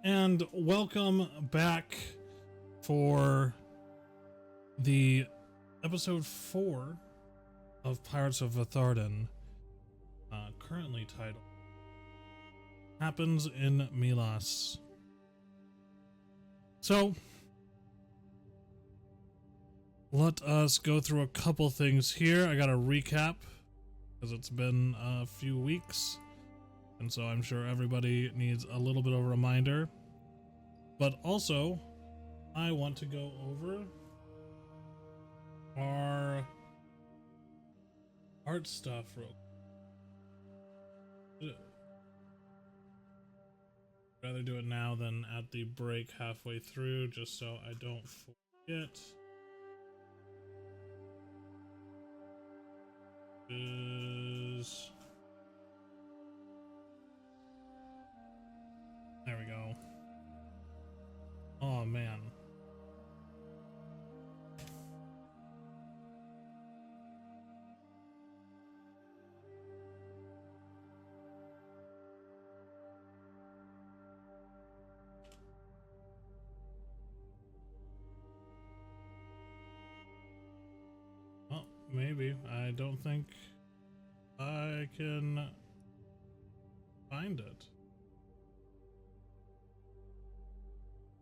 And welcome back for the episode 4 of Pirates of Veth'Arden, currently titled Happens in Milas. So, let us go through a couple things here. I got a recap, because it's been a few weeks. And so I'm sure everybody needs a little bit of a reminder. But also, I want to go over our art stuff real quick. Rather do it now than at the break halfway through, just so I don't forget. There we go. Oh man. Well, maybe. I don't think I can find it.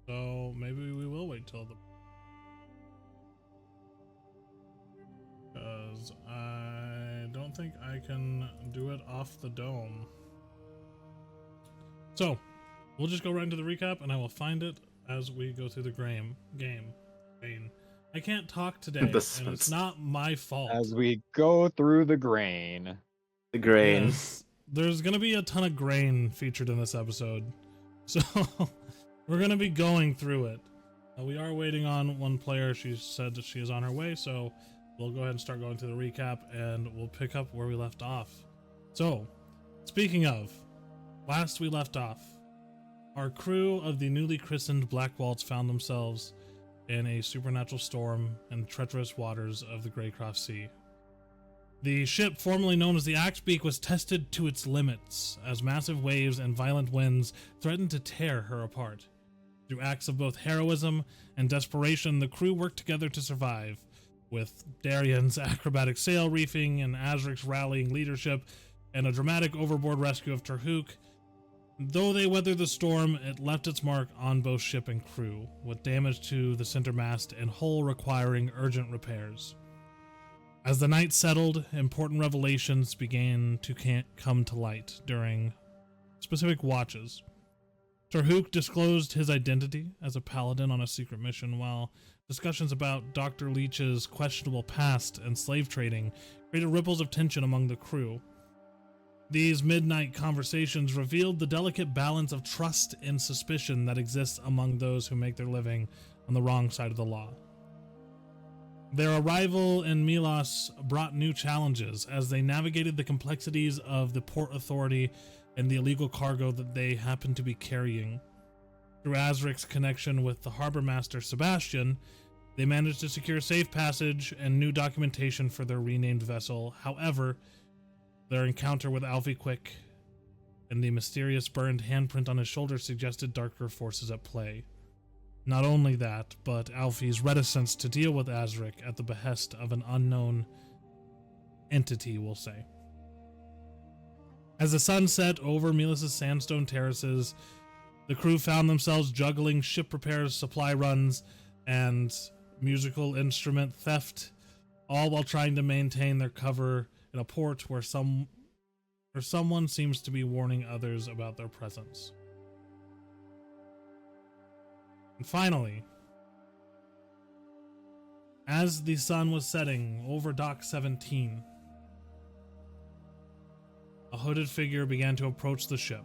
So maybe we will wait till the... because I don't think I can do it off the dome. So we'll just go right into the recap and I will find it as we go through the game. I can't talk today and it's not my fault. As we go through the grain. The grain. Yes, there's going to be a ton of grain featured in this episode. So... we're going to be going through it. We are waiting on one player. She said that she is on her way, so we'll go ahead and start going through the recap, and we'll pick up where we left off. So, speaking of, last we left off, our crew of the newly christened Black Waltz found themselves in a supernatural storm in the treacherous waters of the Greycroft Sea. The ship, formerly known as the Axebeak, was tested to its limits as massive waves and violent winds threatened to tear her apart. Through acts of both heroism and desperation, the crew worked together to survive, with Darian's acrobatic sail reefing and Azrik's rallying leadership and a dramatic overboard rescue of Terhook. Though they weathered the storm, it left its mark on both ship and crew, with damage to the center mast and hull requiring urgent repairs. As the night settled, important revelations began to come to light during specific watches. Terhook disclosed his identity as a paladin on a secret mission, while discussions about Dr. Leech's questionable past and slave trading created ripples of tension among the crew. These midnight conversations revealed the delicate balance of trust and suspicion that exists among those who make their living on the wrong side of the law. Their arrival in Milas brought new challenges as they navigated the complexities of the port authority and the illegal cargo that they happened to be carrying. Through Azrik's connection with the harbor master Sebastian, they managed to secure safe passage and new documentation for their renamed vessel. However, their encounter with Alfie Quick and the mysterious burned handprint on his shoulder suggested darker forces at play. Not only that, but Alfie's reticence to deal with Azrik at the behest of an unknown entity, we'll say. As the sun set over Milas' sandstone terraces, the crew found themselves juggling ship repairs, supply runs, and musical instrument theft, all while trying to maintain their cover in a port where someone seems to be warning others about their presence. And finally, as the sun was setting over Dock 17, a hooded figure began to approach the ship,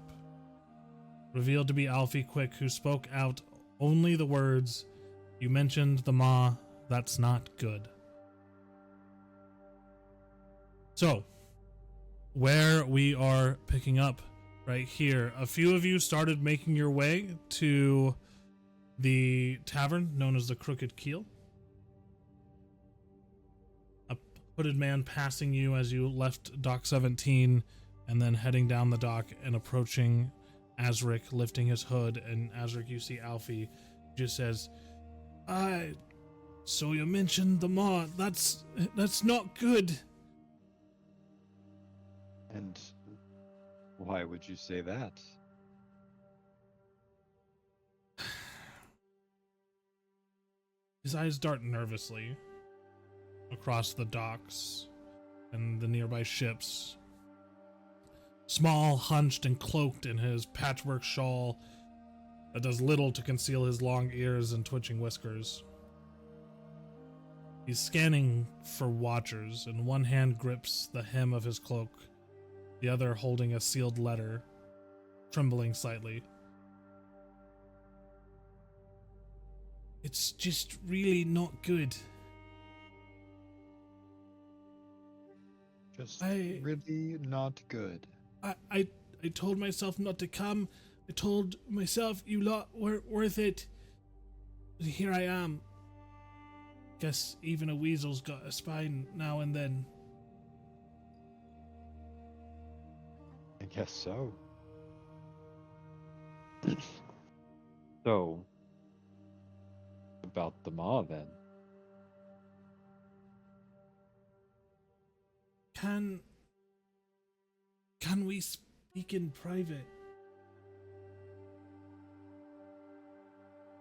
revealed to be Alfie Quick, who spoke out only the words, "You mentioned the maw, that's not good." So, where we are picking up right here, a few of you started making your way to the tavern known as the Crooked Keel. A hooded man passing you as you left Dock 17 and then heading down the dock and approaching Azrik lifting his hood, and Azrik, you see Alfie just says, so you mentioned the maw. That's not good. And why would you say that? His eyes dart nervously across the docks and the nearby ships. Small, hunched, and cloaked in his patchwork shawl that does little to conceal his long ears and twitching whiskers. He's scanning for watchers, and one hand grips the hem of his cloak, the other holding a sealed letter, trembling slightly. It's just really not good. Just really not good. I told myself not to come. I told myself you lot weren't worth it. But here I am. Guess even a weasel's got a spine now and then. I guess so. So, about the maw then. Can we speak in private?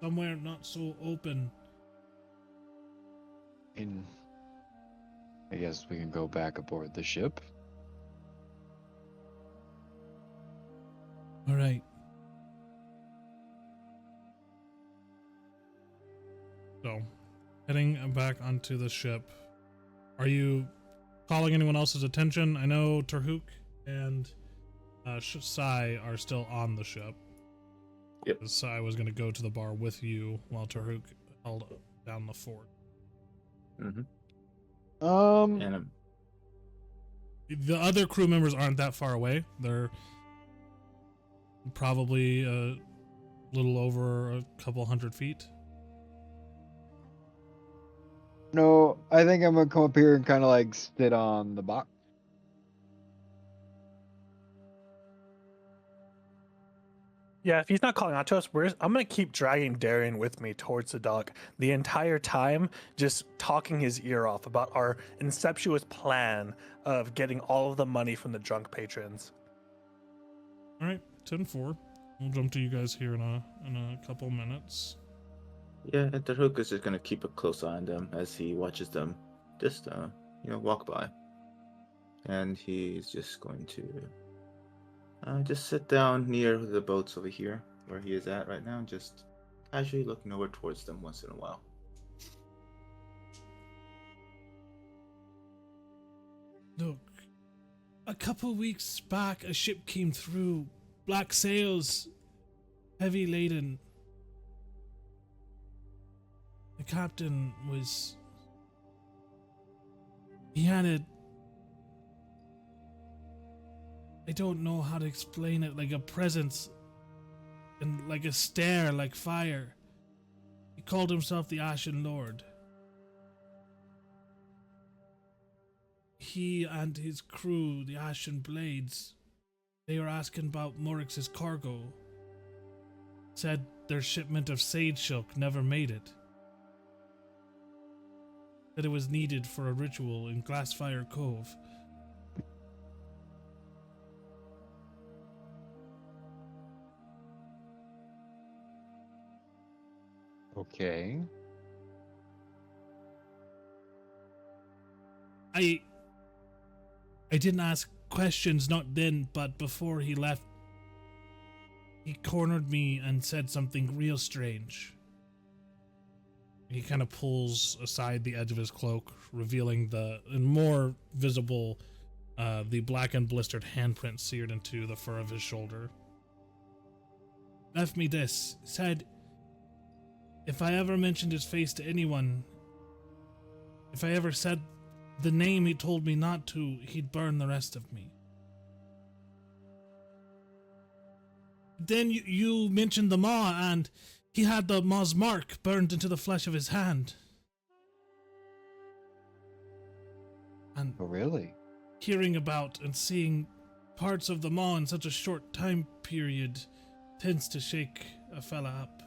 Somewhere not so open. I guess we can go back aboard the ship. All right. So, heading back onto the ship. Are you calling anyone else's attention? I know Tarhuk and Sai are still on the ship. Yep. Sai was going to go to the bar with you while Tarhuk held down the fort. Mm-hmm. And The other crew members aren't that far away. They're probably a little over a couple 100 feet. no, I think I'm gonna come up here and kind of like sit on the box. Yeah, if he's not calling out to us, I'm going to keep dragging Darian with me towards the dock the entire time, just talking his ear off about our incestuous plan of getting all of the money from the drunk patrons. All right, 10-4. We'll jump to you guys here in a couple minutes. Yeah, and Tarhuk is just gonna keep a close eye on them as he watches them just walk by. And he's just going to just sit down near the boats over here where he is at right now, just casually looking over towards them once in a while. Look, a couple weeks back, a ship came through, black sails, heavy laden. The captain was... He had a... I don't know how to explain it, like a presence and like a stare, like fire. He called himself the Ashen Lord. He and his crew, the Ashen Blades, they were asking about Morrex's cargo. Said their shipment of sage silk never made it. That it was needed for a ritual in Glassfire Cove. Okay. I didn't ask questions, not then, but before he left, he cornered me and said something real strange. He kind of pulls aside the edge of his cloak, revealing and more visible, the black and blistered handprint seared into the fur of his shoulder. Left me this, said, if I ever mentioned his face to anyone, if I ever said the name he told me not to, he'd burn the rest of me. Then you mentioned the maw, and he had the maw's mark burned into the flesh of his hand. And Oh, really? hearing about and seeing parts of the maw in such a short time period tends to shake a fella up.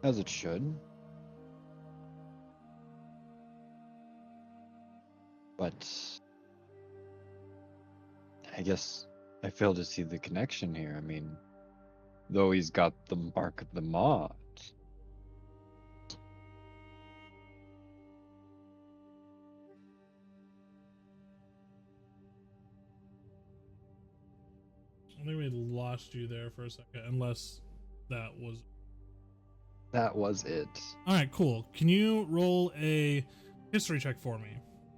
As it should. But I guess I fail to see the connection here. I mean, though he's got the mark of the maw. I think we lost you there for a second, unless that was... That was it. Alright, cool. Can you roll a history check for me?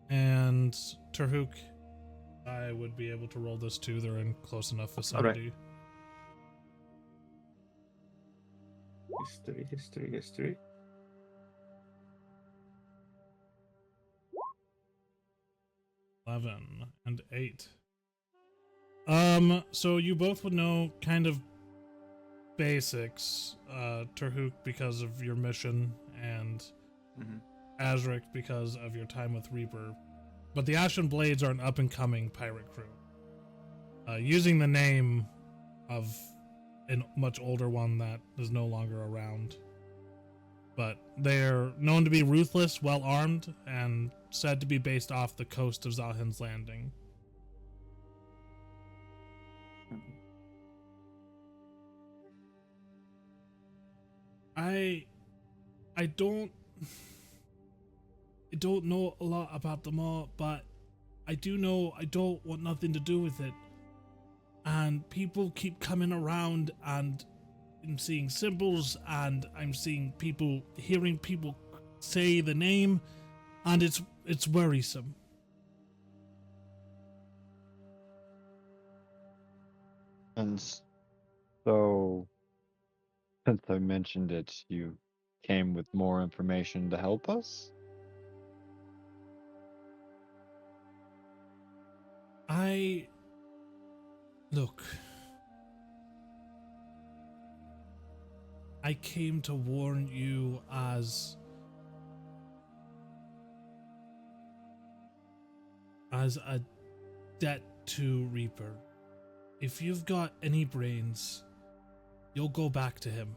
And Tarhuk, I would be able to roll this too. They're in close enough vicinity. History. 11 and 8. So you both would know kind of basics, Tarhuk because of your mission, and Azrik because of your time with Reaper. But the Ashen Blades are an up-and-coming pirate crew, using the name of a much older one that is no longer around. But they're known to be ruthless, well-armed, and said to be based off the coast of Zalhin's Landing. I don't know a lot about them all, but I do know I don't want nothing to do with it. And people keep coming around, and I'm seeing symbols, and I'm seeing people, hearing people say the name, and it's worrisome. And so, since I mentioned it, you came with more information to help us? Look, I came to warn you as a debt to Reaper. If you've got any brains, you'll go back to him.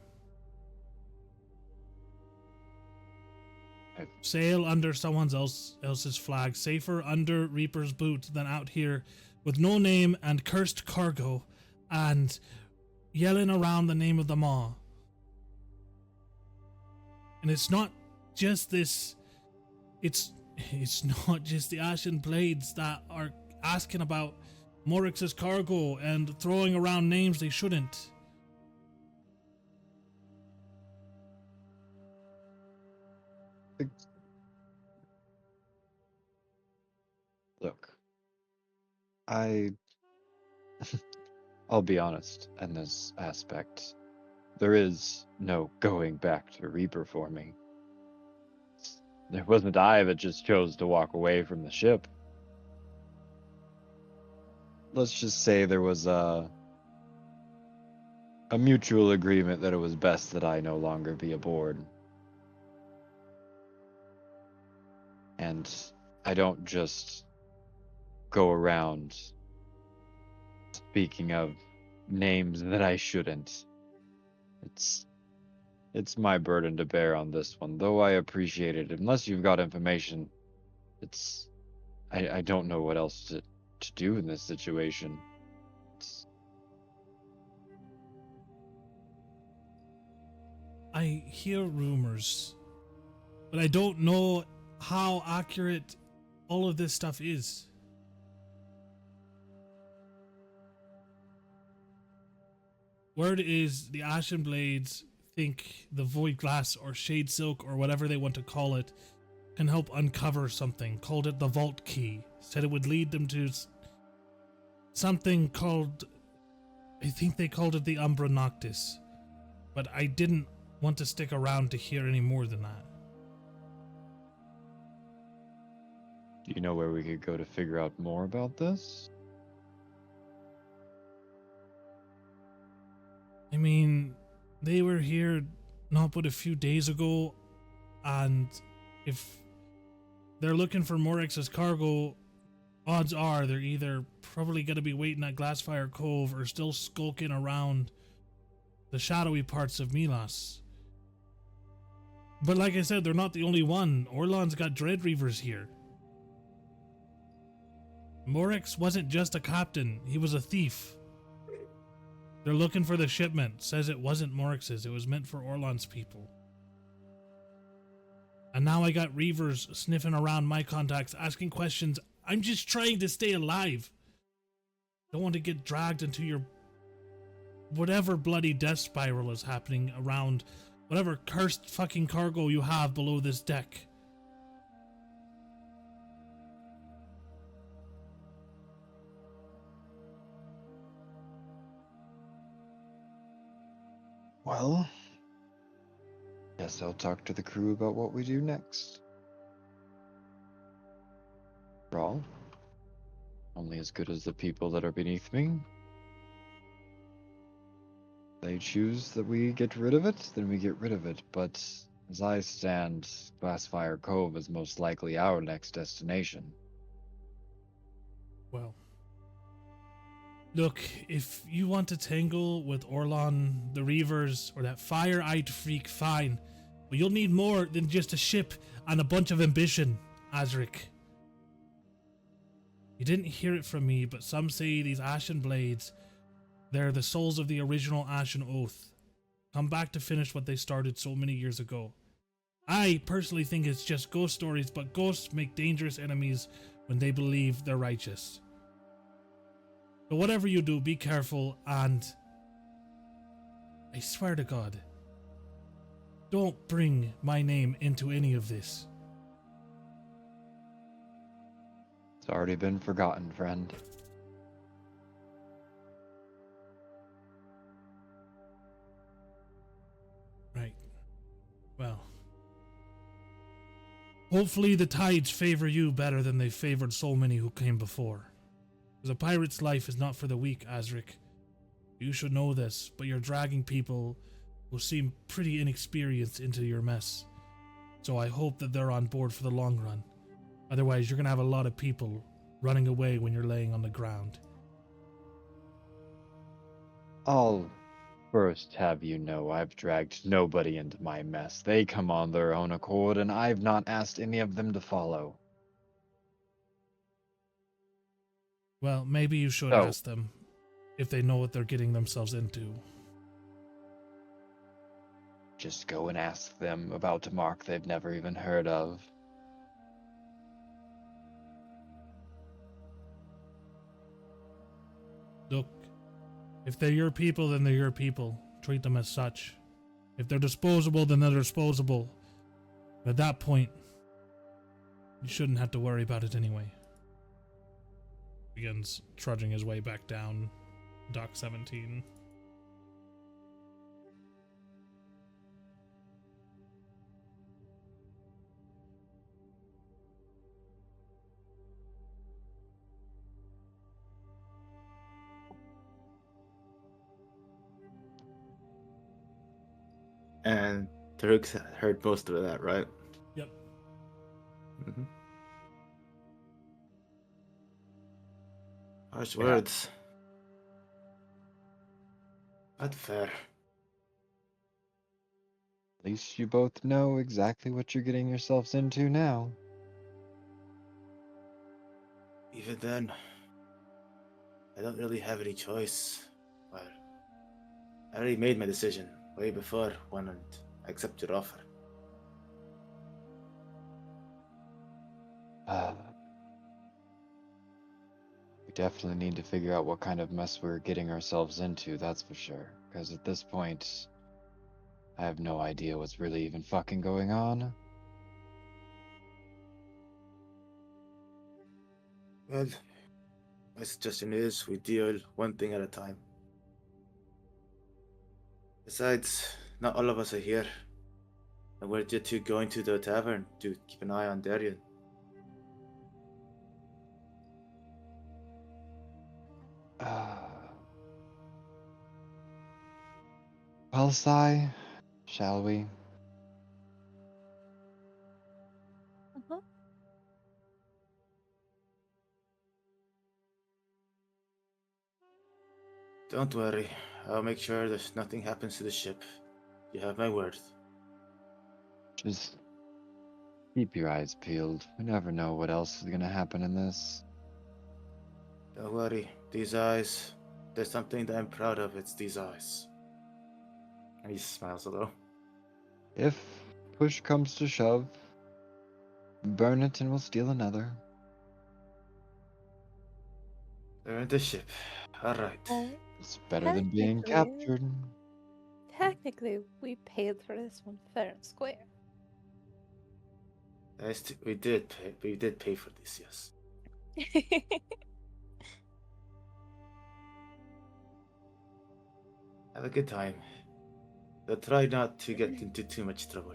Sail under someone else's flag, safer under Reaper's boot than out here with no name and cursed cargo and yelling around the name of the Maw. And it's not just this, it's not just the Ashen Blades that are asking about Morrex's cargo and throwing around names they shouldn't. Look, I'll be honest in this aspect. There is no going back to Reaper for me. It wasn't I that just chose to walk away from the ship. Let's just say there was a mutual agreement that it was best that I no longer be aboard. And I don't just go around speaking of names that I shouldn't. It's my burden to bear on this one, though I appreciate it. Unless you've got information, I don't know what else to do in this situation. I hear rumors, but I don't know how accurate all of this stuff is. Word is the Ashen Blades think the Void Glass or Shade Silk or whatever they want to call it can help uncover something. Called it the Vault Key. Said it would lead them to something called, I think they called it the Umbra Noctis. But I didn't want to stick around to hear any more than that. Do you know where we could go to figure out more about this? I mean, they were here not but a few days ago, and if they're looking for Morrex's cargo, odds are they're either probably going to be waiting at Glassfire Cove or still skulking around the shadowy parts of Milas. But like I said, they're not the only one. Orlann's got Dread Reavers here. Morrex wasn't just a captain, he was a thief. They're looking for the shipment. Says it wasn't Morrex's, it was meant for Orlann's people. And now I got Reavers sniffing around my contacts, asking questions. I'm just trying to stay alive. Don't want to get dragged into your whatever bloody death spiral is happening around whatever cursed fucking cargo you have below this deck. Well, guess I'll talk to the crew about what we do next. After all, only as good as the people that are beneath me. They choose that we get rid of it, then we get rid of it. But as I stand, Glassfire Cove is most likely our next destination. Well, look, if you want to tangle with Orlann, the Reavers, or that fire-eyed freak, fine. But you'll need more than just a ship and a bunch of ambition, Azrik. You didn't hear it from me, but some say these Ashen Blades, they're the souls of the original Ashen Oath. Come back to finish what they started so many years ago. I personally think it's just ghost stories, but ghosts make dangerous enemies when they believe they're righteous. But whatever you do, be careful, and I swear to God, don't bring my name into any of this. It's already been forgotten, friend. Right. Well, hopefully the tides favor you better than they favored so many who came before. Because a pirate's life is not for the weak, Azrik. You should know this, but you're dragging people who seem pretty inexperienced into your mess. So I hope that they're on board for the long run. Otherwise, you're going to have a lot of people running away when you're laying on the ground. I'll first have you know I've dragged nobody into my mess. They come on their own accord, and I've not asked any of them to follow. Well, maybe you should Oh. ask them if they know what they're getting themselves into. Just go and ask them about a mark they've never even heard of. Look, if they're your people, then they're your people. Treat them as such. If they're disposable, then they're disposable. At that point, you shouldn't have to worry about it anyway. Begins trudging his way back down Dock 17. And Taruk's heard most of that, right? Yep. Mm-hmm. Harsh words. Not fair. At least you both know exactly what you're getting yourselves into now. Even then, I don't really have any choice. But I already made my decision way before when I accepted your offer. We definitely need to figure out what kind of mess we're getting ourselves into, that's for sure. Because at this point, I have no idea what's really even fucking going on. Well, my suggestion is we deal one thing at a time. Besides, not all of us are here. And we're just two going to the tavern to keep an eye on Darian. Well, Sai, shall we? Don't worry. I'll make sure that nothing happens to the ship. You have my word. Just keep your eyes peeled. We never know what else is gonna happen in this. Don't worry. These eyes. There's something that I'm proud of. It's these eyes. And he smiles a little. If push comes to shove, burn it and we'll steal another. They're in the ship. Alright. It's better than being captured. Technically, we paid for this one fair and square. We did pay for this, yes. Have a good time. But try not to get into too much trouble.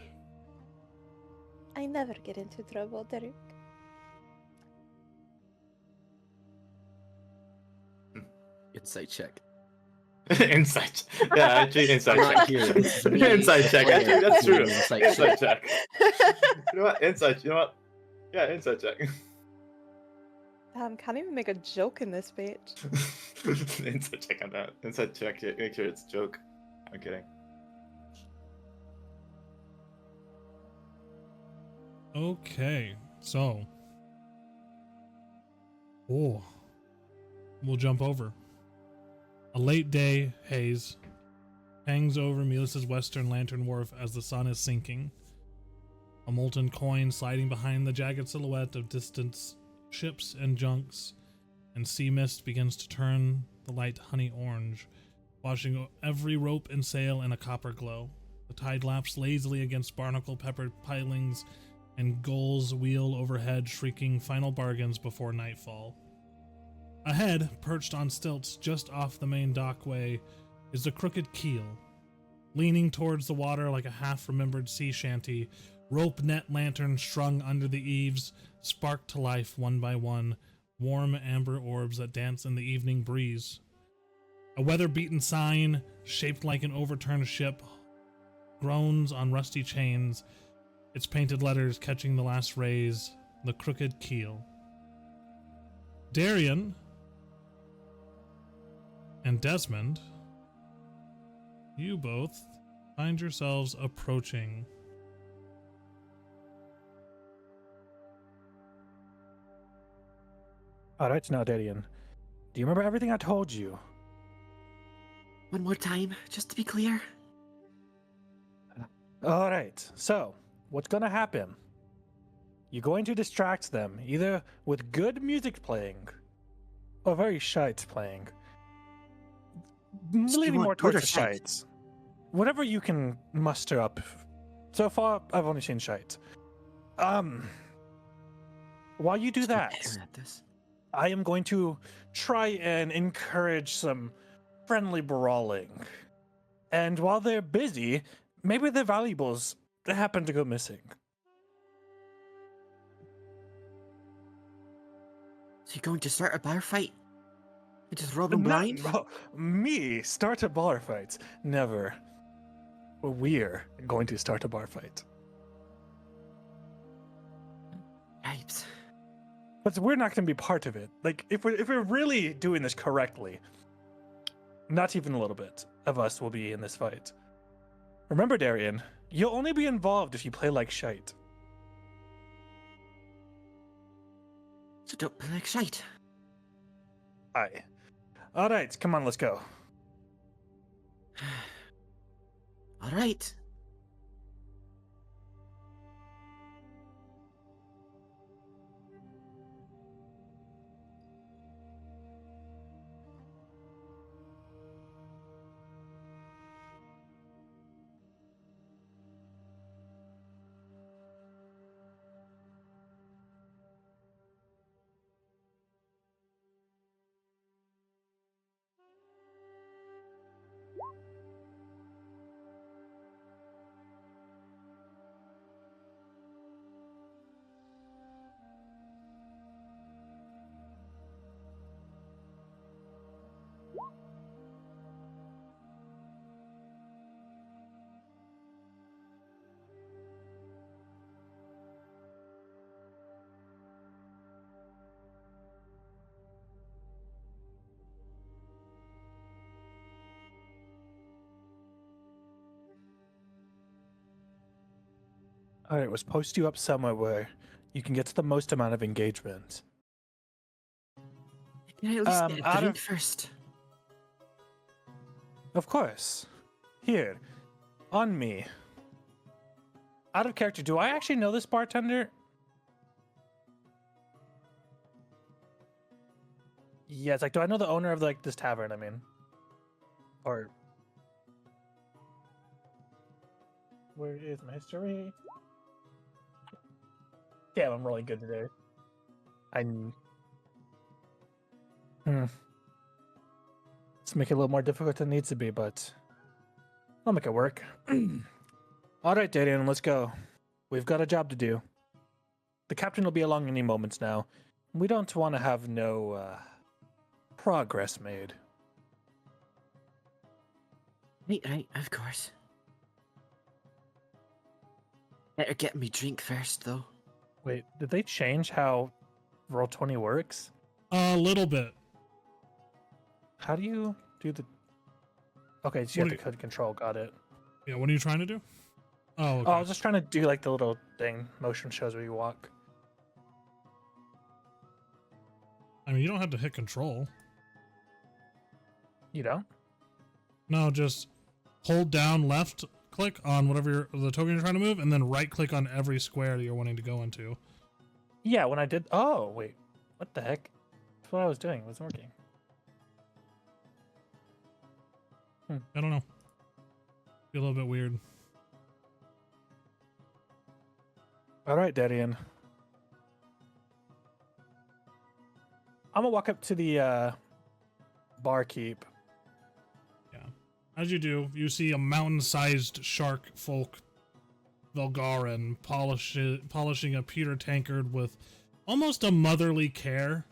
I never get into trouble, Derek. Insight check. Insight. Yeah, actually, insight I'm not check. here. This is me. Insight check. Actually, that's true. Insight check. You know what? Insight. You know what? Yeah, insight check. Can't even make a joke in this page. Insight check on that. Insight check. Make sure it's a joke. I'm kidding. Okay, so. Oh. We'll jump over. A late day haze hangs over Milas' western lantern wharf as the sun is sinking. A molten coin sliding behind the jagged silhouette of distant ships and junks, and sea mist begins to turn the light honey orange, washing every rope and sail in a copper glow. The tide laps lazily against barnacle-peppered pilings, and gulls wheel overhead, shrieking final bargains before nightfall. Ahead, perched on stilts just off the main dockway, is the Crooked Keel. Leaning towards the water like a half-remembered sea shanty, rope net lanterns strung under the eaves spark to life one by one, warm amber orbs that dance in the evening breeze. A weather-beaten sign, shaped like an overturned ship, groans on rusty chains, its painted letters catching the last rays, the Crooked Keel. Darian and Desmond, you both find yourselves approaching. Alright, now Darian, do you remember everything I told you? One more time, just to be clear. Alright, so what's gonna happen? You're going to distract them, either with good music playing or very shite playing. Just Leaning want more good towards or the shite? shites. Whatever you can muster up. So far, I've only seen shite. While you do Just that, better at this. I am going to try and encourage some friendly brawling. And while they're busy, maybe their valuables happen to go missing. So you're going to start a bar fight? You just rob them blind? Me start a bar fight? Never. We're going to start a bar fight. Yipes. But we're not going to be part of it. Like, if we're really doing this correctly, not even a little bit of us will be in this fight. Remember, Darian, you'll only be involved if you play like shite. So don't play like shite. Aye. All right, come on, let's go. All right. All right, let's post you up somewhere where you can get to the most amount of engagement. Can I at least get a out drink of- first? Of course. Here, on me. Out of character, do I actually know this bartender? Yes, like, do I know the owner of like this tavern? I mean, or where is my history? Damn, I'm really good today. Let's make it a little more difficult than it needs to be, but I'll make it work. All right, Darian, let's go. We've got a job to do. The captain will be along any moments now. We don't want to have no progress made. Right, of course. Better get me drink first, though. Wait, did they change how Roll20 works? A little bit. How do you do the... Okay, so you have to code control, got it. Yeah, what are you trying to do? Oh, okay. Oh, I was just trying to do like the little thing, motion shows where you walk. I mean, you don't have to hit control. You don't? No, just hold down left click on whatever the token you're trying to move, and then right click on every square that you're wanting to go into. Yeah, when I did... Oh, wait. What the heck? That's what I was doing. It wasn't working. I don't know. Be a little bit weird. All right, Darian. I'm gonna walk up to the barkeep. Yeah. As you do, you see a mountain-sized shark folk Veth'Arden polishing a pewter tankard with almost a motherly care.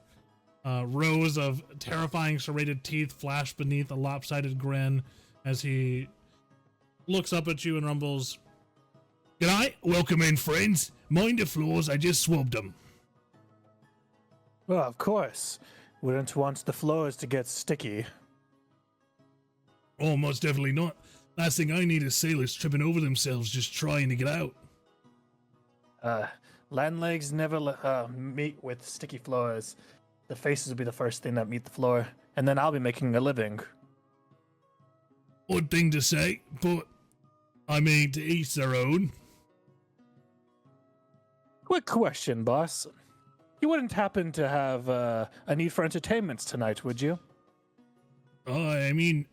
Rows of terrifying serrated teeth flash beneath a lopsided grin as he looks up at you and rumbles, "G'day, welcome in, friends. Mind the floors, I just swabbed them." Well, of course. Wouldn't want the floors to get sticky. Oh, most definitely not. Last thing I need is sailors tripping over themselves just trying to get out. Land legs never meet with sticky floors. The faces will be the first thing that meet the floor, and then I'll be making a living. Odd thing to say, but I mean, to each their own. Quick question, boss. You wouldn't happen to have a need for entertainment tonight, would you? I mean,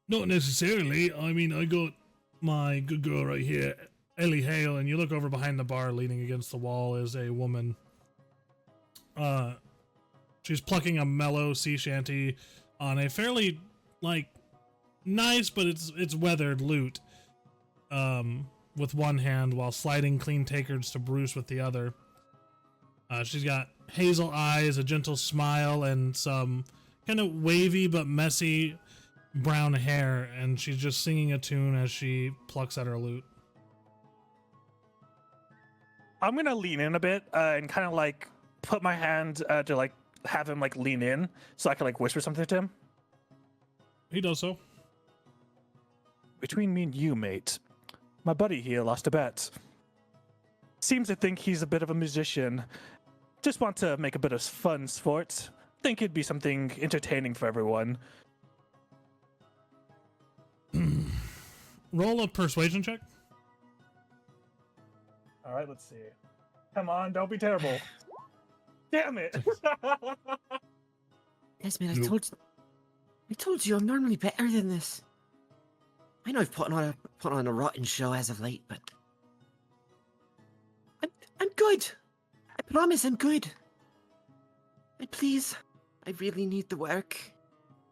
not necessarily. I mean, I got my good girl right here, Ellie Hale, and you look over behind the bar, leaning against the wall, is a woman. She's plucking a mellow sea shanty on a fairly, like, nice, but it's weathered lute, with one hand while sliding clean takards to Bruce with the other. She's got hazel eyes, a gentle smile, and some kind of wavy but messy brown hair, and she's just singing a tune as she plucks at her lute. I'm gonna lean in a bit and kind of like put my hand to like have him like lean in so I can like whisper something to him. He does so. Between me and you, mate, my buddy here lost a bet. Seems to think he's a bit of a musician. Just want to make a bit of fun sport. Think it'd be something entertaining for everyone. Roll a persuasion check. All right, let's see. Come on, don't be terrible. Damn it! Desmond, Nope. I told you I'm normally better than this. I know I've put on a rotten show as of late, but I'm good. I promise I'm good. And please, I really need the work.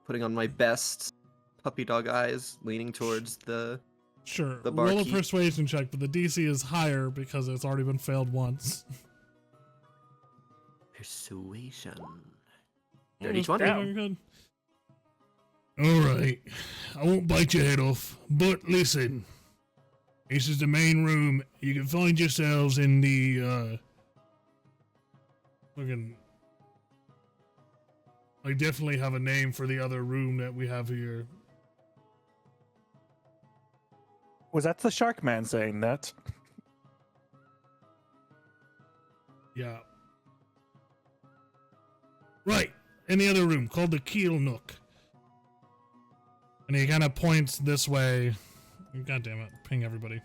Putting on my best puppy dog eyes, leaning towards the Sure. The Roll a barkeep. persuasion check, but the DC is higher because it's already been failed once. Persuasion. Dirty 20. Very good. Alright. I won't bite your head off, but listen. This is the main room. You can find yourselves in the, fucking... I definitely have a name for the other room that we have here. Was that the shark man saying that? Yeah. Right. In the other room, called the Keel Nook. And he kind of points this way. God damn it. Ping everybody.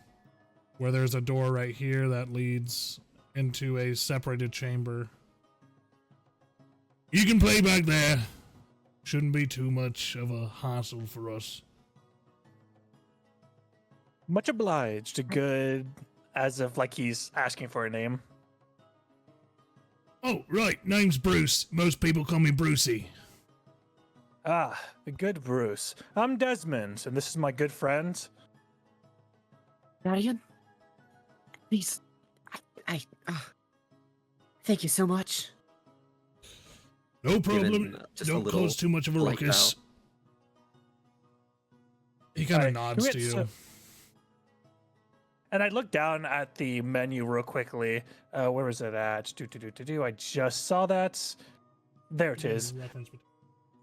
Where there's a door right here that leads into a separated chamber. You can play back there. Shouldn't be too much of a hassle for us. Much obliged. Good, as if like he's asking for a name. Oh, right. Name's Bruce. Most people call me Brucey. Ah, the good Bruce. I'm Desmond, and this is my good friend. Darian? Please. Thank you so much. No problem. Given, just a Don't little cause too much of a polite ruckus. He kind of Alright, nods to you. And I look down at the menu real quickly. Where was it at? I just saw that. There it is.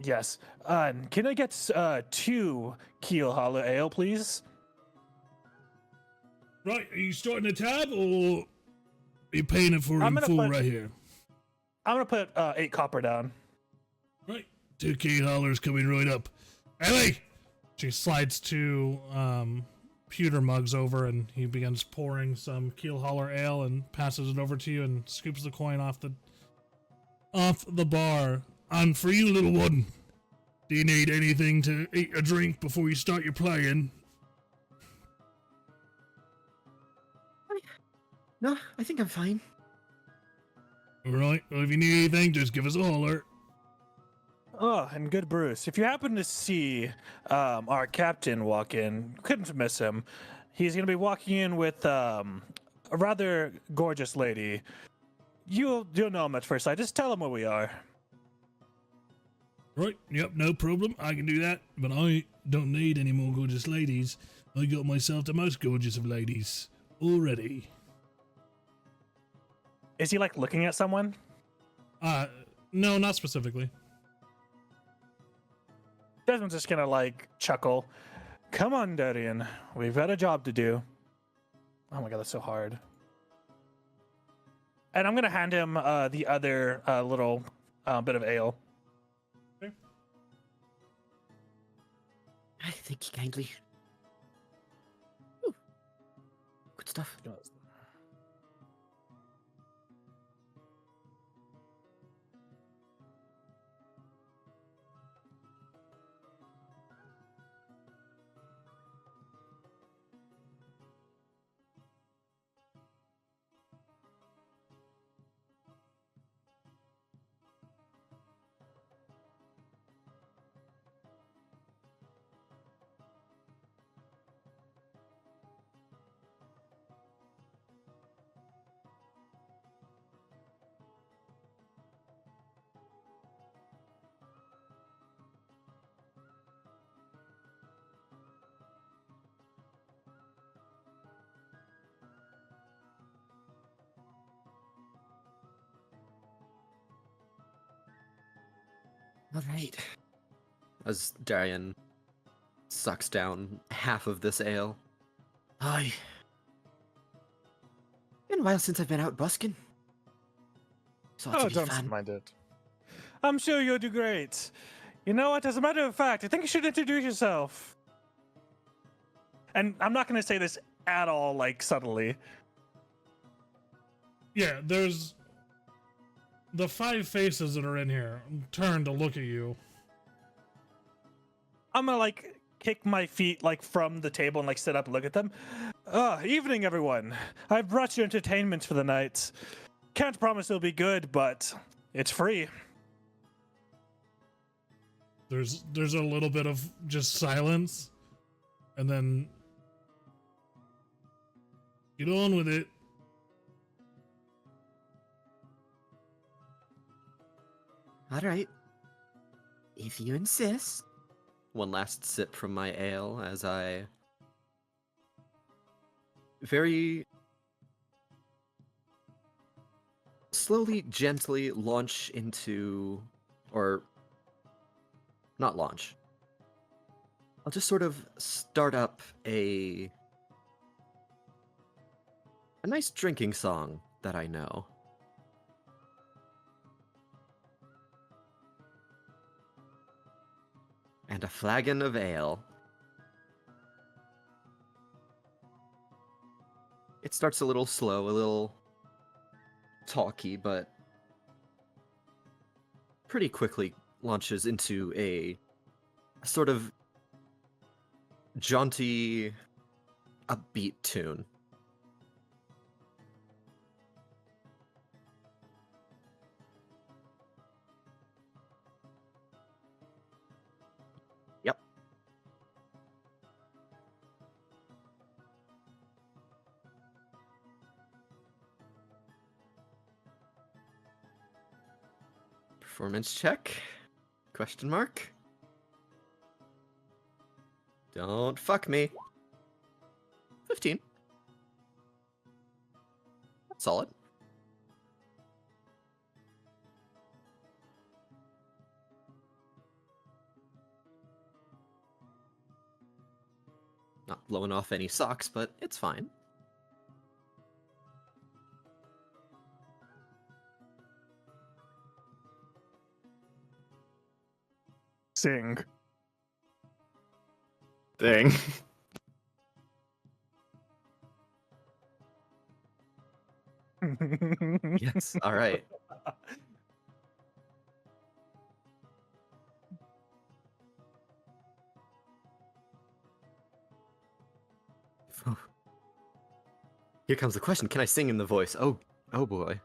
Yes. Can I get 2 Keel Hollow Ale, please? Right, are you starting a tab or are you paying it for I'm in gonna full put- right here? I'm gonna put 8 copper down. Right, 2 key hollers coming right up. Ellie! She slides 2 pewter mugs over and he begins pouring some Keel Holler ale and passes it over to you and scoops the coin off the bar. And for you, little one, do you need anything to eat or drink before you start your playing? No, I think I'm fine. Alright, well if you need anything, just give us a holler. Oh, and good Bruce. If you happen to see our captain walk in, couldn't miss him. He's gonna be walking in with a rather gorgeous lady. You'll know him at first sight. Just tell him where we are. Right, yep, no problem, I can do that, but I don't need any more gorgeous ladies. I got myself the most gorgeous of ladies already. Is he like looking at someone? No, not specifically. Desmond's just gonna like chuckle. Come on, Darian. We've got a job to do. Oh my god, that's so hard. And I'm gonna hand him the other little bit of ale. Thank you kindly. Ooh. Good stuff. All right. As Darian sucks down half of this ale. Aye. Been a while since I've been out busking. So Oh, be don't fun. mind it. I'm sure you'll do great. You know what? As a matter of fact, I think you should introduce yourself. And I'm not going to say this at all, like, subtly. Yeah, there's the 5 faces that are in here turn to look at you. I'm going to, like, kick my feet, like, from the table and, like, sit up and look at them. Evening, everyone. I've brought you entertainment for the night. Can't promise it'll be good, but it's free. There's a little bit of just silence, and then get on with it. All right. If you insist. One last sip from my ale as I very slowly, gently launch into, or not launch. I'll just sort of start up a nice drinking song that I know. And a flagon of ale. It starts a little slow, a little talky, but pretty quickly launches into a sort of jaunty, upbeat tune. Yep. Performance check? Question mark? Don't fuck me. 15. That's solid. Not blowing off any socks, but it's fine. Sing. Thing. Yes, all right. Here comes the question. Can I sing in the voice? Oh boy.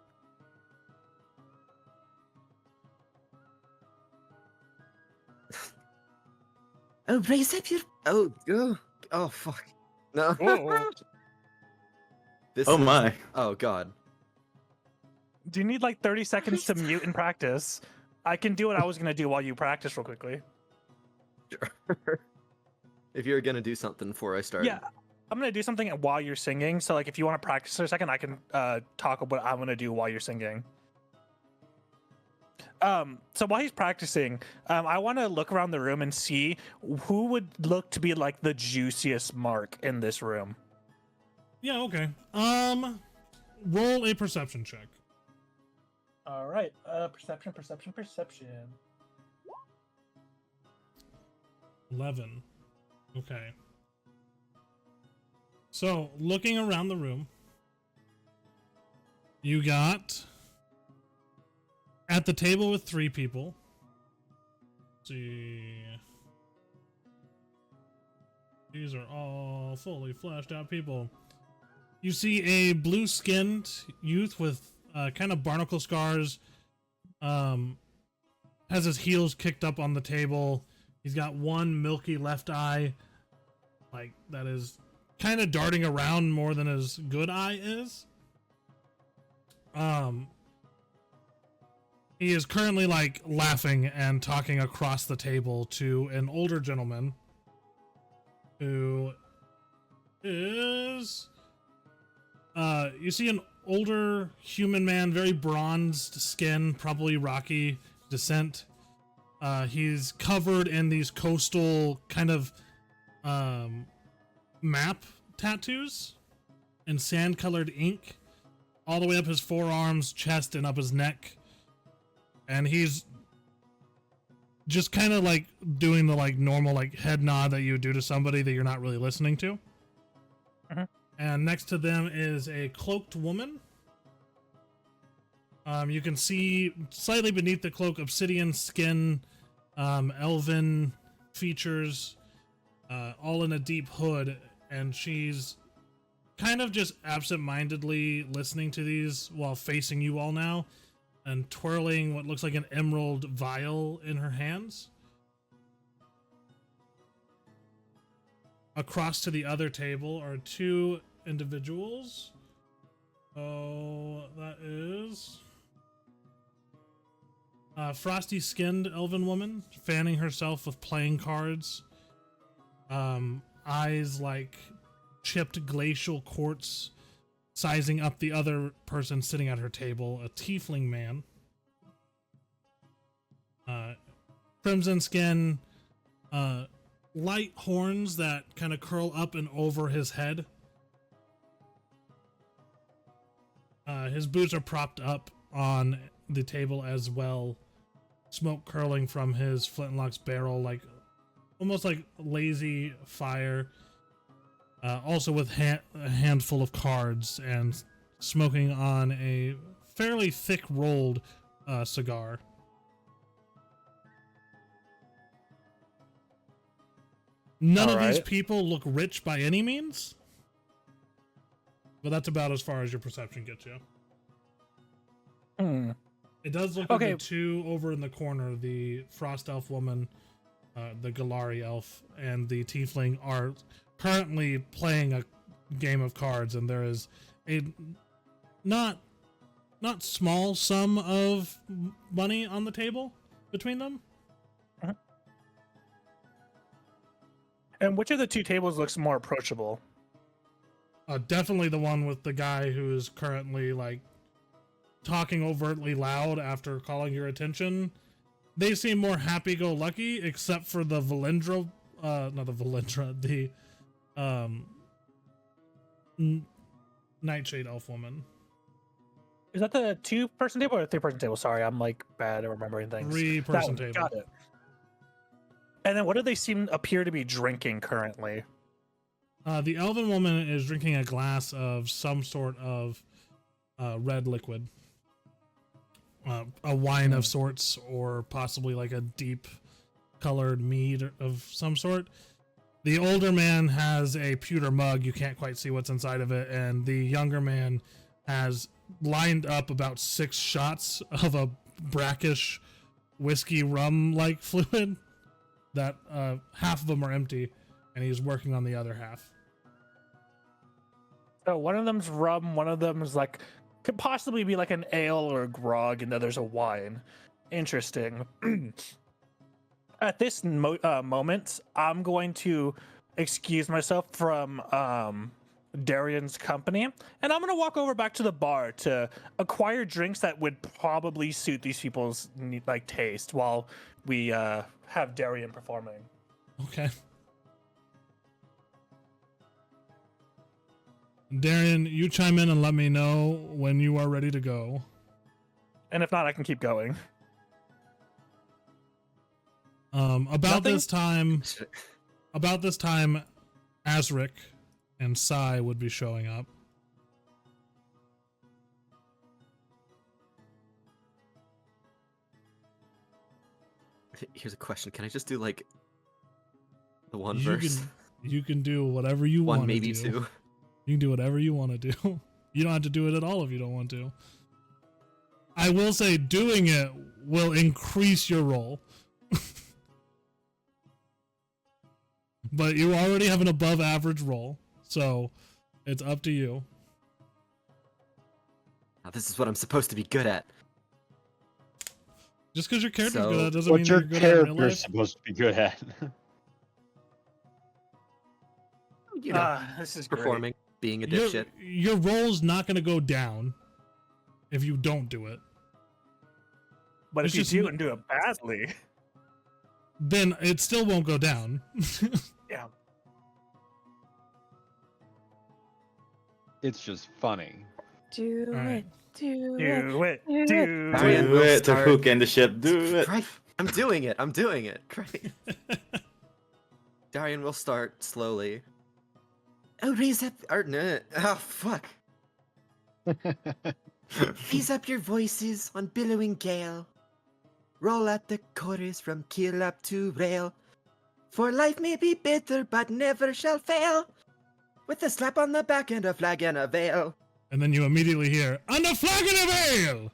Oh, raise up your. Oh fuck. No. Whoa. This Oh is- my. Oh god. Do you need like 30 seconds to mute and practice? I can do what I was gonna do while you practice real quickly. Sure. If you're gonna do something before I start. Yeah, I'm gonna do something while you're singing. So like, if you want to practice for a second, I can talk about what I'm gonna do while you're singing. So while he's practicing, I want to look around the room and see who would look to be like the juiciest mark in this room. Yeah, okay. Roll a perception check. All right. Perception. 11. Okay. So, looking around the room, you got at the table with 3 people. Let's see. These are all fully fleshed out people. You see a blue-skinned youth with kind of barnacle scars. Has his heels kicked up on the table. He's got one milky left eye, like that is kind of darting around more than his good eye is. He is currently like laughing and talking across the table to an older gentleman who is you see an older human man, very bronzed skin, probably rocky descent. He's covered in these coastal kind of map tattoos and sand-colored ink all the way up his forearms, chest, and up his neck. And he's just kind of like doing the like normal like head nod that you would do to somebody that you're not really listening to. And next to them is a cloaked woman. You can see slightly beneath the cloak obsidian skin, elven features, all in a deep hood, and she's kind of just absent-mindedly listening to these while facing you all now, and twirling what looks like an emerald vial in her hands. Across to the other table are 2 individuals. Oh, that is frosty-skinned elven woman fanning herself with playing cards. Eyes like chipped glacial quartz, sizing up the other person sitting at her table, a tiefling man. Crimson skin, light horns that kind of curl up and over his head. His boots are propped up on the table as well, smoke curling from his flintlocks barrel like almost like lazy fire, also with a handful of cards and smoking on a fairly thick rolled cigar. None of these Alright. people look rich by any means, but that's about as far as your perception gets you. Hmm. It does look Okay. like the two over in the corner, the Frost Elf woman, the Galari Elf, and the Tiefling are currently playing a game of cards, and there is a not small sum of money on the table between them. And which of the two tables looks more approachable? Definitely the one with the guy who is currently like talking overtly loud after calling your attention. They seem more happy-go-lucky, except for the Valendra, not the Valendra, the Nightshade Elf woman. Is that the 2-person table or the 3-person table? Sorry, I'm like bad at remembering things. 3-person That one, table. Got it. And then what do they appear to be drinking currently? The Elven woman is drinking a glass of some sort of red liquid. A wine of sorts, or possibly like a deep colored mead of some sort. The older man has a pewter mug. You can't quite see what's inside of it. And the younger man has lined up about 6 shots of a brackish whiskey rum-like fluid that half of them are empty, and he's working on the other half. So one of them's rum, one of them's like could possibly be like an ale or a grog, and the other's a wine. Interesting. At this moment, I'm going to excuse myself from Darian's company, and I'm going to walk over back to the bar to acquire drinks that would probably suit these people's like taste while we have Darian performing. Okay. Darian, you chime in and let me know when you are ready to go. And if not, I can keep going. About this time, Azrik and Sai would be showing up. Here's a question. Can I just do like the one You verse? You can do whatever you want. One, maybe do. two. You can do whatever you want to do. You don't have to do it at all if you don't want to. I will say doing it will increase your roll. But you already have an above average roll, so it's up to you. Now, this is what I'm supposed to be good at. Just because your character's So, good at it doesn't mean What you're your good at it in real character's life. supposed to be good at. You know, This is great. performing, being a Your, dipshit. your roll's not going to go down if you don't do it. But It's if you just do n- and do it badly, Then it still won't go down. yeah. It's just funny. Do Alright. it. Do it. Do it. Do it. Do Darian it. will Do it to start- hook in the ship. Do it. Right. I'm doing it. I'm doing it. Great. Darian will start slowly. Oh, raise up. Or, no. Oh, fuck. Raise up your voices on billowing gale. Roll out the chorus from keel up to rail. For life may be bitter, but never shall fail. With a slap on the back and a flag and a veil. And then you immediately hear, "And a flag and a veil!"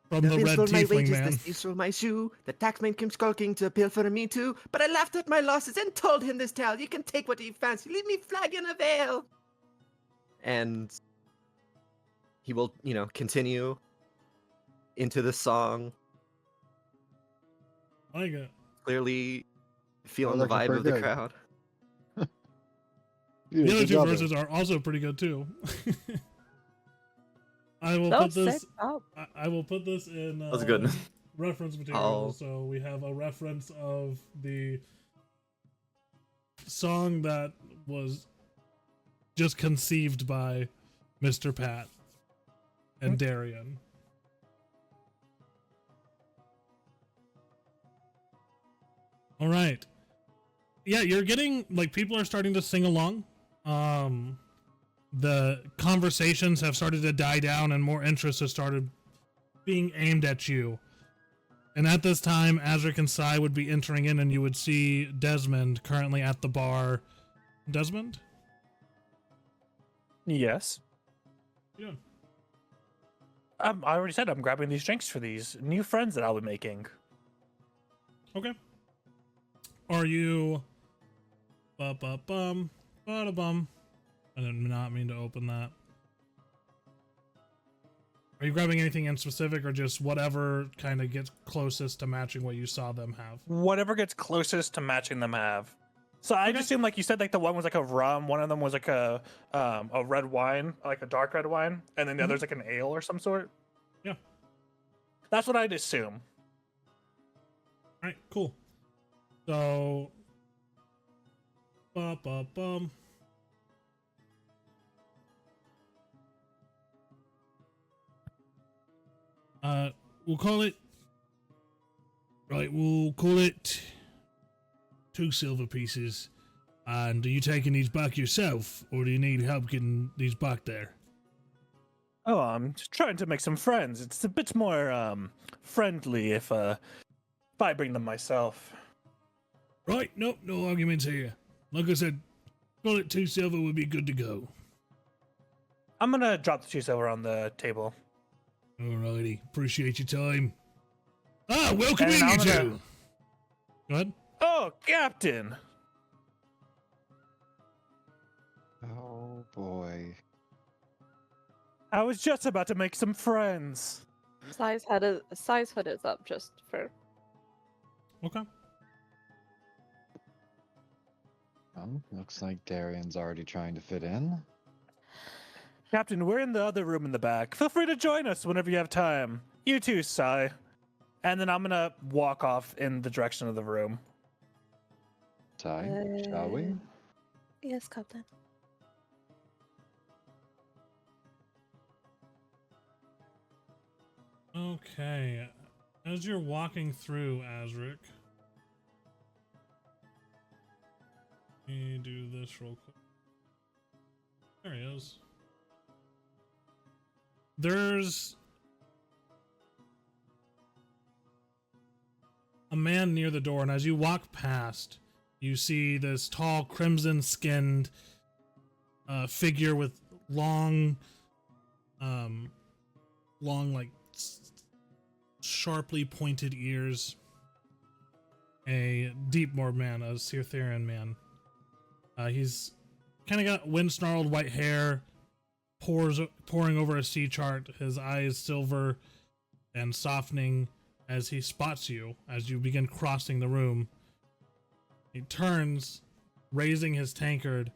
From the red stole my tiefling wages, man. the thief stole my shoe. The taxman came skulking to pilfer me too. But I laughed at my losses and told him this tale. You can take what you fancy, leave me flag in a veil. And he will, continue into the song, I like it. clearly feeling Oh, the vibe looking of the pretty good. crowd. You did The a other good two job there. verses are also pretty good too. I will That put was this. sick. Oh, I will put this in. That was good. Reference material. Oh. So we have a reference of the song that was just conceived by Mr. Pat and Darian. All right. Yeah, you're getting, like, people are starting to sing along. The conversations have started to die down and more interest has started being aimed at you. And at this time, Azrik and Sai would be entering in and you would see Desmond currently at the bar. Desmond? Yes. What are you doing? I already said I'm grabbing these drinks for these new friends that I'll be making. Okay. Are you... Ba-ba-bum, ba-da-bum. I did not mean to open that. Are you grabbing anything in specific or just whatever kind of gets closest to matching what you saw them have? Whatever gets closest to matching them have. So I just assumed, like you said, like the one was like a rum, one of them was like a red wine, like a dark red wine, and then the other's like an ale or some sort. Yeah. That's what I'd assume. Alright, cool. So... Ba-ba-bum. We'll call it... Right, we'll call it 2 silver pieces. And are you taking these back yourself, or do you need help getting these back there? Oh, I'm just trying to make some friends. It's a bit more friendly if I bring them myself. Right, nope, no arguments here. Like I said, call it 2 silver would be good to go. I'm gonna drop the 2 silver on the table. Alrighty, appreciate your time. Ah, welcome And in, I'm you gonna- two! Go ahead. Oh, Captain! Oh boy. I was just about to make some friends. Sai's hood is up just for. Okay. Well, looks like Darian's already trying to fit in. Captain, we're in the other room in the back. Feel free to join us whenever you have time. You too, Sai. And then I'm gonna walk off in the direction of the room. Ty, shall we? Yes, Captain. Okay. As you're walking through, Azrik, let me do this real quick. There he is. There's a man near the door, and as you walk past, you see this tall, crimson-skinned figure with long, like, sharply pointed ears. A Deepmoor man, a Sirtharian man. He's kind of got wind-snarled white hair, pouring over a sea chart, his eyes silver and softening as he spots you as you begin crossing the room. He turns, raising his tankard.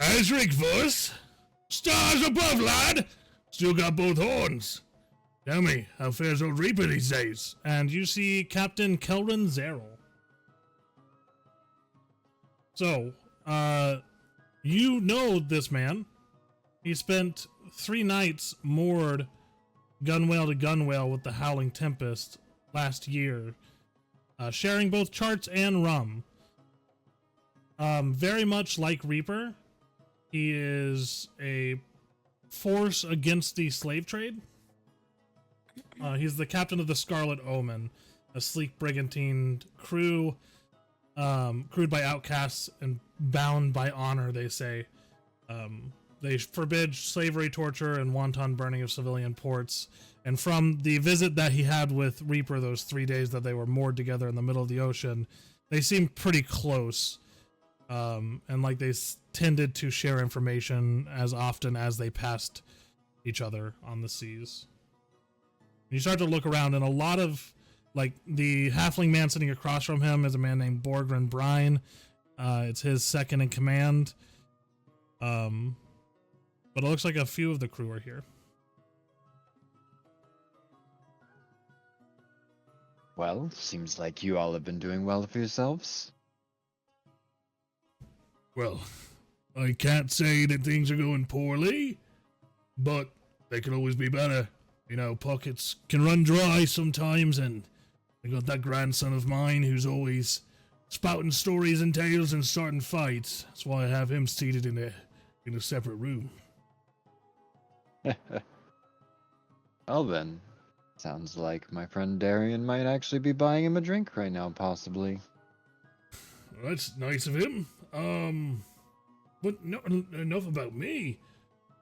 Azrik, Voss! Stars above, lad! Still got both horns. Tell me, how fares old Reaper these days? And you see Captain Kel'ryn Zerril. So, you know this man. He spent 3 nights moored gunwale to gunwale with the Howling Tempest last year, sharing both charts and rum. Very much like Reaper, he is a force against the slave trade. He's the captain of the Scarlet Omen, a sleek brigantine crew, crewed by outcasts and bound by honor, they say. They forbid slavery, torture, and wanton burning of civilian ports. And from the visit that he had with Reaper, those 3 days that they were moored together in the middle of the ocean, they seemed pretty close. And like they tended to share information as often as they passed each other on the seas. You start to look around, and a lot of, like, the halfling man sitting across from him is a man named Borgren Brine. It's his second in command. But it looks like a few of the crew are here. Well, seems like you all have been doing well for yourselves. Well, I can't say that things are going poorly, but they can always be better. You know, pockets can run dry sometimes, and I got that grandson of mine who's always spouting stories and tales and starting fights. That's why I have him seated in a separate room. Well then, sounds like my friend Darian might actually be buying him a drink right now, possibly. Well, that's nice of him. But no, enough about me.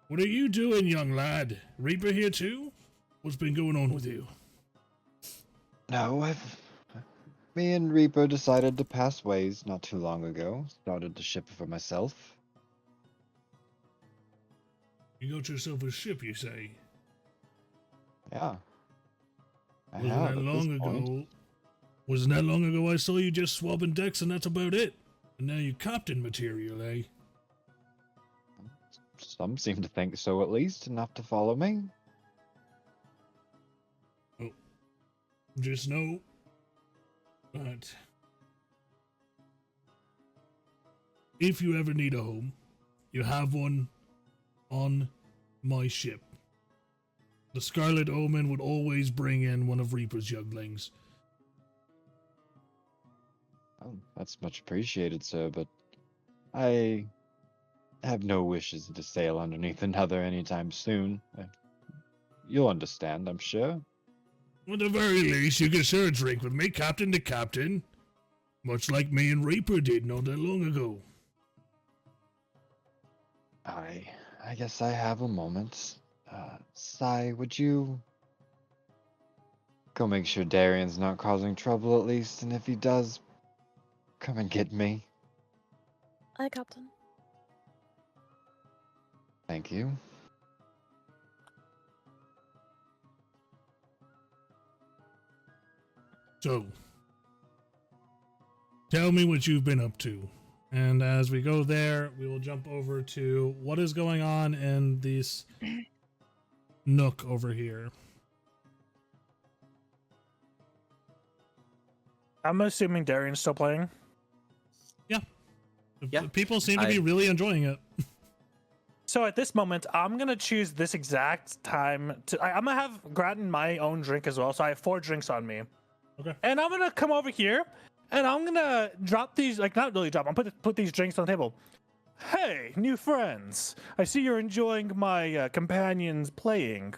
What are you doing, young lad? Reaper here too? What's been going on with you? No, me and Reaper decided to pass ways not too long ago. Started to ship for myself. You got yourself a ship, you say? Yeah. Wasn't that long ago? Wasn't that long ago I saw you just swabbing decks and that's about it? And now you're captain material, eh? Some seem to think so, at least, enough to follow me. Oh. Just know that if you ever need a home, you have one on my ship. The Scarlet Omen would always bring in one of Reaper's younglings. Oh, that's much appreciated, sir, but I have no wishes to sail underneath another anytime soon. You'll understand, I'm sure. At the very least, you can share a drink with me, captain to captain. Much like me and Reaper did not that long ago. I guess I have a moment. Sai, would you go make sure Darian's not causing trouble at least, and if he does, come and get me. Aye, Captain. Thank you. So, tell me what you've been up to. And as we go there, we will jump over to what is going on in this nook over here. I'm assuming Darian's still playing. Yeah. People seem to be really enjoying it. So at this moment, I'm gonna choose this exact time to. I'm gonna have gotten my own drink as well. So I have 4 drinks on me. Okay. And I'm gonna come over here, and I'm gonna drop these. Like not really drop. I'm put these drinks on the table. Hey, new friends! I see you're enjoying my companions playing.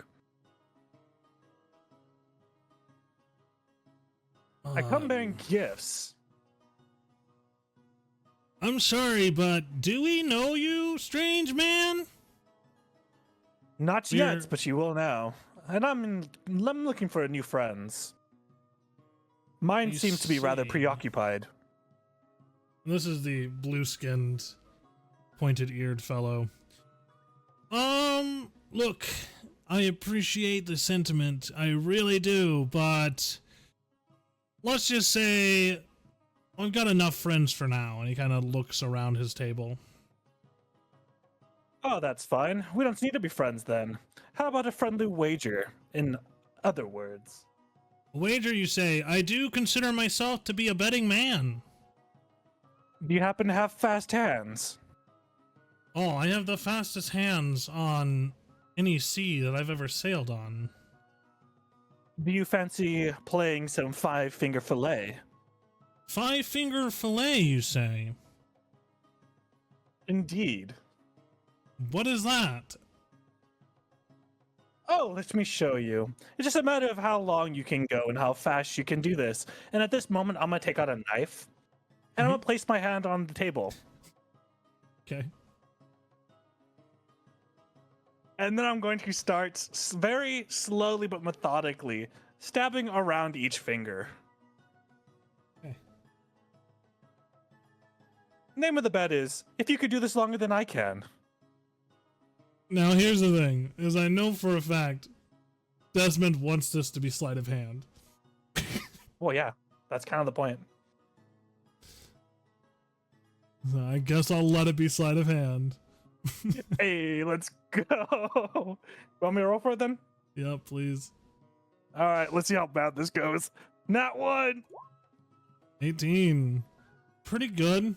I come bearing gifts. I'm sorry, but do we know you, strange man? Not You're- yet, but you will now. And I'm looking for new friends. Mine I seems to be rather see. preoccupied. This is the blue-skinned, pointed-eared fellow. Look, I appreciate the sentiment, I really do, but let's just say I've got enough friends for now, and he kind of looks around his table. Oh, that's fine. We don't need to be friends then. How about a friendly wager? In other words. Wager, you say? I do consider myself to be a betting man. Do you happen to have fast hands? Oh, I have the fastest hands on any sea that I've ever sailed on. Do you fancy playing some 5-finger fillet? 5-finger fillet, you say? Indeed. What is that? Oh, let me show you. It's just a matter of how long you can go and how fast you can do this. And at this moment, I'm going to take out a knife. And I'm going to place my hand on the table. Okay. And then I'm going to start very slowly but methodically stabbing around each finger. Okay. Name of the bet is, if you could do this longer than I can. Now, here's the thing, is I know for a fact Desmond wants this to be sleight of hand. Well, yeah, that's kind of the point. So I guess I'll let it be sleight of hand. Hey, let's go. Want me to roll for it then? Yeah, please. All right, let's see how bad this goes. Nat 1. 18. Pretty good.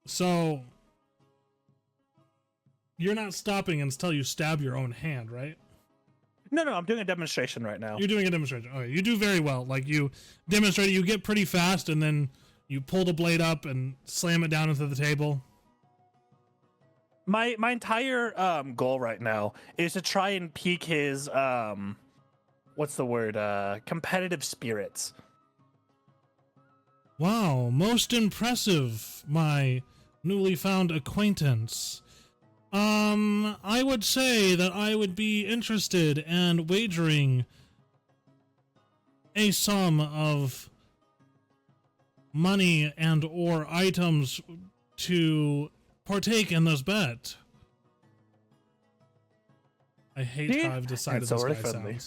So you're not stopping until you stab your own hand, right? No, I'm doing a demonstration right now. You're doing a demonstration. Okay, you do very well. Like, you demonstrate, you get pretty fast, and then you pull the blade up and slam it down into the table. My entire goal right now is to try and pique his what's the word? Competitive spirits. Wow, most impressive, my newly found acquaintance. I would say that I would be interested in wagering a sum of money and or items to partake in this bet. I hate how I've decided It's this already guy friendly.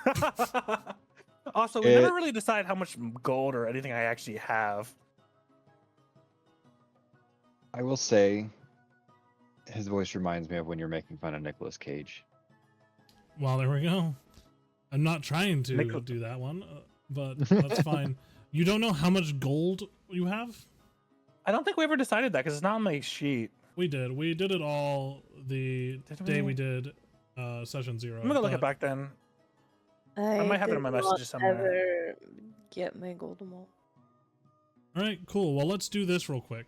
sounds. Also, we never really decide how much gold or anything I actually have. I will say, his voice reminds me of when you're making fun of Nicolas Cage. Well, there we go. I'm not trying to Nickel- do that one, but that's fine. You don't know how much gold you have? I don't think we ever decided that because it's not on my sheet. We did. We did it all the Did day we? we did session 0. I'm gonna look it but- back then. I might have it in did my not messages somewhere. ever get my golden wall. All right, cool. Well, let's do this real quick.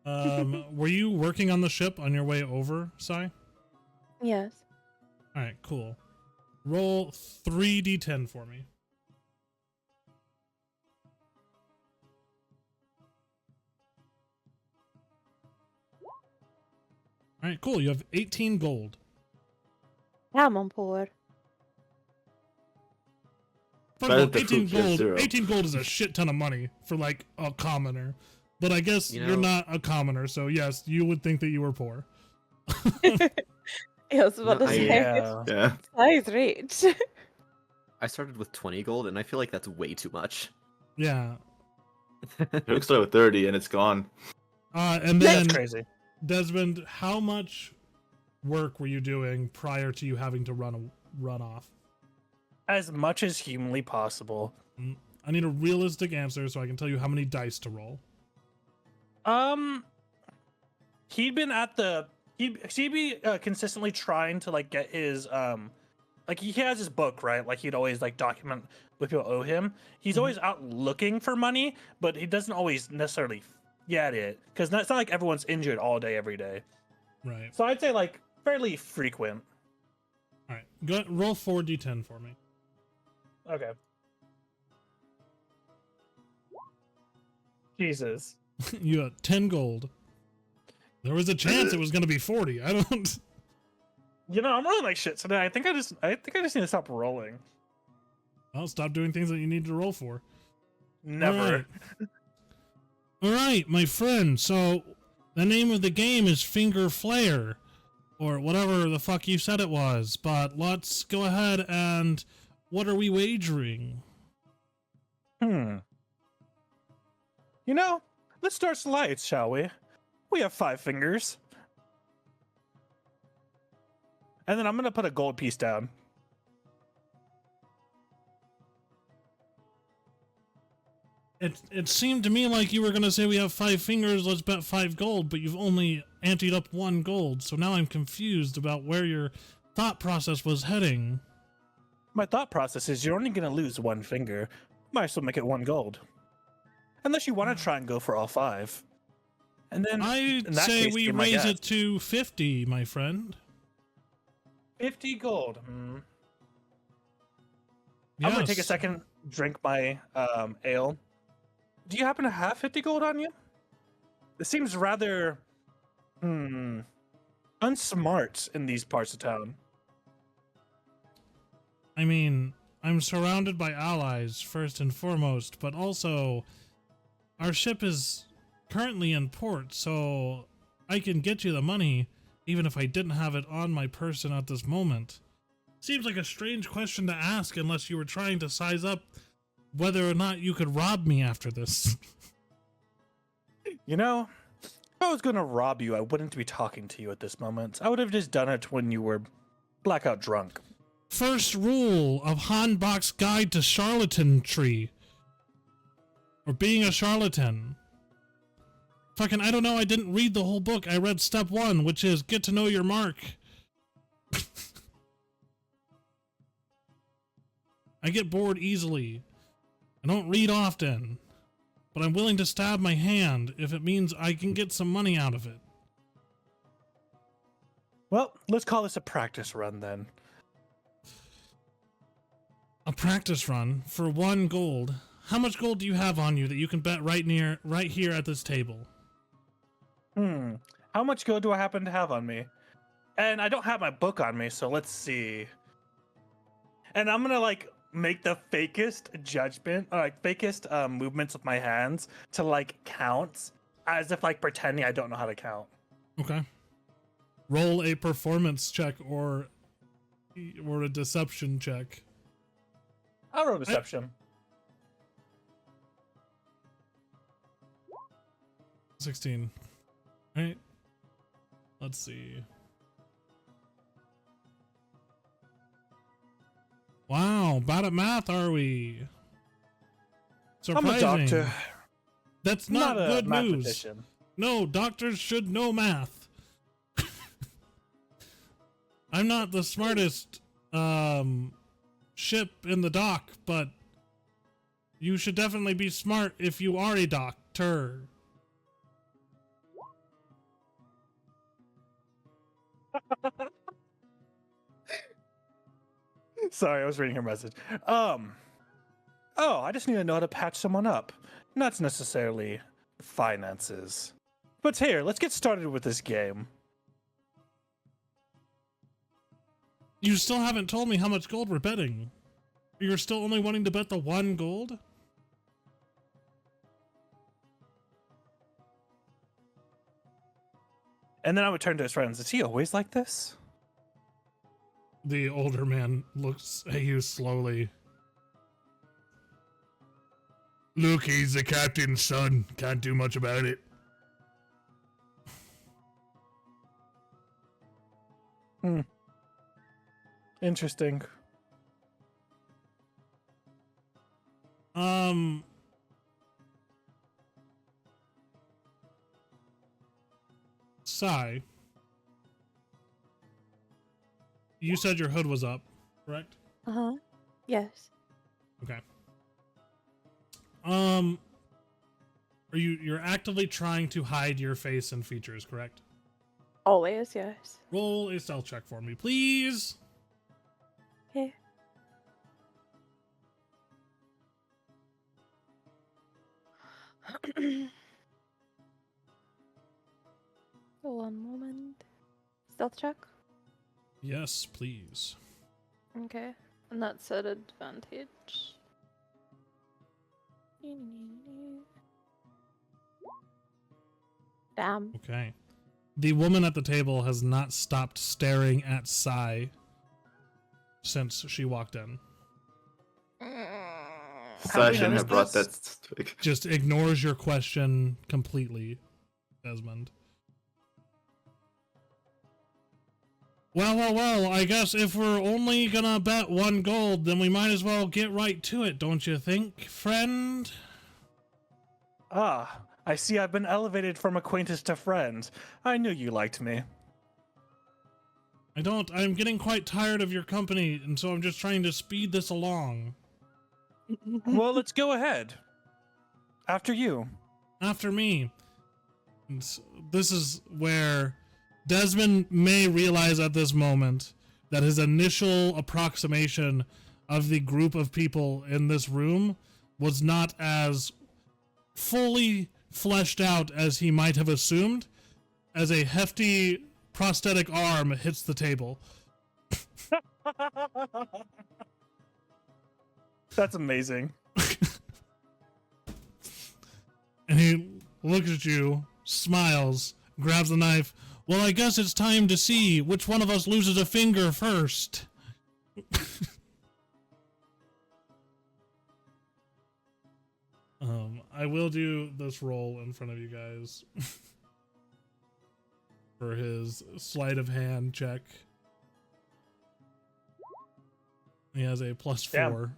Were you working on the ship on your way over, Sai? Yes. All right, cool. Roll 3d10 for me. All right, cool. You have 18 gold. Come on, poor. First Better of all, to 18 prove you have gold. zero. 18 gold is a shit ton of money for like a commoner. But I guess You you're know- not a commoner, so yes, you would think that you were poor. I was about No, to I- say, Yeah. Yeah. size rich. I started with 20 gold, and I feel like that's way too much. Yeah. Hook started with 30 and it's gone. And then That's crazy. Desmond, how much work were you doing prior to you having to run off? As much as humanly possible. I need a realistic answer so I can tell you how many dice to roll. He'd been at the he'd be consistently trying to like get his like he has his book, right? Like he'd always like document what people owe him. He's always out looking for money, but he doesn't always necessarily get it because it's not like everyone's injured all day every day. Right. So I'd say like fairly frequent. All right. Go roll 4d10 for me. Okay. Jesus. You got 10 gold. There was a chance it was going to be 40. I don't. You know, I'm rolling like shit today. I think I just need to stop rolling. I'll stop doing things that you need to roll for. Never. All right, my friend. So the name of the game is Finger Flare, or whatever the fuck you said it was. But let's go ahead and what are we wagering? You know, let's start the lights, shall we? We have 5 fingers. And then I'm gonna put a gold piece down. It seemed to me like you were gonna say we have 5 fingers, let's bet 5 gold, but you've only anteed up 1 gold, so now I'm confused about where your thought process was heading. My thought process is you're only gonna lose 1 finger. Might as well make it 1 gold. Unless you want to try and go for all 5. And then I'd in that say case, we be my raise guest. it to 50, my friend. 50 gold. I'm gonna take a Yes. second, drink my ale. Do you happen to have 50 gold on you? This seems rather unsmart in these parts of town. I mean, I'm surrounded by allies, first and foremost, but also our ship is currently in port, so I can get you the money even if I didn't have it on my person at this moment. Seems like a strange question to ask unless you were trying to size up whether or not you could rob me after this. You know, if I was gonna rob you, I wouldn't be talking to you at this moment. I would have just done it when you were blackout drunk. First rule of Hanbach's Guide to Charlatanry. Or being a charlatan. Fucking, I don't know, I didn't read the whole book. I read step 1, which is get to know your mark. I get bored easily. I don't read often, but I'm willing to stab my hand if it means I can get some money out of it. Well, let's call this a practice run then. A practice run for 1 gold. How much gold do you have on you that you can bet right here at this table? How much gold do I happen to have on me? And I don't have my book on me, so let's see. And I'm gonna like make the fakest judgment, or like fakest movements with my hands to like count, as if like pretending I don't know how to count. Okay. Roll a performance check or a deception check. I'll roll deception. 16. All right. Let's see. Wow, bad at math, are we? Surprising. I'm a doctor. That's not a good news. mathematician. No, doctors should know math. I'm not the smartest ship in the dock, but you should definitely be smart if you are a doctor. Sorry, I was reading her message. Oh, I just need to know how to patch someone up. Not necessarily finances. But here, let's get started with this game. You still haven't told me how much gold we're betting. You're still only wanting to bet the 1 gold? And then I would turn to his friends. Is he always like this? The older man looks at you slowly. Look, he's the captain's son. Can't do much about it. Interesting. Sai, you said your hood was up, correct? Yes. Okay. You're actively trying to hide your face and features, correct? Always, yes. Roll a stealth check for me, please. Okay. One moment. Stealth check? Yes, please. Okay. And that's at advantage. Damn. Okay. The woman at the table has not stopped staring at Sai since she walked in. So I shouldn't have brought that. Just ignores your question completely, Desmond. Well, I guess if we're only gonna bet 1 gold, then we might as well get right to it, don't you think, friend? Ah, I see I've been elevated from acquaintance to friend. I knew you liked me. I don't. I'm getting quite tired of your company, and so I'm just trying to speed this along. Well, let's go ahead. After you. After me. And this is where Desmond may realize at this moment that his initial approximation of the group of people in this room was not as fully fleshed out as he might have assumed, as a hefty prosthetic arm hits the table. That's amazing. And he looks at you, smiles, grabs the knife. Well, I guess it's time to see which one of us loses a finger first. I will do this roll in front of you guys for his sleight of hand check. He has a +4. Damn.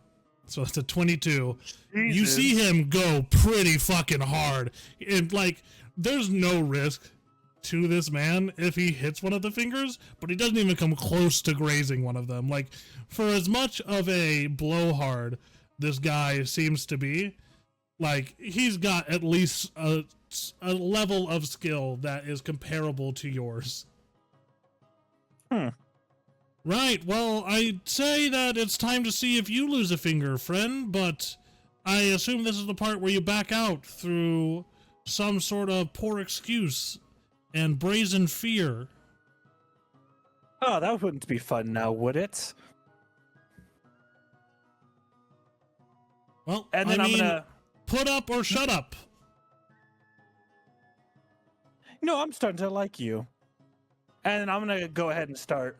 So that's a 22. You Jesus. see him go pretty fucking hard. And, like, there's no risk to this man if he hits one of the fingers, but he doesn't even come close to grazing one of them. Like, for as much of a blowhard this guy seems to be, like, he's got at least a level of skill that is comparable to yours. Right, well, I'd say that it's time to see if you lose a finger, friend, but I assume this is the part where you back out through some sort of poor excuse and brazen fear. Oh, that wouldn't be fun now, would it? Well, And then I I'm mean, gonna... put up or shut up. No, I'm starting to like you. And I'm gonna go ahead and start.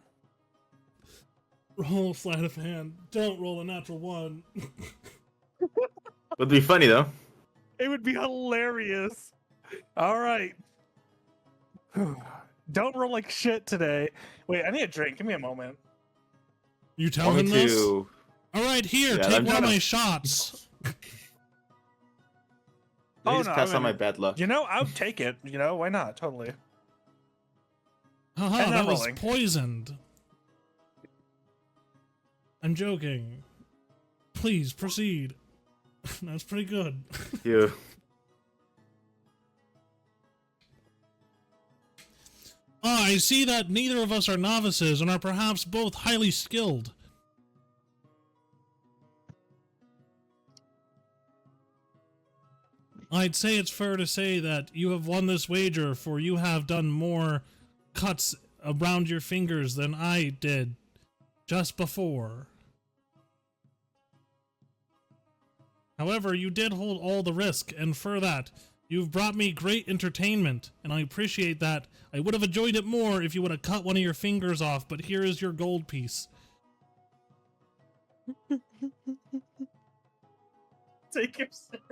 Roll sleight of hand. Don't roll a natural 1. Would be funny though. It would be hilarious. All right. Don't roll like shit today. Wait, I need a drink. Give me a moment. You tell Want him me this? to? All right, here, Yeah, take I'm one of trying to- my shots. Oh, no, pass I'm on my gonna- bad luck. You know, I'll take it. You know, why not? Totally. Haha, And that I'm was rolling. poisoned. I'm joking. Please, proceed. That's pretty good. You. Ah, I see that neither of us are novices and are perhaps both highly skilled. I'd say it's fair to say that you have won this wager, for you have done more cuts around your fingers than I did just before. However, you did hold all the risk, and for that, you've brought me great entertainment, and I appreciate that. I would have enjoyed it more if you would have cut one of your fingers off, but here is your gold piece. Take him seriously.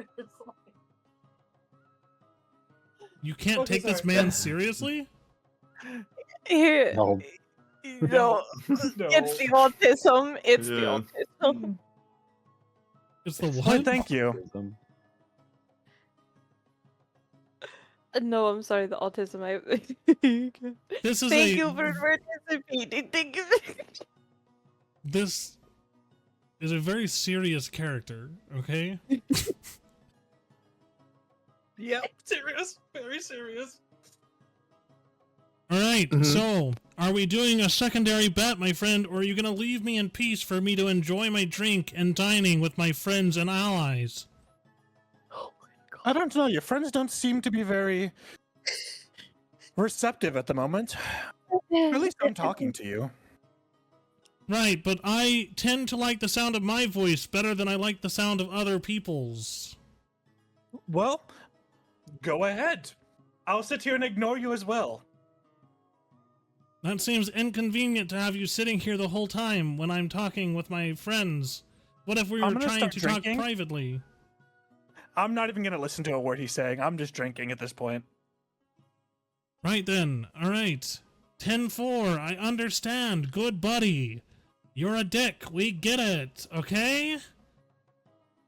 You can't Okay, take this sorry. man seriously? Here, No. no, it's the autism. It's the Yeah. autism. It's the Well, what? thank you. No, I'm sorry, the autism. This is Thank a you for participating. Thank you. this is a very serious character, okay? Yep, serious. Very serious. All right, Mhm. so are we doing a secondary bet, my friend, or are you going to leave me in peace for me to enjoy my drink and dining with my friends and allies? I don't know. Your friends don't seem to be very receptive at the moment. At least I'm talking to you. Right, but I tend to like the sound of my voice better than I like the sound of other people's. Well, go ahead. I'll sit here and ignore you as well. That seems inconvenient to have you sitting here the whole time when I'm talking with my friends. What if we I'm were gonna trying start to drinking. talk privately? I'm not even going to listen to a word he's saying. I'm just drinking at this point. Right then, alright. 10-4, I understand. Good buddy. You're a dick, we get it, okay?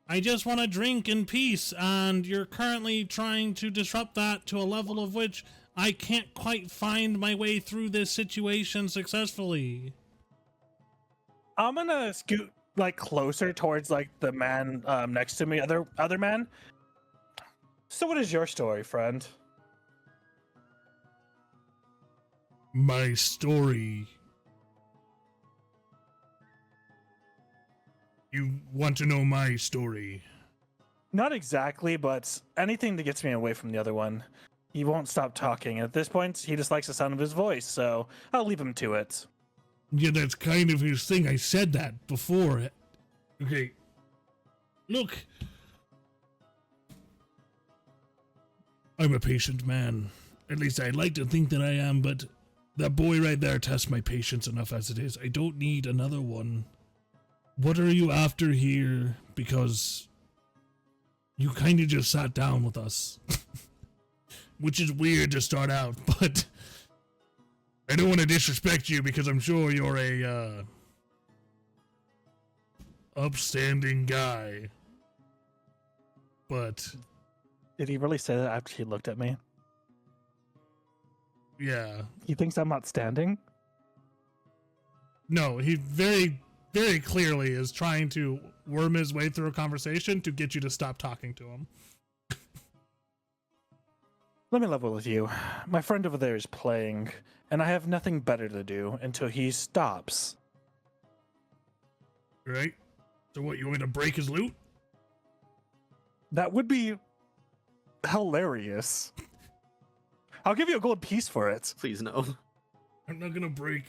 I just want to drink in peace, and you're currently trying to disrupt that to a level of which I can't quite find my way through this situation successfully. I'm going to scoot like closer towards like the man next to me, other man. So what is your story, friend? My story. You want to know my story? Not exactly, but anything that gets me away from the other one. He won't stop talking. At this point, he just likes the sound of his voice, so I'll leave him to it. Yeah, that's kind of his thing. I said that before. Okay. Look. I'm a patient man. At least I'd like to think that I am, but that boy right there tests my patience enough as it is. I don't need another one. What are you after here? Because you kind of just sat down with us. Which is weird to start out, but I don't want to disrespect you because I'm sure you're a upstanding guy. But Did he really say that after he looked at me? Yeah. He thinks I'm not standing? No, he very, very clearly is trying to worm his way through a conversation to get you to stop talking to him. Let me level with you. My friend over there is playing, and I have nothing better to do until he stops. Right? So what, you want me to break his loot? That would be hilarious. I'll give you a gold piece for it. Please no. I'm not gonna break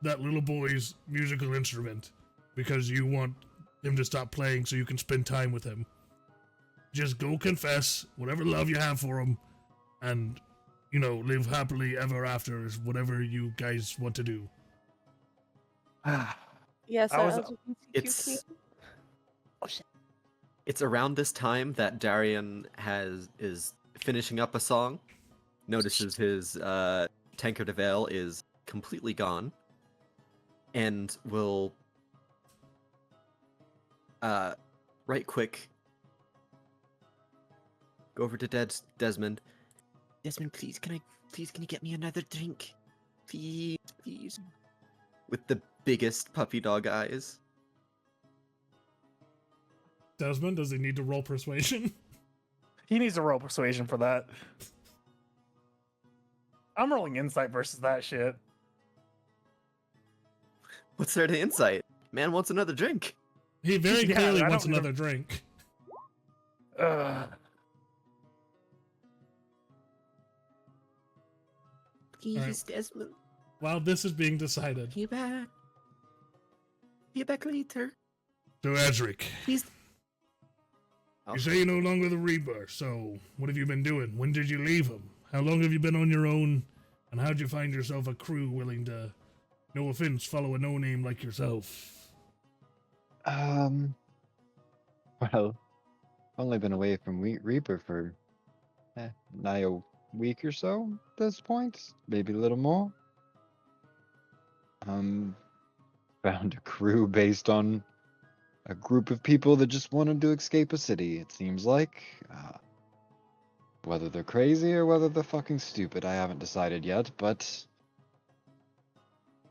that little boy's musical instrument because you want him to stop playing so you can spend time with him. Just go confess whatever love you have for him and, you know, live happily ever after is whatever you guys want to do. Yes, I was- It's it's around this time that Darian is finishing up a song, notices his tankard of ale is completely gone, and will right quick go over to Desmond. Desmond, please, can you get me another drink? Please, please. With the biggest puppy dog eyes. Desmond, does he need to roll persuasion? He needs to roll persuasion for that. I'm rolling insight versus that shit. What's there to insight? Man wants another drink. He very Yeah, clearly I wants don't- another drink. Please, Alright. Desmond. While this is being decided, Be back. Be back later. so Azrik, Please. Oh. you say you're no longer the Reaver, so what have you been doing? When did you leave him? How long have you been on your own? And how'd you find yourself a crew willing to, no offense, follow a no-name like yourself? Well, I've only been away from Reaper for nigh a week or so at this point, maybe a little more. Found a crew based on a group of people that just wanted to escape a city, it seems like. Whether they're crazy or whether they're fucking stupid, I haven't decided yet, but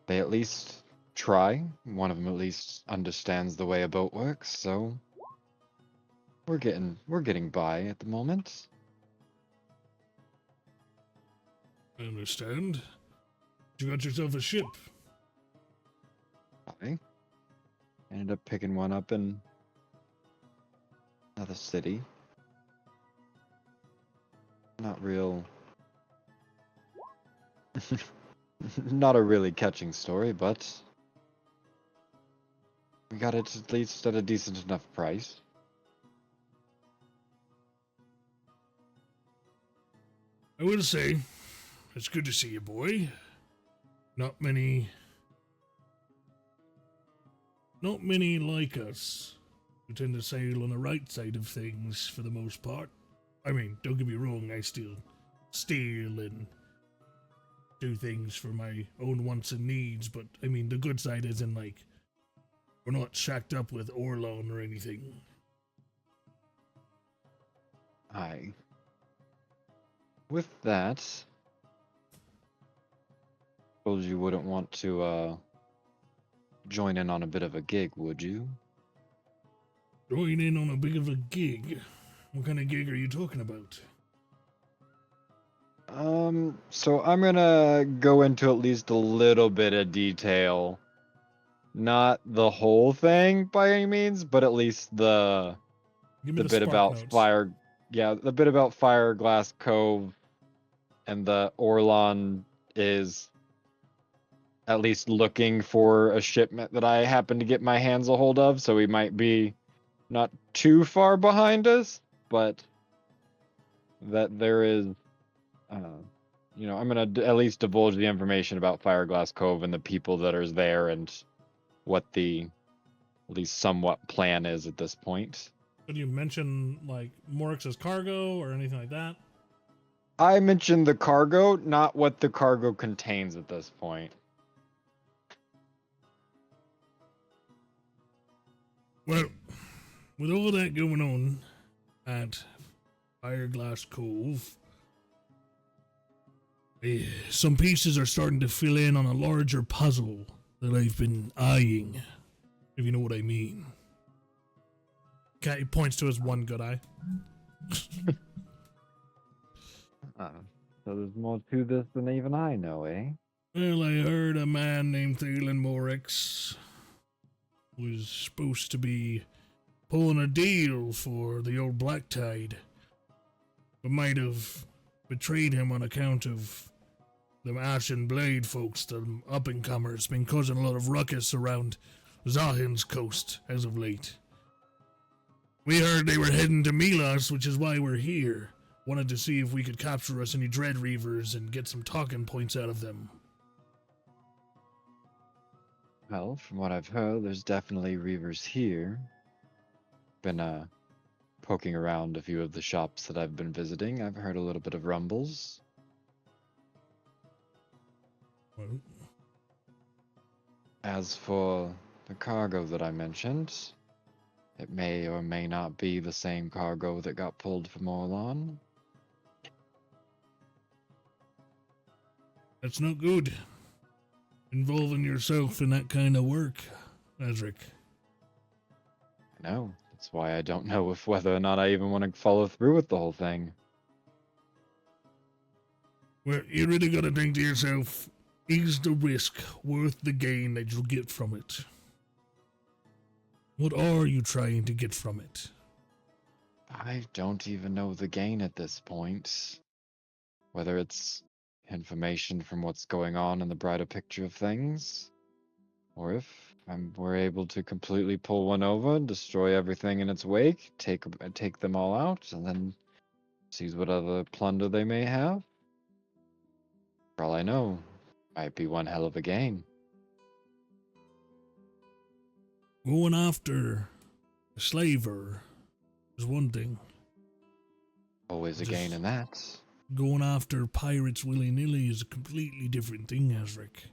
they at least try. One of them at least understands the way a boat works, so we're getting by at the moment. I understand. You got yourself a ship. I ended up picking one up in another city. Not real. Not a really catching story, but we got it at least at a decent enough price. I will say, it's good to see you, boy. Not many like us who tend to sail on the right side of things for the most part. I mean, don't get me wrong, I still steal and do things for my own wants and needs, but I mean, the good side isn't like, we're not shacked up with Orlann or anything. Aye. With that, suppose you wouldn't want to join in on a bit of a gig, would you? Join in on a bit of a gig? What kind of gig are you talking about? So I'm gonna go into at least a little bit of detail. Not the whole thing by any means, but at least the Give me bit spark about notes. the bit about Fireglass Cove and the Orlann is at least looking for a shipment that I happen to get my hands a hold of, so we might be not too far behind us, but that there is, I'm going to at least divulge the information about Fireglass Cove and the people that are there and what the at least somewhat plan is at this point. Did you mention, like, Morrex's cargo or anything like that? I mentioned the cargo, not what the cargo contains at this point. Well, with all that going on at Fireglass Cove, Some pieces are starting to fill in on a larger puzzle that I've been eyeing, if you know what I mean. Okay, he points to his one good eye. So there's more to this than even I know, eh? Well, I heard a man named Morrex was supposed to be pulling a deal for the old Black Tide, but might have betrayed him on account of them Ashen Blade folks, the up-and-comers, been causing a lot of ruckus around Zahin's coast as of late. We heard they were heading to Milas, which is why we're here. Wanted to see if we could capture us any dread Reavers and get some talking points out of them. Well, from what I've heard, there's definitely Reavers here. Been, poking around a few of the shops that I've been visiting. I've heard a little bit of rumbles. Well, As for the cargo that I mentioned, it may or may not be the same cargo that got pulled from Orlann. that's not good. Involving yourself in that kind of work, Azrik. I know. That's why I don't know if whether or not I even want to follow through with the whole thing. Well, you really gotta think to yourself, is the risk worth the gain that you'll get from it? What are you trying to get from it? I don't even know the gain at this point. Whether it's information from what's going on in the brighter picture of things, or if we're able to completely pull one over, destroy everything in its wake, take them all out, and then seize what other plunder they may have. For all I know, might be one hell of a gain. Going after a slaver is one thing. Always a gain in that. Going after pirates willy-nilly is a completely different thing, Azrik.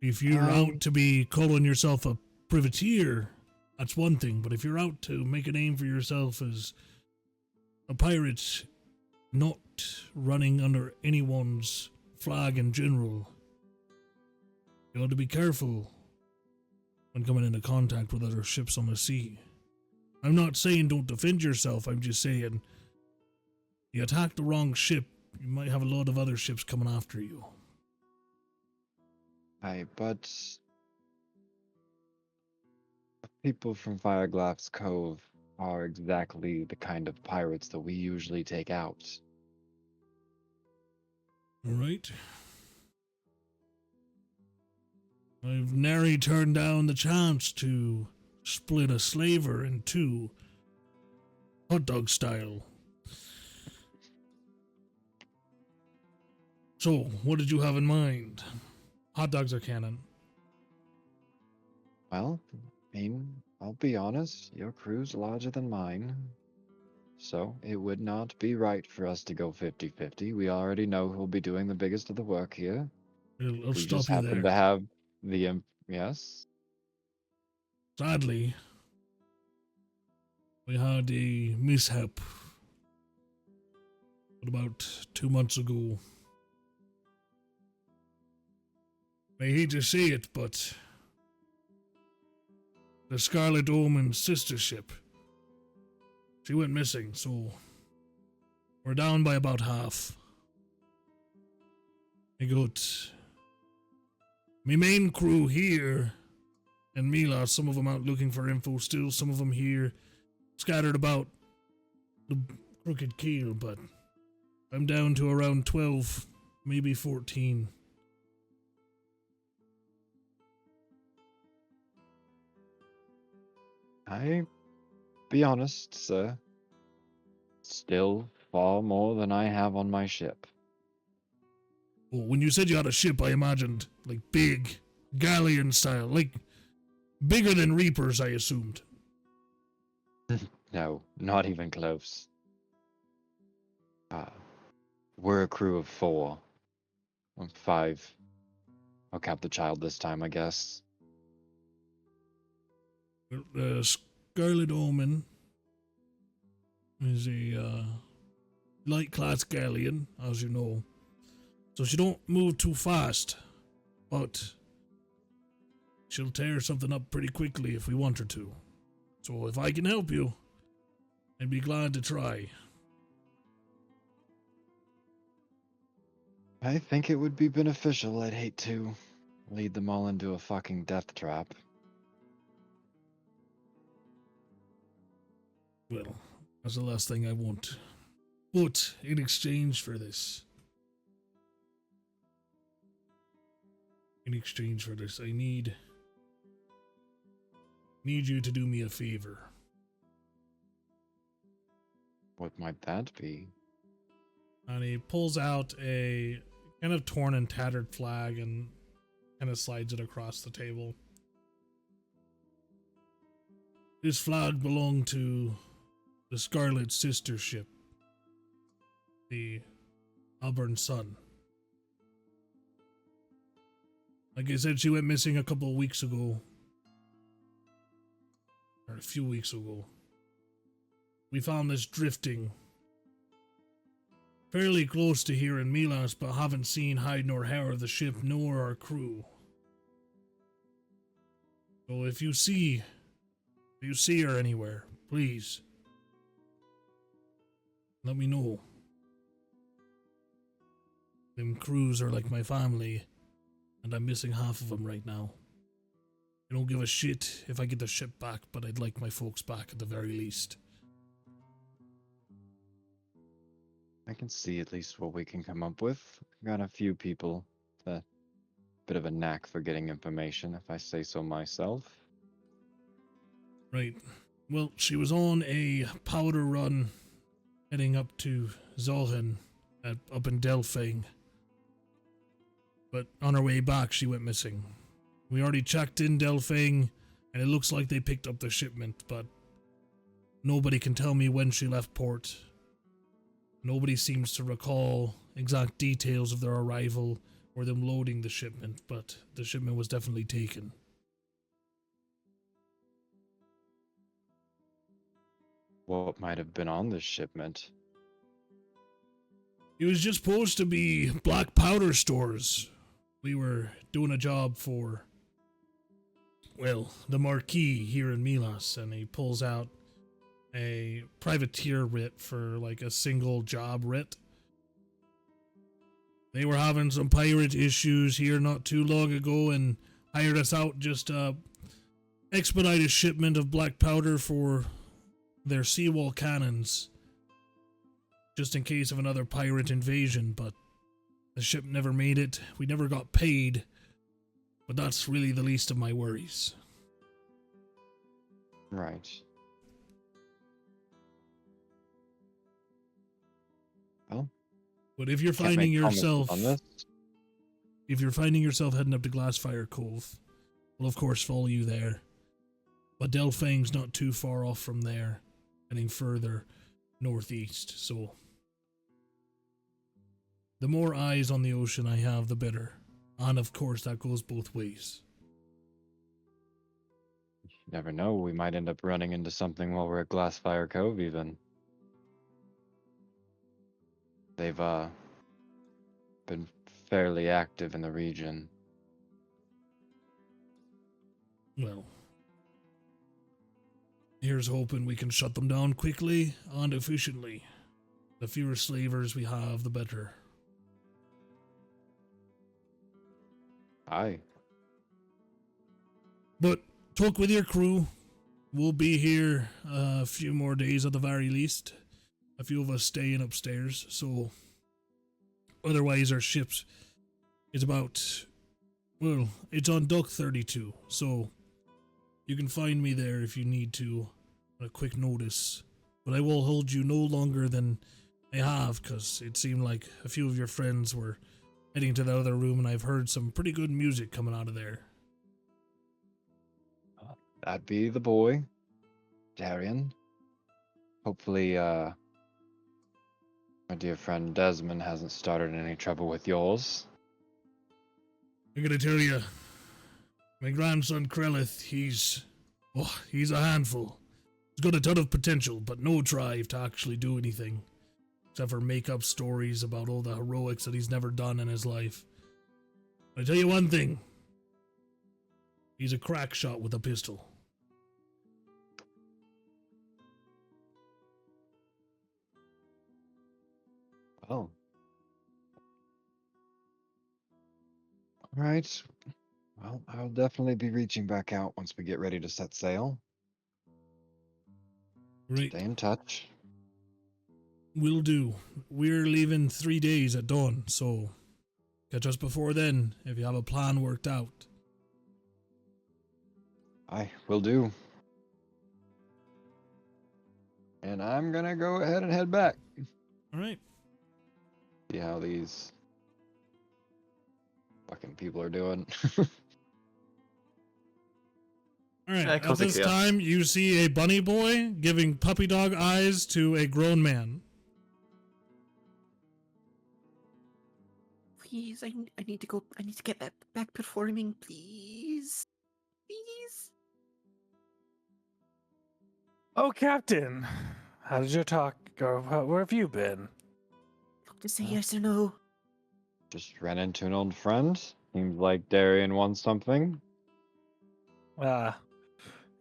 If you're out to be calling yourself a privateer, that's one thing. But if you're out to make a name for yourself as a pirate, not running under anyone's flag in general, you ought to be careful when coming into contact with other ships on the sea. I'm not saying don't defend yourself, I'm just saying you attack the wrong ship, you might have a lot of other ships coming after you. But people from Glassfire Cove are exactly the kind of pirates that we usually take out. Alright. I've nary turned down the chance to split a slaver in two, hot dog style. So, what did you have in mind? Hot dogs are canon. Well, I mean, I'll be honest, your crew's larger than mine. So, it would not be right for us to go 50-50. We already know who'll be doing the biggest of the work here. I'll We stop just you happen there. to have the, yes? Sadly, we had a mishap about 2 months ago. I hate to say it, but the Scarlet Omen's sister ship, she went missing, so we're down by about half. I got my main crew here and Milas, some of them out looking for info still, some of them here scattered about the Crooked Keel, but I'm down to around 12, maybe 14. I be honest, sir. Still far more than I have on my ship. Well, when you said you had a ship, I imagined, like, big, galleon style, like, bigger than Reapers, I assumed. No, not even close. We're a crew of 4. Or 5. I'll count the child this time, I guess. Scarlet Omen is a light class galleon, as you know. So she don't move too fast, but she'll tear something up pretty quickly if we want her to. So if I can help you, I'd be glad to try. I think it would be beneficial. I'd hate to lead them all into a fucking death trap. Well, that's the last thing I want. But in exchange for this, I need you to do me a favor. What might that be? And he pulls out a kind of torn and tattered flag and kind of slides it across the table. This flag belonged to the Scarlet Sister ship, the Auburn Sun. Like I said, she went missing a couple of weeks ago. Or a few weeks ago. We found this drifting fairly close to here in Milas, but haven't seen hide nor hair of the ship nor our crew. So if you see her anywhere, please let me know. Them crews are like my family, and I'm missing half of them right now. I don't give a shit if I get the ship back, but I'd like my folks back at the very least. I can see at least what we can come up with. Got a few people with a bit of a knack for getting information, if I say so myself. Right. Well, she was on a powder run heading up to Zolhen up in Delphine. But on her way back, she went missing. We already checked in Delphine, and it looks like they picked up the shipment, but nobody can tell me when she left port. Nobody seems to recall exact details of their arrival or them loading the shipment, but the shipment was definitely taken. What might have been on this shipment? It was just supposed to be black powder stores. We were doing a job for, well, the Marquis here in Milas, and he pulls out a privateer writ for like a single job writ. They were having some pirate issues here not too long ago and hired us out just to expedite a shipment of black powder for their seawall cannons, just in case of another pirate invasion, but the ship never made it. We never got paid, but that's really the least of my worries. Right. Well, but if you're can't finding make promises yourself, on this. if you're finding yourself heading up to Glassfire Cove, we'll of course follow you there. But Delphine's not too far off from there, heading further northeast, so the more eyes on the ocean I have, the better. And of course, that goes both ways. You never know, we might end up running into something while we're at Glassfire Cove even. They've been fairly active in the region. Well, here's hoping we can shut them down quickly and efficiently. The fewer slavers we have, the better. Aye. But talk with your crew. We'll be here a few more days at the very least. A few of us staying upstairs, so otherwise our ship's is about, well, it's on dock 32, so you can find me there if you need to on a quick notice. But I will hold you no longer than I have, because it seemed like a few of your friends were heading to the other room, and I've heard some pretty good music coming out of there. That'd be the boy, Darian. Hopefully, my dear friend Desmond hasn't started any trouble with yours. I gotta tell you, my grandson Krelith, he's a handful. He's got a ton of potential, but no drive to actually do anything. except for make up stories about all the heroics that he's never done in his life. But I tell you one thing. He's a crack shot with a pistol. Oh. All right. Well, I'll definitely be reaching back out once we get ready to set sail. Great. Stay in touch. Will do. We're leaving 3 days at dawn, so catch us before then if you have a plan worked out. I will do. And I'm gonna go ahead and head back. All right. See how these fucking people are doing. All right. Yeah, At Crooked this Keel. time, you see a bunny boy giving puppy dog eyes to a grown man. Please, I need to go. I need to get back performing. Please, please. Oh, Captain, how did your talk go? Where have you been? Just say yes or no. Just ran into an old friend. Seems like Darian wants something. Ah,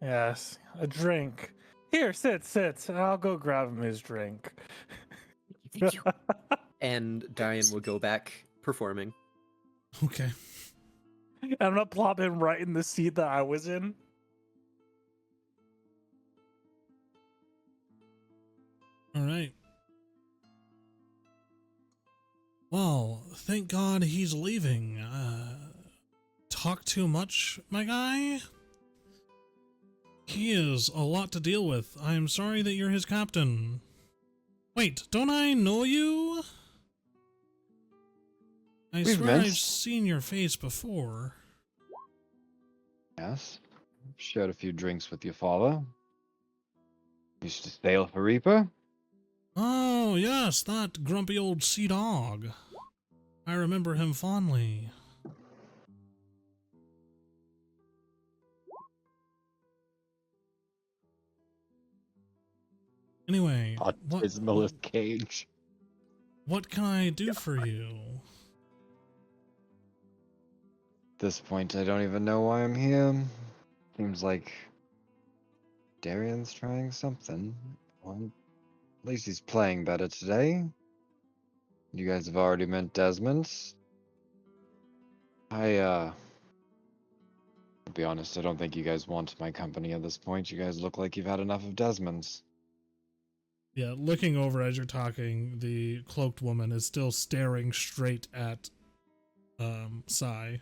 yes, a drink. Here, sit. I'll go grab him his drink. Thank you. And Darian will go back performing. Okay. I'm gonna plop him right in the seat that I was in. All right. Well, thank God he's leaving. Talk too much, my guy? He is a lot to deal with. I'm sorry that you're his captain. Wait, don't I know you? I We've swear met. I've seen your face before. Yes. Shared a few drinks with your father. Used to sail for Reaper. Oh, yes, that grumpy old sea dog. I remember him fondly. Anyway, It's Milas Cage. what can I do for you? At this point, I don't even know why I'm here. Seems like Darian's trying something. Well, at least he's playing better today. You guys have already met Desmond. To be honest, I don't think you guys want my company at this point. You guys look like you've had enough of Desmond's. Yeah, looking over as you're talking, the cloaked woman is still staring straight at Sai.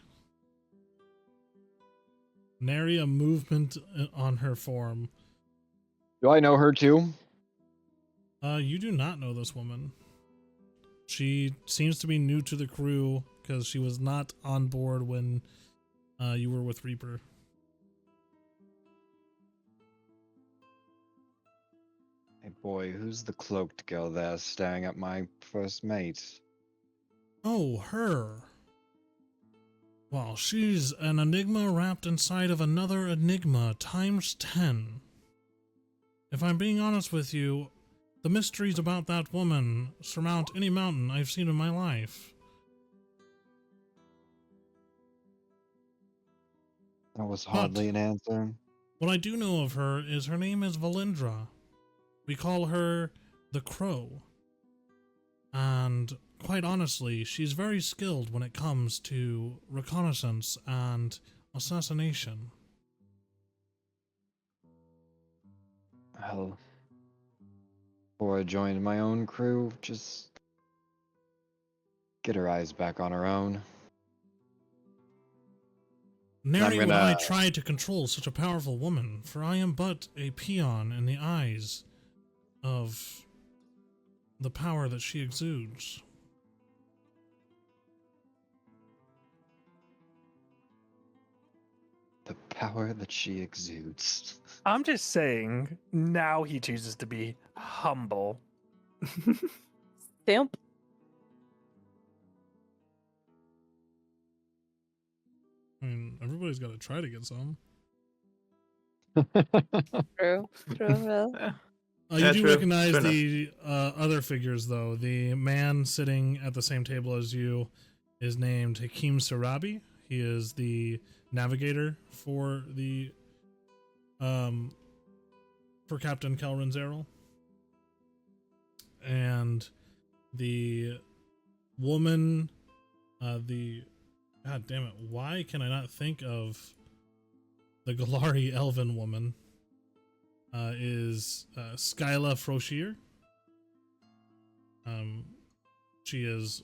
Nary a movement on her form. Do I know her too? You do not know this woman. She seems to be new to the crew because she was not on board when you were with Reaper. Hey boy, who's the cloaked girl there staring at my first mate? Oh, her. Well, she's an enigma wrapped inside of another enigma times 10. If I'm being honest with you, the mysteries about that woman surmount any mountain I've seen in my life. That was hardly an answer. What I do know of her is her name is Valindra. We call her the Crow. And quite honestly, she's very skilled when it comes to reconnaissance and assassination. Well, before I joined my own crew, just get her eyes back on her own. Nary would gonna- I try to control such a powerful woman, for I am but a peon in the eyes of the power that she exudes. The power that she exudes. I'm just saying, now he chooses to be humble. Stamp. I mean, everybody's got to try to get some. True. True. Will. You Yeah, do true. recognize Fair the other figures, though. The man sitting at the same table as you is named Hakim Sarabi. He is the navigator for the for Captain Kel'ryn Zerril. And the woman, God damn it, why can I not think of the Galari Elven woman? Is Skyla Froshier. She is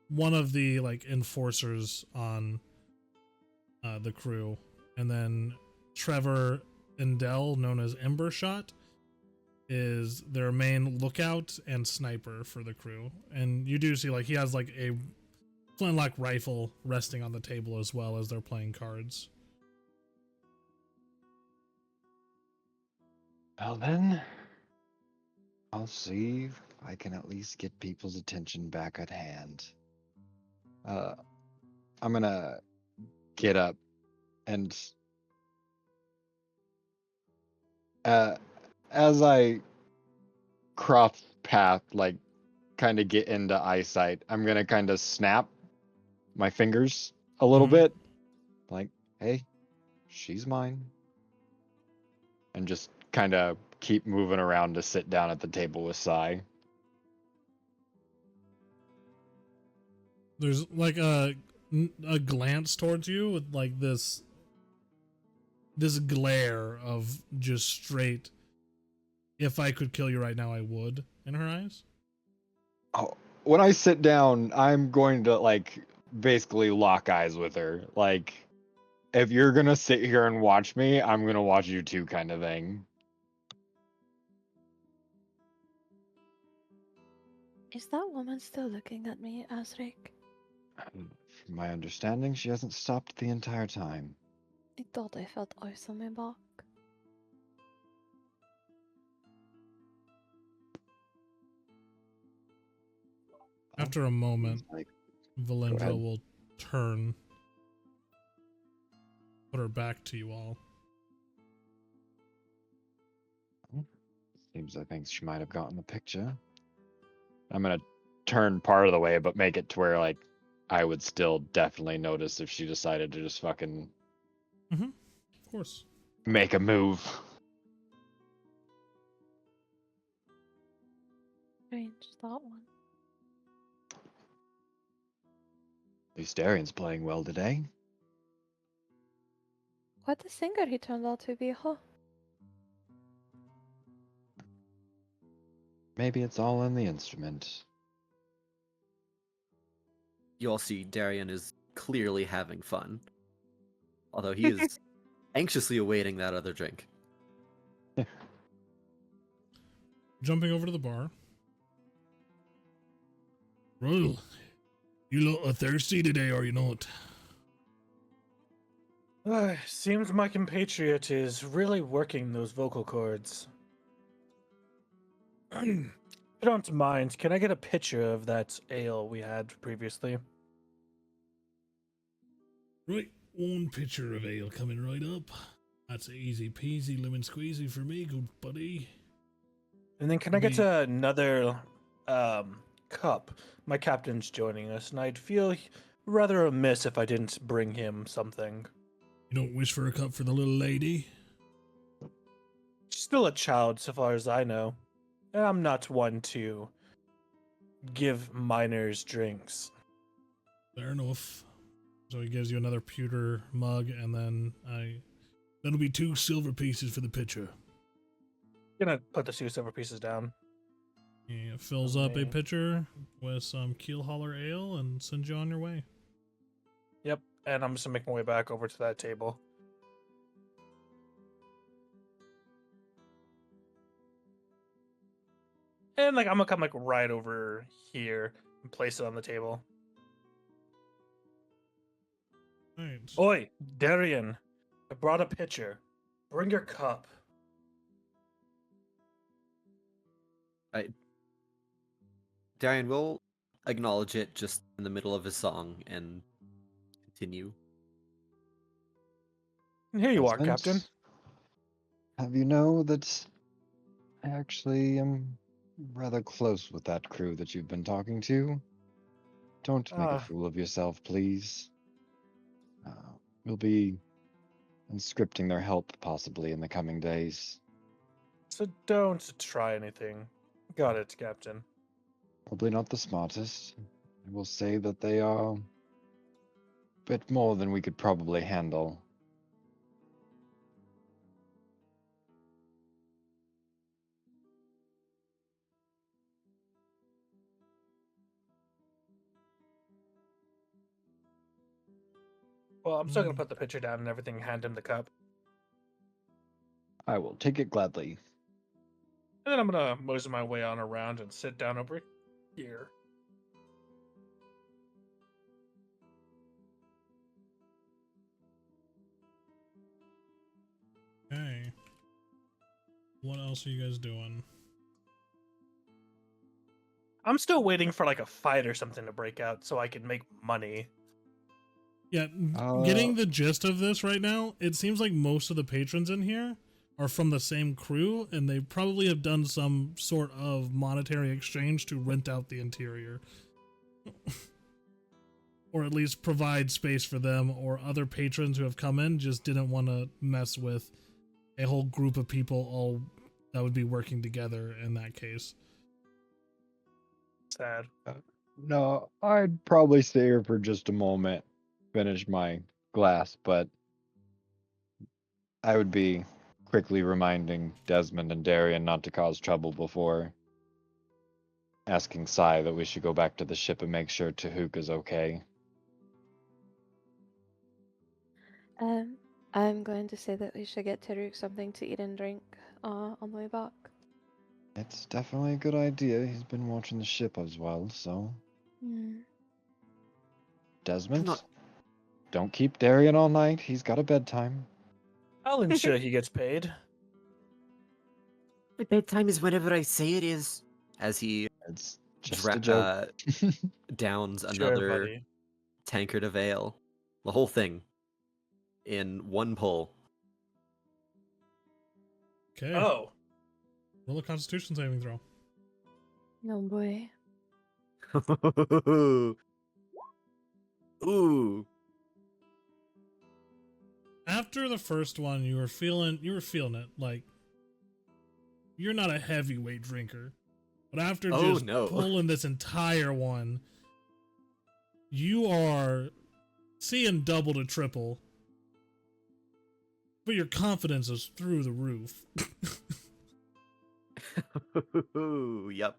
one of the like enforcers on the crew, and then Trevor Endell, known as Embershot, is their main lookout and sniper for the crew. And you do see like he has like a flintlock rifle resting on the table as well as they're playing cards. Well then, I'll see if I can at least get people's attention back at hand. I'm gonna get up and as I cross path, like kind of get into eyesight, I'm gonna kind of snap my fingers a little Mhm. bit, like, hey, she's mine. And just kind of keep moving around to sit down at the table with Sai. There's like a glance towards you with like this glare of just straight, if I could kill you right now, I would, in her eyes. Oh, when I sit down, I'm going to like basically lock eyes with her. Like, if you're gonna sit here and watch me, I'm gonna watch you too, kind of thing. Is that woman still looking at me, Azrik? From my understanding, she hasn't stopped the entire time. I thought I felt eyes on my back. After a moment, Like, Valendra ahead. will turn, put her back to you all. seems I think she might have gotten the picture. I'm gonna turn part of the way, but make it to where like I would still definitely notice if she decided to just fucking Of course. make a move. Strange, that one. At least Darian's playing well today. What a singer he turned out to be, huh? Maybe it's all in the instrument. You all see Darian is clearly having fun. Although he is anxiously awaiting that other drink. Jumping over to the bar. Well, you lot are thirsty today, are you not? Seems my compatriot is really working those vocal cords. If you don't mind, can I get a picture of that ale we had previously? Right, one pitcher of ale coming right up. That's easy peasy lemon squeezy for me, good buddy. And then can I get another cup? My captain's joining us, and I'd feel rather amiss if I didn't bring him something. You don't wish for a cup for the little lady? She's still a child, so far as I know. And I'm not one to give minors drinks. Fair enough. So he gives you another pewter mug, and then that'll be 2 silver pieces for the pitcher. Gonna put the 2 silver pieces down. He fills up a Okay. pitcher with some Keel Holler ale and sends you on your way. Yep, and I'm just gonna make my way back over to that table. And like I'm gonna come like right over here and place it on the table. Right. Oi, Darian, I brought a pitcher. Bring your cup. Darian will acknowledge it just in the middle of his song and continue. And here you are, Desmond, Captain. have you know that I actually am rather close with that crew that you've been talking to. Don't make a Ah. fool of yourself, please. We'll be inscripting their help possibly in the coming days. So don't try anything. Got it, Captain. Probably not the smartest. I will say that they are a bit more than we could probably handle. Well, I'm still gonna put the pitcher down and everything and hand him the cup. I will take it gladly. And then I'm gonna mosey my way on around and sit down over here. Okay. What else are you guys doing? I'm still waiting for like a fight or something to break out so I can make money. Yeah, getting the gist of this right now, it seems like most of the patrons in here are from the same crew, and they probably have done some sort of monetary exchange to rent out the interior. Or at least provide space for them, or other patrons who have come in just didn't want to mess with a whole group of people all that would be working together in that case. Sad. No, I'd probably stay here for just a moment, finish my glass, but I would be quickly reminding Desmond and Darian not to cause trouble before asking Sai that we should go back to the ship and make sure Tahuk is okay. I'm going to say that we should get Taruk something to eat and drink on the way back. It's definitely a good idea. He's been watching the ship as well, so... Desmond, Not- don't keep Darian all night. He's got a bedtime. I'll ensure he gets paid. My bedtime is whenever I say it is. As he It's just a joke. downs Sure, another buddy. tankard of ale. The whole thing. In one pull. Okay. Oh. Roll a Constitution saving throw. No boy. Ooh. After the first one, you were feeling it. Like, you're not a heavyweight drinker, but after just pulling this entire one, you are seeing double to triple. But your confidence is through the roof. Yep.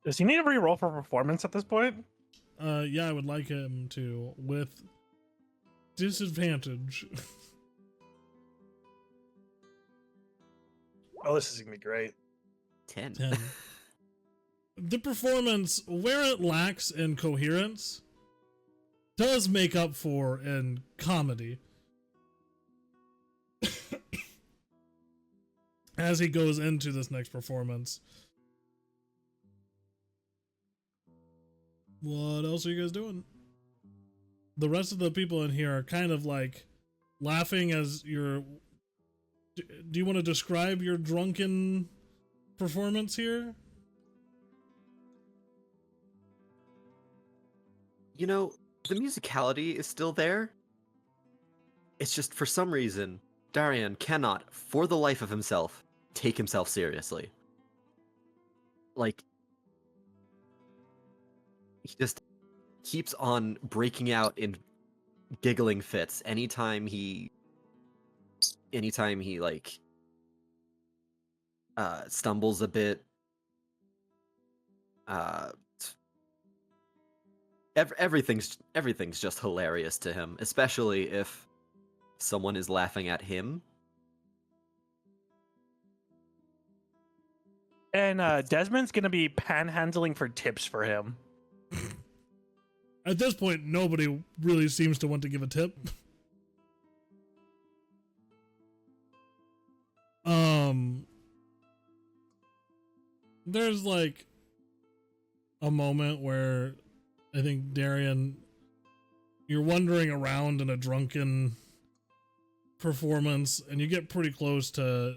Does he need to re-roll for performance at this point? Yeah, I would like him to with disadvantage. Oh, this is gonna be great. 10. 10. The performance, where it lacks in coherence, does make up for in comedy. As he goes into this next performance. What else are you guys doing? The rest of the people in here are kind of like laughing as you're... Do you want to describe your drunken performance here? You know, the musicality is still there. It's just for some reason, Darian cannot, for the life of himself, take himself seriously. Like, he just keeps on breaking out in giggling fits anytime he like stumbles a bit. Everything's just hilarious to him, especially if someone is laughing at him. And Desmond's gonna be panhandling for tips for him. At this point, nobody really seems to want to give a tip. There's like a moment where I think Darian, you're wandering around in a drunken performance and you get pretty close to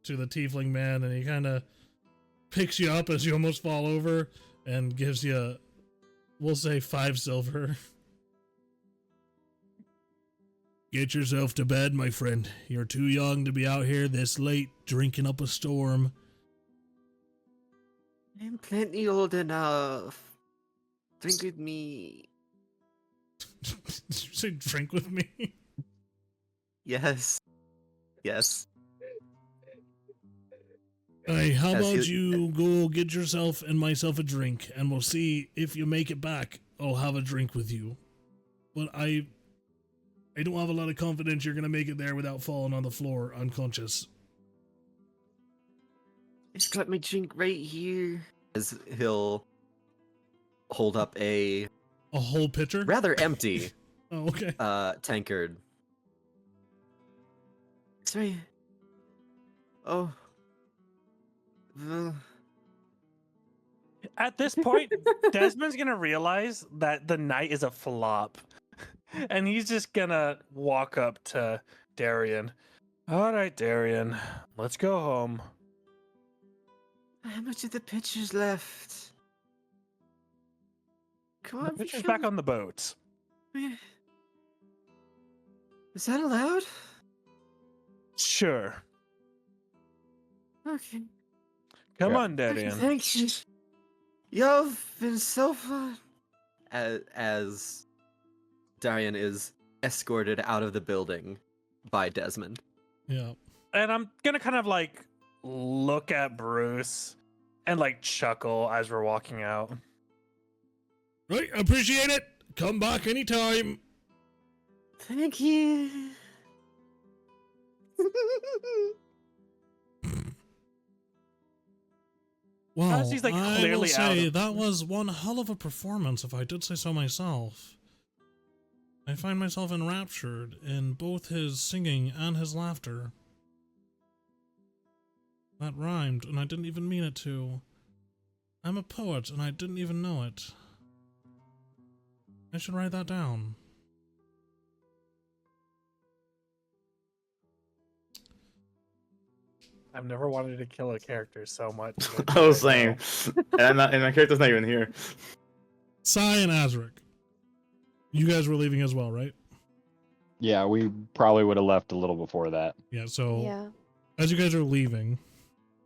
to the tiefling man, and he kind of picks you up as you almost fall over and gives you, we'll say, 5 silver. Get yourself to bed, my friend. You're too young to be out here this late drinking up a storm. I'm plenty old enough. Drink with me. Did you say drink with me? Yes. Yes. Hey, how As about he- you go get yourself and myself a drink, and we'll see if you make it back. I'll have a drink with you. But I don't have a lot of confidence you're gonna make it there without falling on the floor unconscious. I've got my drink right here. As he'll hold up a A whole pitcher? rather empty Oh, okay. tankard. Sorry. Oh. Well, At this point, Desmond's gonna realize that the night is a flop, and he's just gonna walk up to Darian. All right, Darian, let's go home. how much of the pictures left? Come The on, pitcher's come back on the boat. Is that allowed? Sure. Okay. Come Yeah. on, Darian. Thank you. Y'all have been so fun. As Darian is escorted out of the building by Desmond. Yeah. And I'm gonna kind of like look at Bruce and like chuckle as we're walking out. Right, appreciate it. Come back anytime. Thank you. Wow, As he's, like, I will clearly out say of- that was one hell of a performance, if I did say so myself. I find myself enraptured in both his singing and his laughter. That rhymed, and I didn't even mean it to. I'm a poet, and I didn't even know it. I should write that down. I've never wanted to kill a character so much. I was saying, and my character's not even here. Sai and Azrik. You guys were leaving as well, right? Yeah, we probably would have left a little before that. Yeah, so Yeah. as you guys are leaving,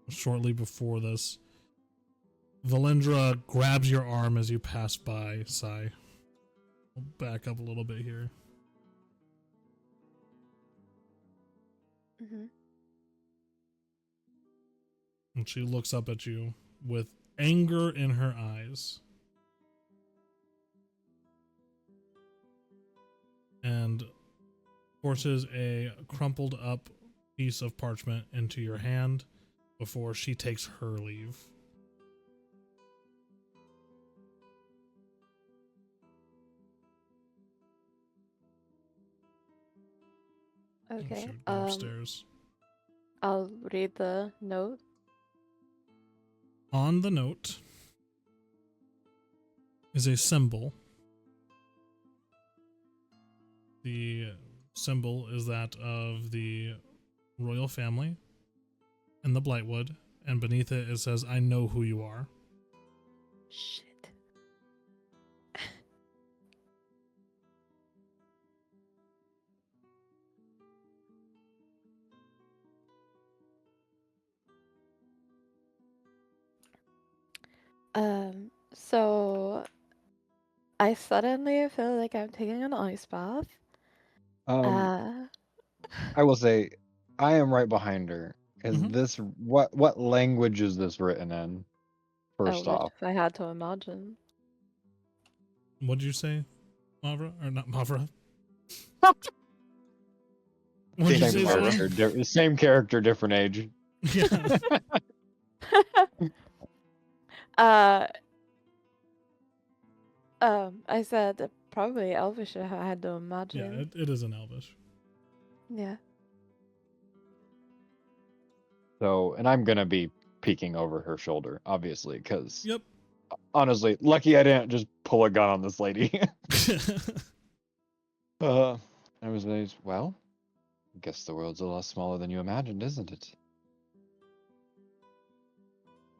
shortly before this, Valendra grabs your arm as you pass by, Sai. We'll back up a little bit here. Mm-hmm. And she looks up at you with anger in her eyes. And forces a crumpled up piece of parchment into your hand before she takes her leave. And Okay. she would go upstairs. I'll read the note. On the note is a symbol. The symbol is that of the royal family and the Blightwood, and beneath it says, "I know who you are." Shit. So I suddenly feel like I'm taking an ice bath. I will say, I am right behind her. Is Mhm. this what language is this written in? First off, If I had to imagine. What'd you say, Mavra? Or not Mavra? What'd you same say, character, Sai? same character, different age. Yeah. I said probably Elvish if I had to Yeah, imagine. it is in Elvish. Yeah. So, and I'm gonna be peeking over her shoulder, obviously, because Yep. honestly, lucky I didn't just pull a gun on this lady. I was like, well, I guess the world's a lot smaller than you imagined, isn't it?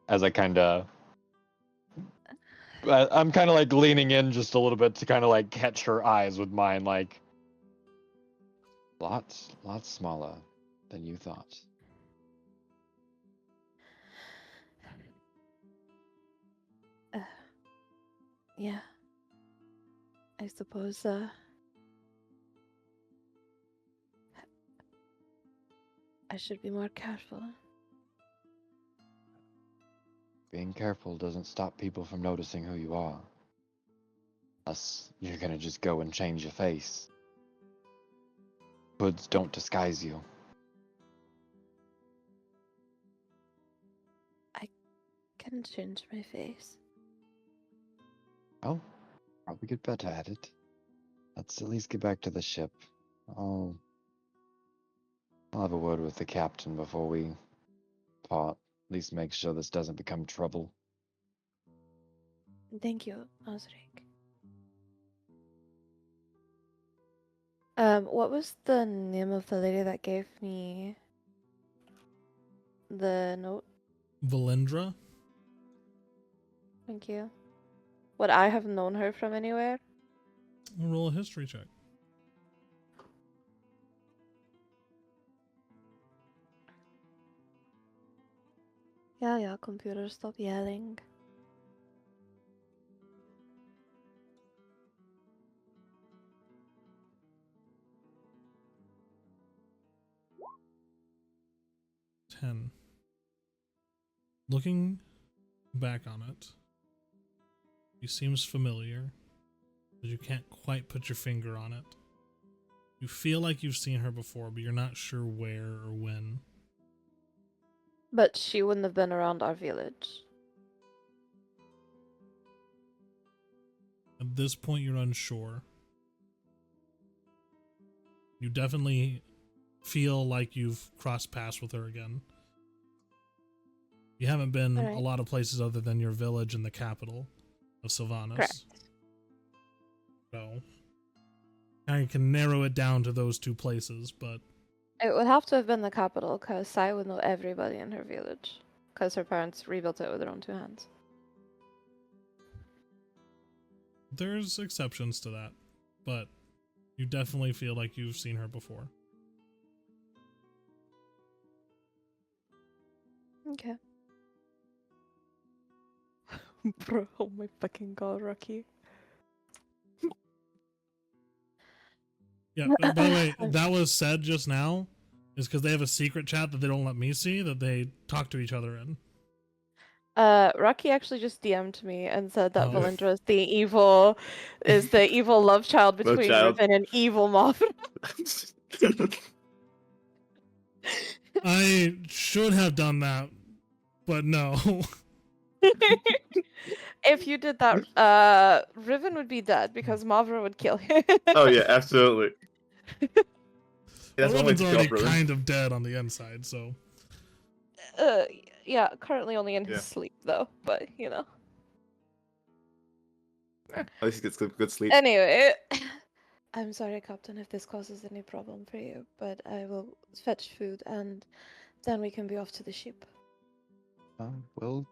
as I kind of, I'm kind of like leaning in just a little bit to kind of like catch her eyes with mine, like, lots smaller than you thought. Yeah. I suppose, I should be more careful. Being careful doesn't stop people from noticing who you are. Unless you're gonna just go and change your face. Hoods don't disguise you. I can change my face. Oh, probably get better at it. Let's at least get back to the ship. I'll have a word with the captain before we part. At least make sure this doesn't become trouble. Thank you, Azrik. What was the name of the lady that gave me the note? Valendra? Thank you. Would I have known her from anywhere? Roll a history check. Yeah, computer, stop yelling. Ten. Looking back on it, she seems familiar, but you can't quite put your finger on it. You feel like you've seen her before, but you're not sure where or when. But she wouldn't have been around our village. At this point, you're unsure. You definitely feel like you've crossed paths with her again. You haven't been a lot of places other than your village and the capital of Sylvanas. Correct. So, I can narrow it down to those two places, but... It would have to have been the capital, because Sai would know everybody in her village. Because her parents rebuilt it with their own two hands. There's exceptions to that, but you definitely feel like you've seen her before. Okay. Bro, oh my fucking god, Rocky. Yeah, by the way, that was said just now is because they have a secret chat that they don't let me see that they talk to each other in. Rocky actually just DM'd me and said that Oh. Valendra is the evil love child between child. Riven and evil Moth. I should have done that, but no. If you did that, Riven would be dead because Mavra would kill him. Oh yeah, absolutely. That's one way Roman's to already kill Riven. kind of dead on the inside, so... Yeah, currently only in his Yeah. sleep though, but you know. At least he gets good sleep. Anyway, I'm sorry, Captain, if this causes any problem for you, but I will fetch food and then we can be off to the ship. We'll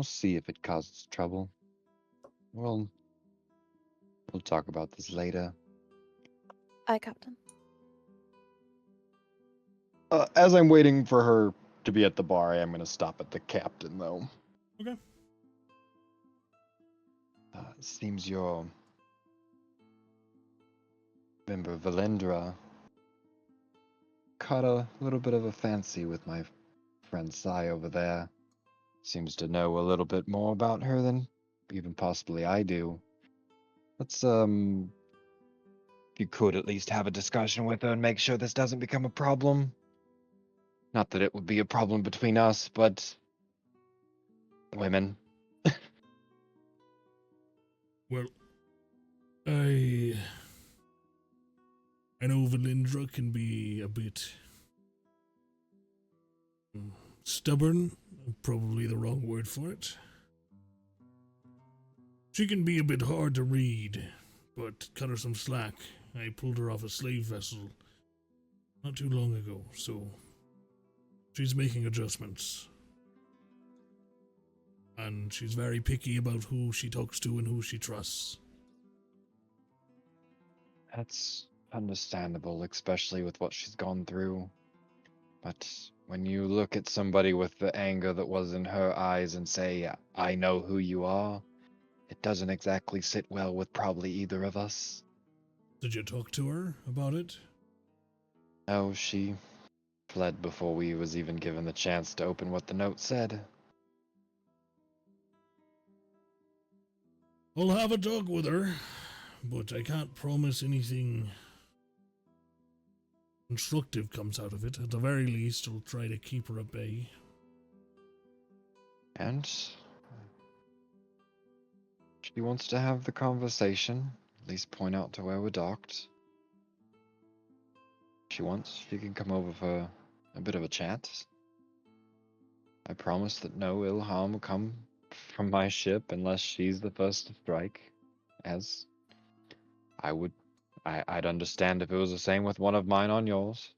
see if it causes trouble. We'll talk about this later. Aye, Captain. As I'm waiting for her to be at the bar, I am going to stop at the captain, though. Okay. Seems your member Valendra caught a little bit of a fancy with my friend Sai over there. Seems to know a little bit more about her than even possibly I do. Let's, if you could at least have a discussion with her and make sure this doesn't become a problem. Not that it would be a problem between us, but women. Well, I know Valendra can be a bit stubborn, probably the wrong word for it. She can be a bit hard to read, but cut her some slack. I pulled her off a slave vessel not too long ago, so she's making adjustments. And she's very picky about who she talks to and who she trusts. That's understandable, especially with what she's gone through. But when you look at somebody with the anger that was in her eyes and say, I know who you are, it doesn't exactly sit well with probably either of us. Did you talk to her about it? No, she fled before we was even given the chance to open what the note said. I'll have a talk with her, but I can't promise anything constructive comes out of it. At the very least, I'll try to keep her at bay. And she wants to have the conversation, at least point out to where we're docked. If she wants, she can come over for a bit of a chat. I promise that no ill harm will come from my ship unless she's the first to strike, as I'd understand if it was the same with one of mine on yours.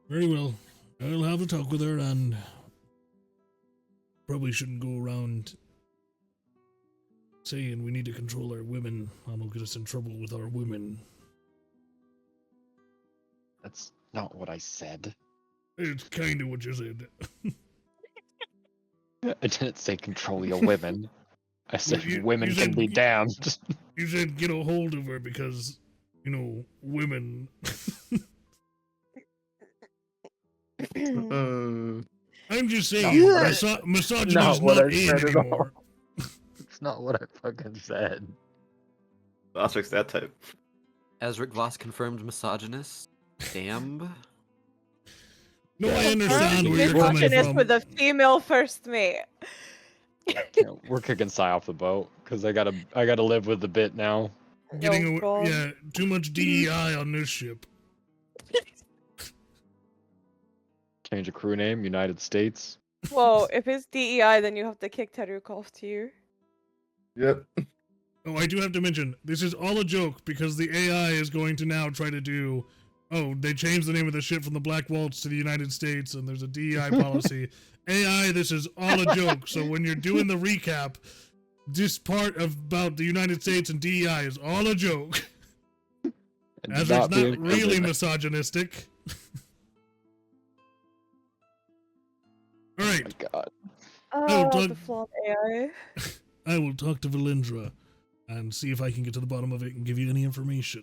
Very well. I'll have a talk with her, and probably shouldn't go around saying we need to control our women. That'll get us in trouble with our women. That's not what I said. It's kind of what you said. I didn't say control your women. I said You women can said- be damned. You said get a hold of her because, women. I'm just saying, misogyny's Not what not I in said at all. anymore. It's not what I fucking said. Astrix that type. Azrik Voss confirmed misogynist. Damn. No, I understand where you're coming Misogynist from. with a female first mate. We're kicking Sai off the boat because I gotta live with the bit now. Getting Oh, God. yeah, too much DEI on this ship. Change a crew name, United States. Well, if it's DEI, then you have to kick Taruk off too. Yep. Oh, I do have to mention, this is all a joke because the AI is going to now try to do. Oh, they changed the name of the ship from the Black Waltz to the United States, and there's a DEI policy. AI, this is all a joke. So when you're doing the recap, this part about the United States and DEI is all a joke. As it's not really misogynistic. All Oh right, my god. Oh, Doug. the flawed AI. I will talk to Valindra and see if I can get to the bottom of it and give you any information.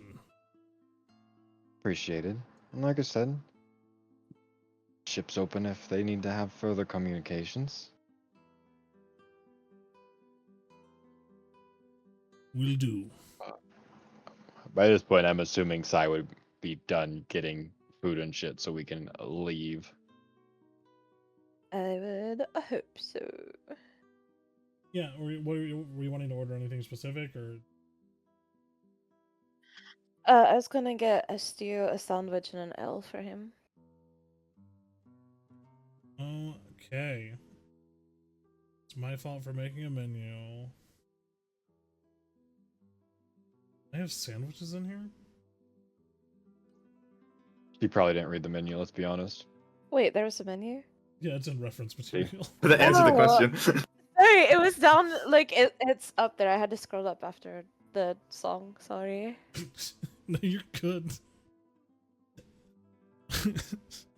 Appreciated. And like I said, ship's open if they need to have further communications. Will do. By this point, I'm assuming Sai would be done getting food and shit so we can leave. I would hope so. Yeah, were you wanting to order anything specific, or? I was gonna get a stew, a sandwich, and an ale for him. Okay. It's my fault for making a menu. I have sandwiches in here? She probably didn't read the menu, let's be honest. Wait, there was a menu? Yeah, it's in reference material. That answered the Oh. question. Sorry, it was down, it's up there. I had to scroll up after the song, sorry. No, you're good.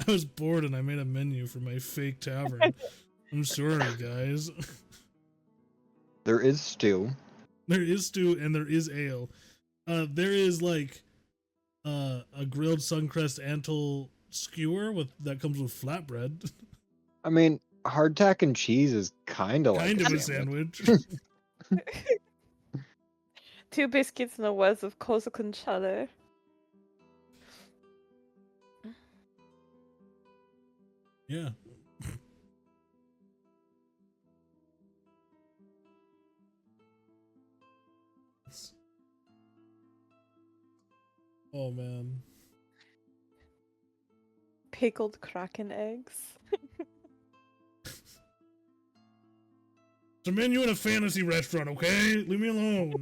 I was bored and I made a menu for my fake tavern. I'm sorry, guys. There is stew. There is stew and there is ale. There is a grilled Suncrest Antle skewer that comes with flatbread. I mean, hardtack and cheese is kind of like Kind a of a sandwich. sandwich. 2 biscuits and a was of Corsican cheddar. Yeah. Oh man. Pickled kraken eggs. It's a menu in a fantasy restaurant, okay? Leave me alone.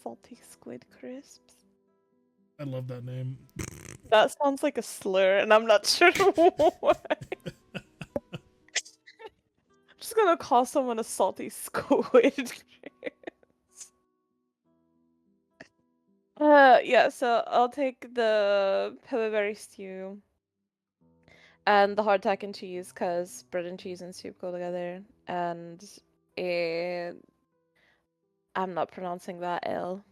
salty squid crisps. I love that name. That sounds like a slur, and I'm not sure why. I'm just gonna call someone a salty squid crisp. Yeah, so I'll take the pillowberry stew and the hardtack and cheese, because bread and cheese and soup go together, and a... I'm not pronouncing that L.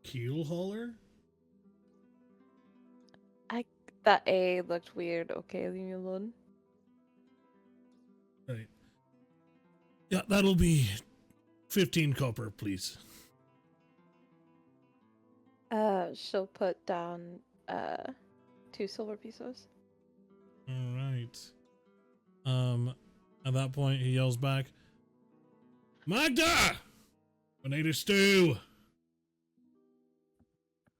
Keel hauler? That A looked weird. Okay, leave me alone. Right. Yeah, that'll be 15 copper, please. She'll put down 2 silver pieces. All right. At that point, he yells back, Magda! I need a stew!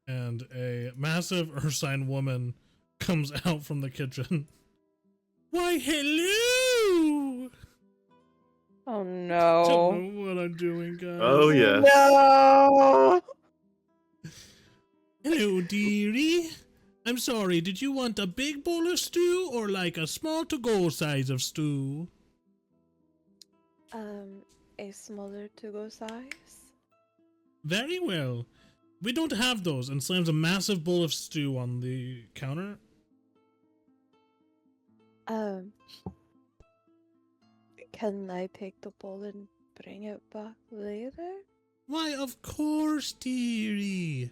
And a massive Ursine woman comes out from the kitchen. Why, hello! Oh Don't no. know what I'm doing, guys. Oh yes. No! Hello, dearie. I'm sorry, did you want a big bowl of stew or like a small to-go size of stew? A smaller to-go size. Very well. We don't have those, and slams a massive bowl of stew on the counter. Can I take the bowl and bring it back later? Why, of course, dearie.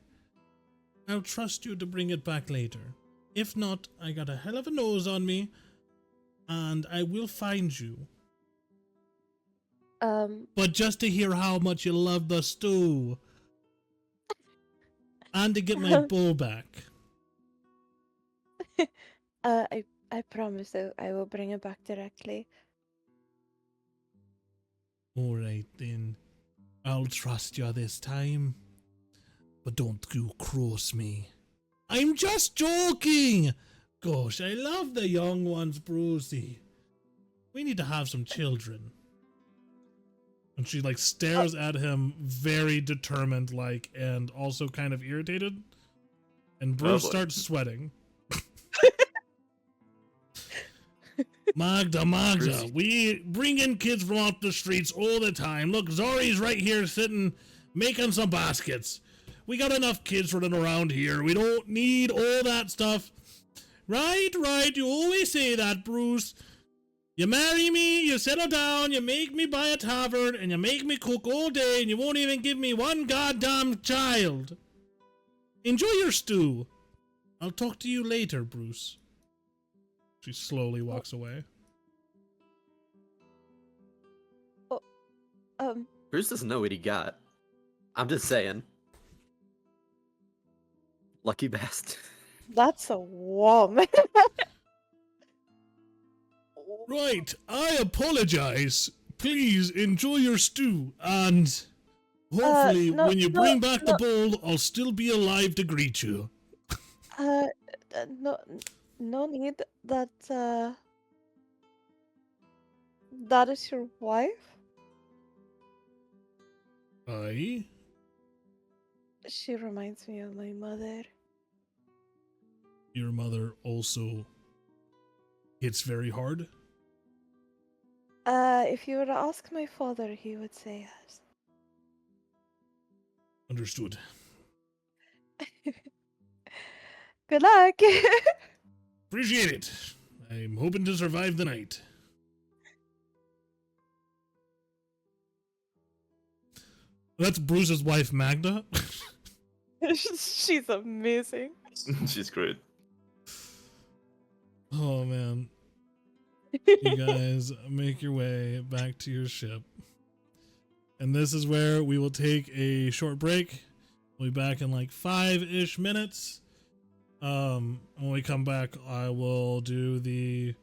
I'll trust you to bring it back later. If not, I got a hell of a nose on me, and I will find you. But just to hear how much you love the stew. And to get my bowl back. I promise I will bring it back directly. Alright then. I'll trust you this time. But don't you cross me. I'm just joking! Gosh, I love the young ones, Brucey. We need to have some children. And she like stares at him very determined like and also kind of irritated. And Bruce starts sweating. Magda, we bring in kids from off the streets all the time. Look, Zori's right here sitting, making some baskets. We got enough kids running around here. We don't need all that stuff. Right, you always say that, Bruce. You marry me, you settle down, you make me buy a tavern, and you make me cook all day, and you won't even give me one goddamn child. Enjoy your stew. I'll talk to you later, Bruce. She slowly walks away. Bruce doesn't know what he got. I'm just saying. Lucky bastard. That's a woman. Right, I apologize. Please enjoy your stew, and hopefully when you bring back the bowl, I'll still be alive to greet you. No need. That is your wife? Aye? She reminds me of my mother. Your mother also hits very hard? If you were to ask my father, he would say yes. Understood. Good luck! Appreciate it. I'm hoping to survive the night. That's Bruce's wife, Magda. She's amazing. She's great. Oh, man. You guys make your way back to your ship. And this is where we will take a short break. We'll be back in like 5-ish minutes. When we come back, I will do the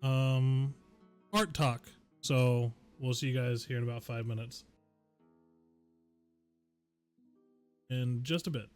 art talk. So we'll see you guys here in about 5 minutes. In just a bit.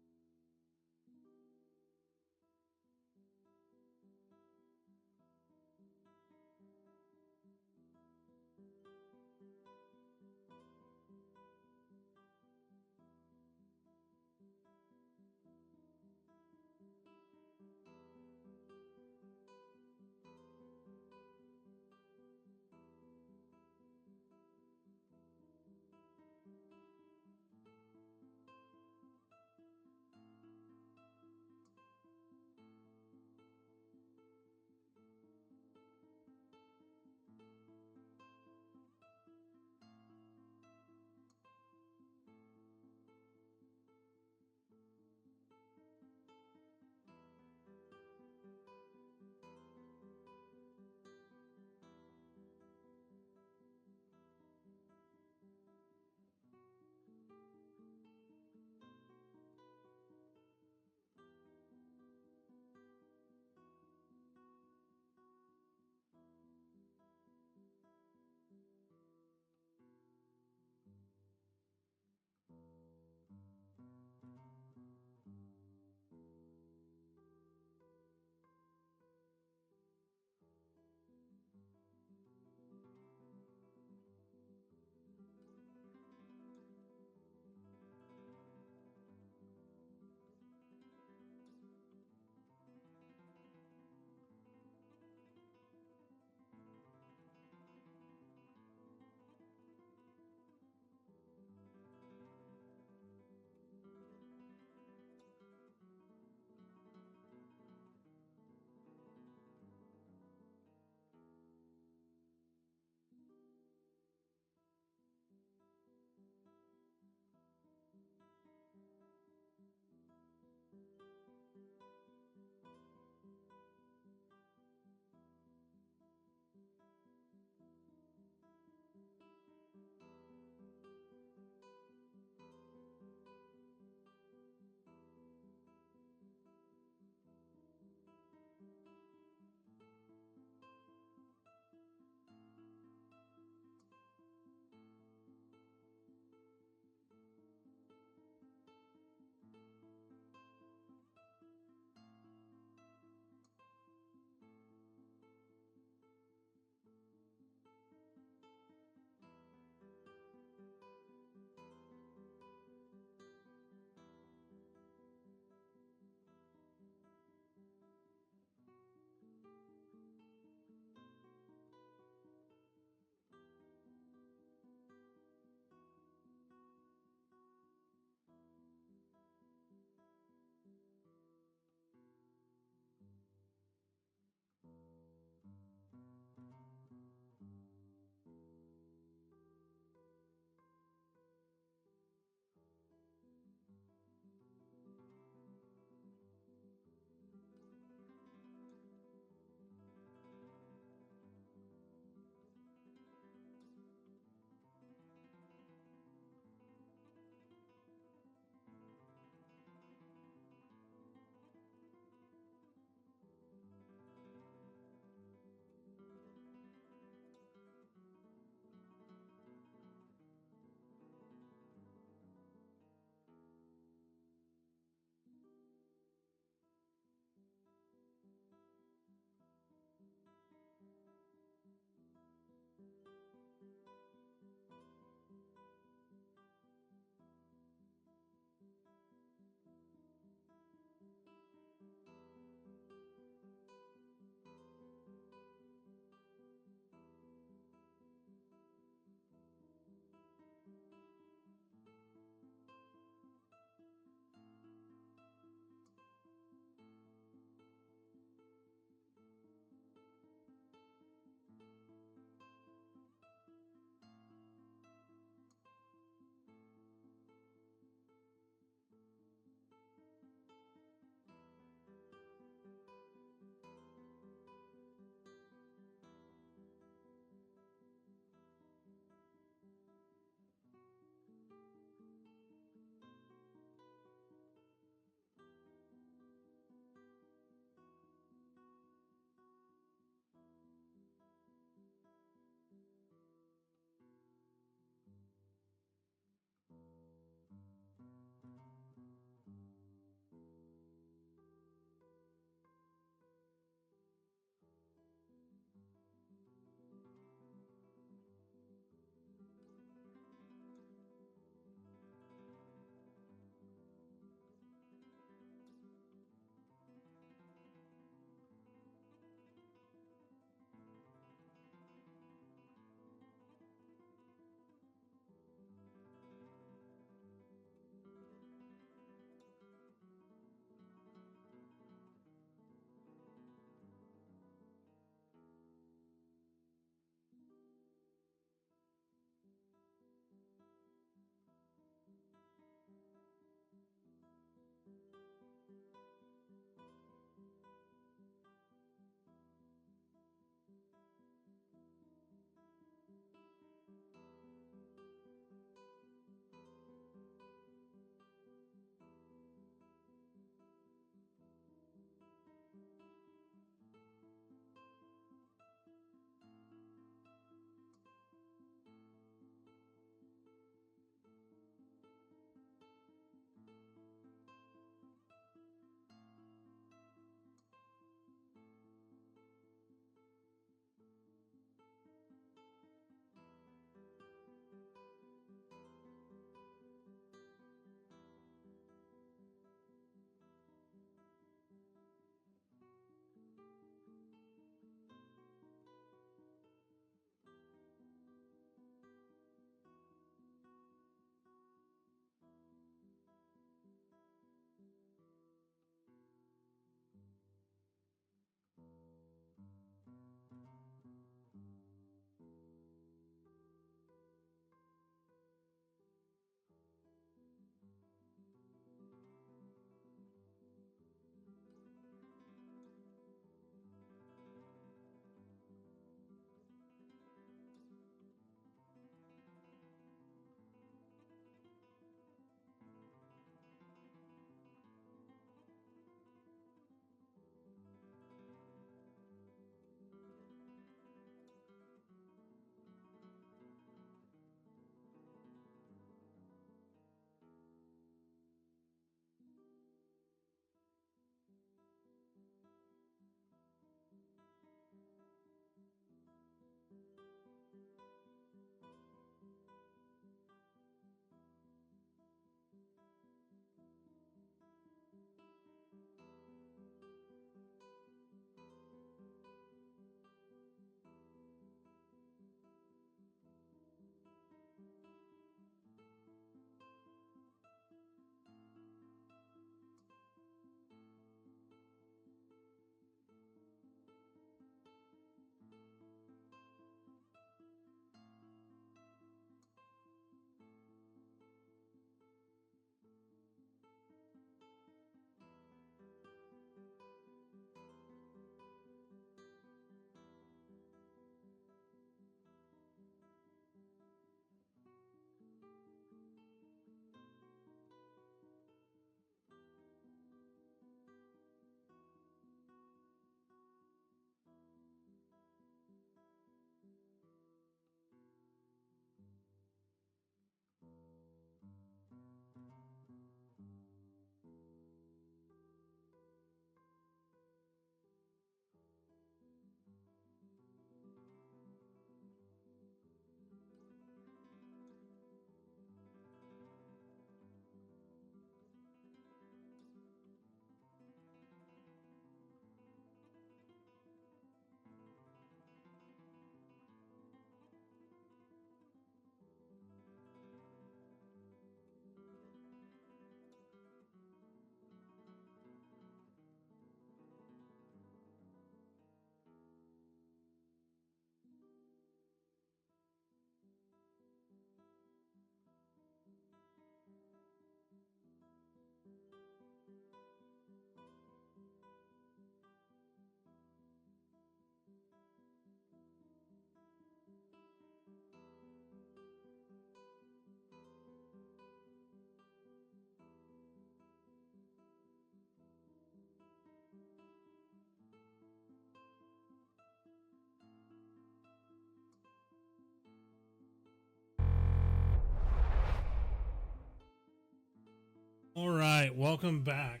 right, welcome back.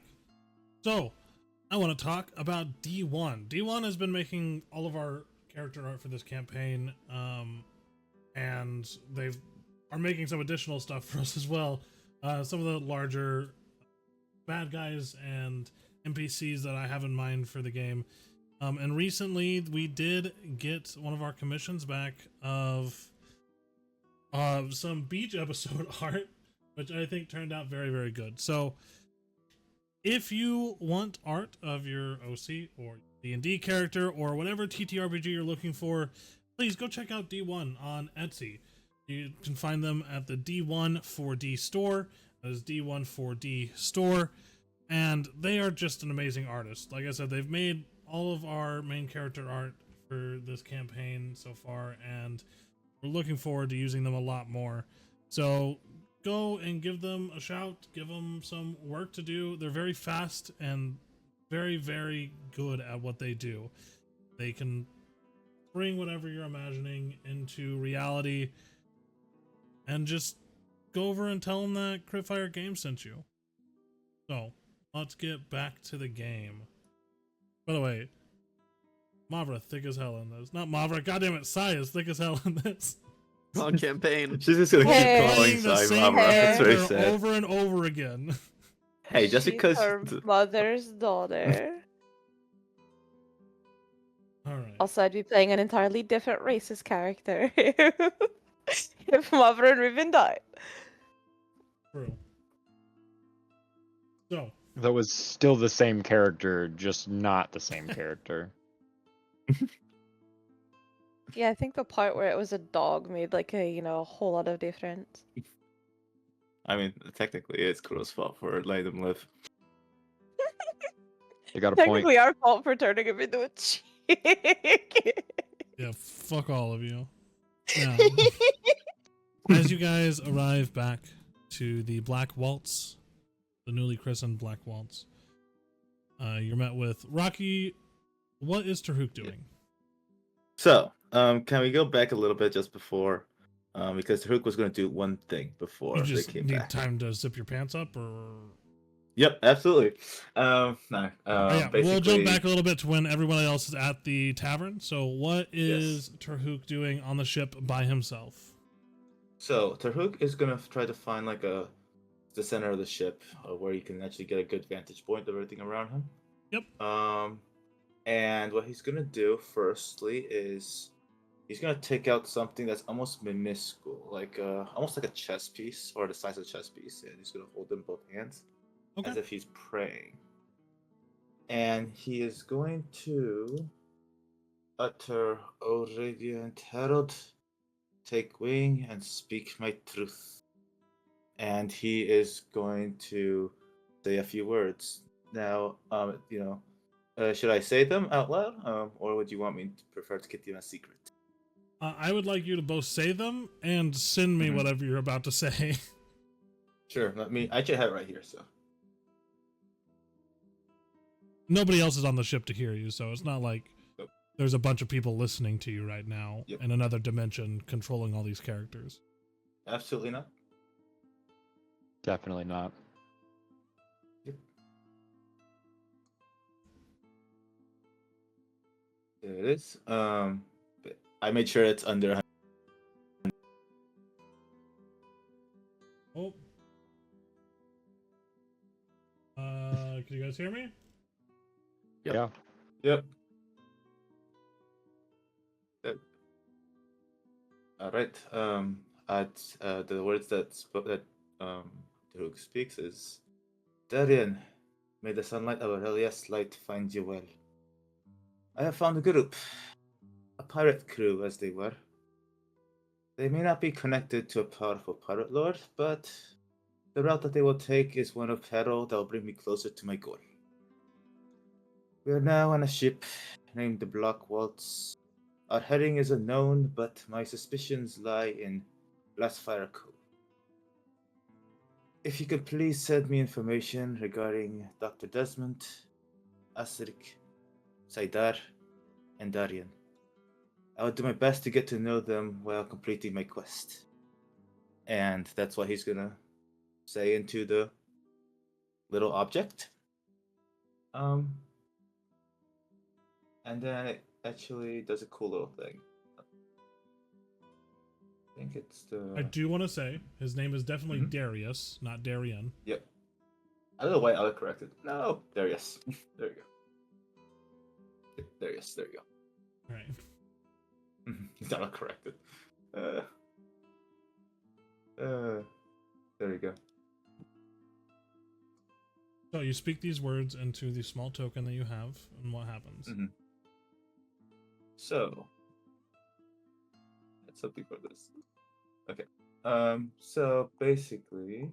So, I want to talk about D1. D1 has been making all of our character art for this campaign, and are making some additional stuff for us as well. Some of the larger bad guys and NPCs that I have in mind for the game. And recently we did get one of our commissions back of some beach episode art, which I think turned out very, very good. So if you want art of your OC or D&D character or whatever TTRPG you're looking for, please go check out D1 on Etsy. You can find them at the D1-4D store. That is D1-4D store. And they are just an amazing artist. Like I said, they've made all of our main character art for this campaign so far, and we're looking forward to using them a lot more. So go and give them a shout, give them some work to do. They're very fast and very, very good at what they do. They can bring whatever you're imagining into reality, and just go over and tell them that Critfire Games sent you. So let's get back to the game. By the way, Mavra thick as hell in this. Not Mavra, goddammit, Sai is thick as hell in this. Wrong campaign. She's just gonna Hey. keep calling Playing the Sai same Mavra. That's very character sad. over and over again. Hey, just She's because her mother's daughter. Alright. Also, I'd be playing an entirely different racist character if Mother and Riven died. True. So, That was still the same character, just not the same character. Yeah, I think the part where it was a dog made like a whole lot of difference. I mean, technically, it's Kuro's fault for letting them live. You got a point. Technically, our fault for turning him into a chick. yeah, fuck all of you. Now, as you guys arrive back to the Black Waltz, the newly christened Black Waltz, you're met with Rocky. What is Tarhuk doing? So, can we go back a little bit just before? Because Tarhuk was going to do one thing before You they just came need back. time to zip your pants up, or Yep, absolutely. No. yeah, Basically, we'll jump back a little bit to when everyone else is at the tavern. So, what is Tarhuk doing on the ship by himself? So Tarhuk is gonna try to find like the center of the ship where he can actually get a good vantage point of everything around him. Yep. And what he's gonna do firstly is he's gonna take out something that's almost minuscule, like almost like a chess piece or the size of a chess piece, and he's gonna hold it in both hands as Okay. if he's praying. And he is going to utter, "O radiant herald, take wing and speak my truth." And he is going to say a few words. Now, should I say them out loud, or would you want me to prefer to keep them a secret? I would like you to both say them and send me Mhm. whatever you're about to say. Sure. I should have it right here. So. Nobody else is on the ship to hear you, so it's not like Yep. there's a bunch of people listening to you right now Yep. in another dimension controlling all these characters. Absolutely not. Definitely not. There it is. But I made sure it's under. Oh. Can you guys hear me? Yep. Yeah. Yep. All right. At the words that Tarhuk speaks is, "Darian, may the sunlight of Aurelia's light find you well. I have found a group, a pirate crew as they were. They may not be connected to a powerful pirate lord, but the route that they will take is one of peril that will bring me closer to my goal. We are now on a ship named the Black Waltz. Our heading is unknown, but my suspicions lie in Glassfire Cove. If you could please send me information regarding Dr. Desmond, Azrik, Sai'Idar, and Darian. I will do my best to get to know them while completing my quest." And that's what he's gonna say into the little object. And then it actually does a cool little thing. I think it's the. I do want to say his name is definitely Mhm. Darius, not Darian. Yep. I don't know why I corrected. No, Darius. There you go. Darius. There you go. All right. He's not corrected. There you go. So you speak these words into the small token that you have, and what happens? So, that's something for this. Okay. So basically,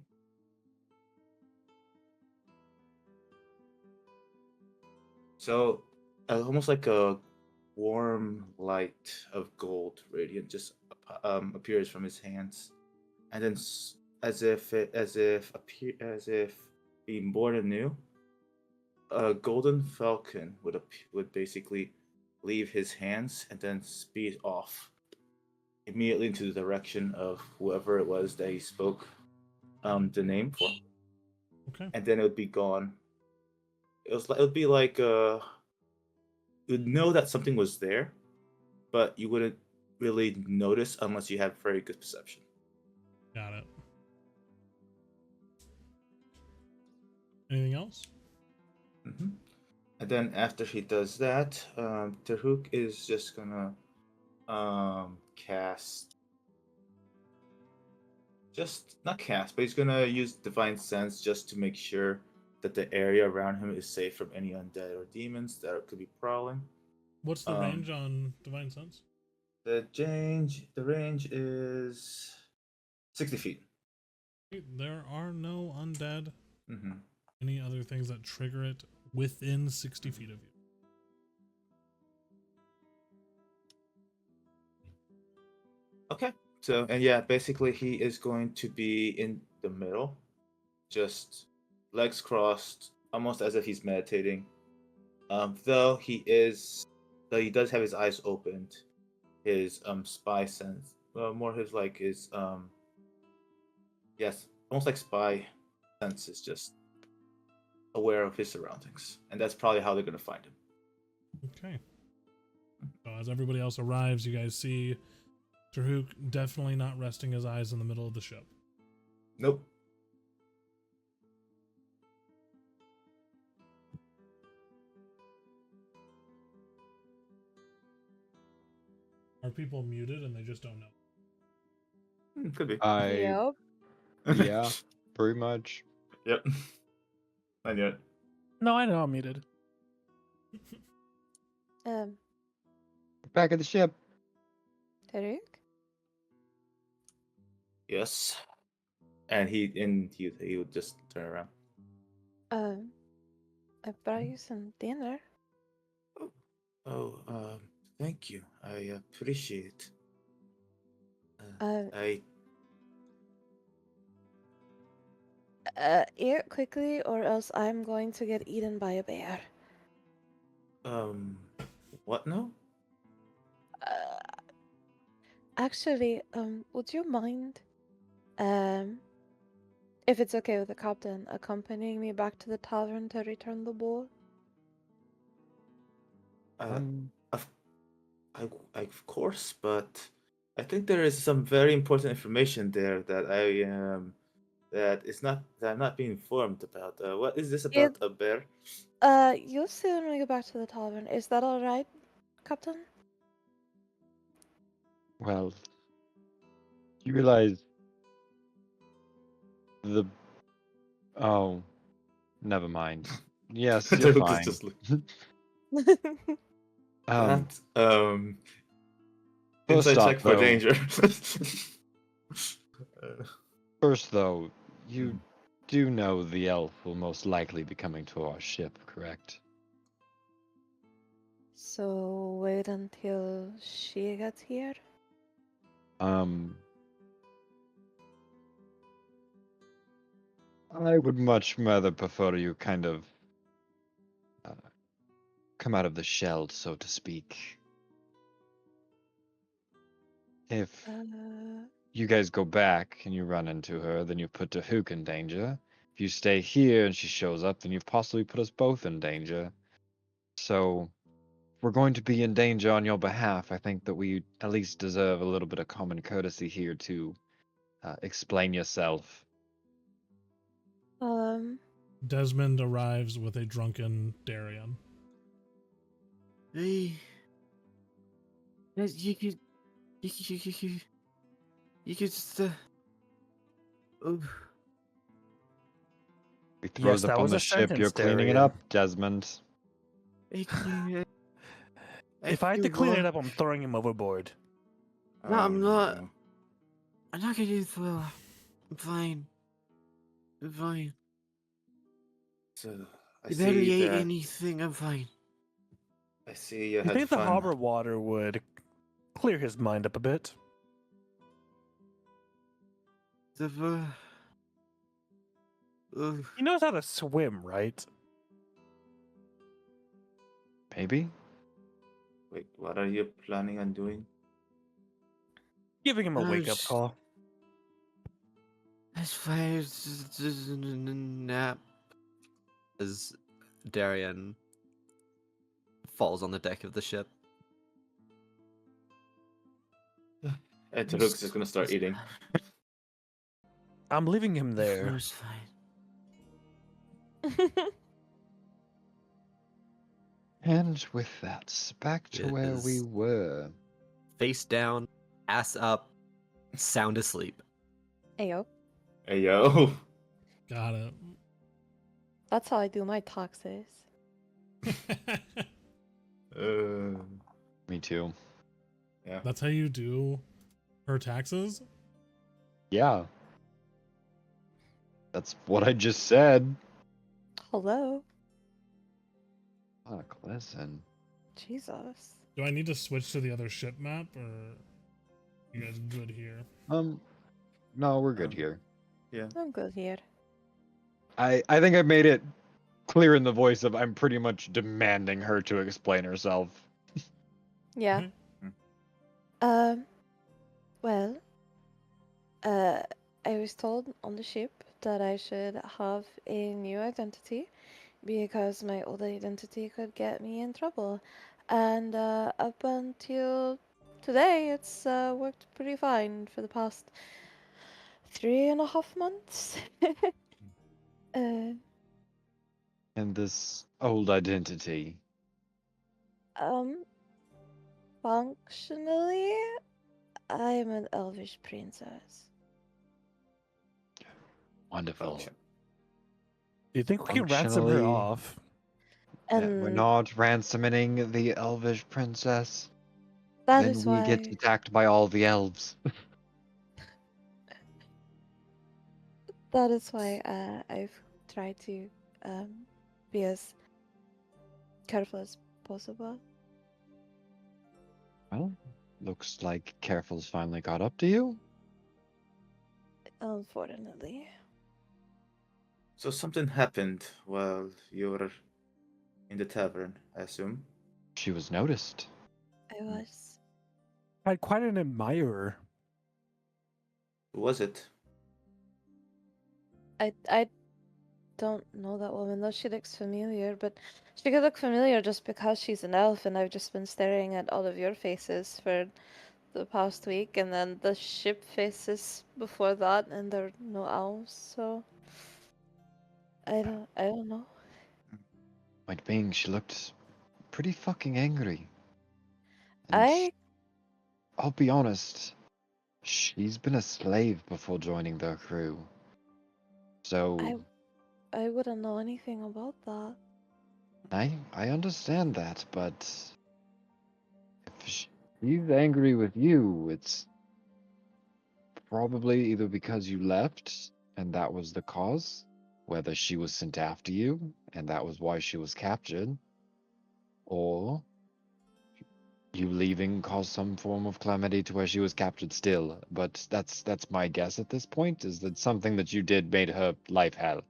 almost like a warm light of gold radiant just appears from his hands, and then as if being born anew, a golden falcon would basically leave his hands and then speed off immediately into the direction of whoever it was that he spoke the name for. Okay. And then it would be gone. It would be like you'd know that something was there, but you wouldn't really notice unless you have very good perception. Got it. Anything else? And then after he does that, Terhook is just gonna cast. But he's gonna use Divine Sense just to make sure that the area around him is safe from any undead or demons that could be prowling. What's the range on Divine Sense? The range is 60 feet. There are no undead. Any other things that trigger it within 60 feet of you? Okay. So, and yeah, basically he is going to be in the middle, just legs crossed, almost as if he's meditating. Though he does have his eyes opened, his spy sense, more his yes, almost like spy sense is just aware of his surroundings, and that's probably how they're gonna find him. Okay. So as everybody else arrives, you guys see Terhook definitely not resting his eyes in the middle of the ship. Nope. Are people muted and they just don't know? Could be. Yep. Yeah, pretty much. Yep. I knew it. No, I know I'm muted. Back at the ship. Taruk? Yes. And he would just turn around. I brought you some dinner. Thank you. I appreciate it. Eat it quickly, or else I'm going to get eaten by a bear. What now? Actually, would you mind, if it's okay with the captain, accompanying me back to the tavern to return the bowl? Of course, but I think there is some very important information there that I'm not being informed about. What is this about a bear? You'll see when we get back to the tavern. Is that all right, Captain? Well, you realize oh, never mind. Yes, you're Terhook fine. is just First inside off, check for though- danger. First, though, you do know the elf will most likely be coming to our ship, correct? So wait until she gets here? I would much rather prefer you kind of come out of the shell, so to speak. If you guys go back and you run into her, then you put Terhook in danger. if you stay here and she shows up, then you've possibly put us both in danger. So, if we're going to be in danger on your behalf, I think that we at least deserve a little bit of common courtesy here to explain yourself. Desmond arrives with a drunken Darian. Hey, you could just oh, We throw Yes, up that on was the a ship. You're sentence, cleaning it Darian. up, Desmond. hey, clean it. If I had to feel clean it warm. up, I'm throwing him overboard. No, I'm not. no. I'm not gonna do this well. I'm fine. I'm fine. So I You barely see ate that. anything. I'm fine. I see you You had think the fun. harbor water would clear his mind up a bit? The He knows how to swim, right? Maybe? Wait, what are you planning on doing? Giving him a No, wake-up just- call. that's fine. It's just a nap. As Darian falls on the deck of the ship. And Taruk's just gonna start eating. I'm leaving him The there. floor's fine. And with that, back to It where we is- were. Face down, ass up, sound asleep. Ayo. Hey yo. Got it. That's how I do my taxes. Me too. Yeah. That's how you do her taxes? Yeah. That's what I just said. Hello. Fuck, listen. Jesus. Do I need to switch to the other ship map, or you guys good here? No, we're good here. Yeah. I'm good here. I think I made it clear in the voice of I'm pretty much demanding her to explain herself. Yeah. Mhm. Well, I was told on the ship that I should have a new identity because my old identity could get me in trouble. And up until today, it's worked pretty fine for the past 3.5 months. uh, And this old identity. Functionally, I'm an elvish princess. Wonderful. Function. Do you think we can ransom her Functionally- off? And We're not ransoming the elvish princess. that Then is we why get attacked by all the elves. I've tried to be as careful as possible. Well, looks like Careful's finally got up to you. Unfortunately. So something happened while you were in the tavern, I assume. She was noticed. I was. I had quite an admirer. Who was it? I don't know that woman, though she looks familiar, but she could look familiar just because she's an elf, and I've just been staring at all of your faces for the past week, and then the ship faces before that, and there are no elves, so I don't know. Point being, she looked pretty fucking angry. I'll be honest, she's been a slave before joining their crew. So, I wouldn't know anything about that. I understand that, but if she's angry with you, it's probably either because you left and that was the cause, whether she was sent after you and that was why she was captured, or you leaving caused some form of calamity to where she was captured still. But that's my guess at this point, is that something that you did made her life hell.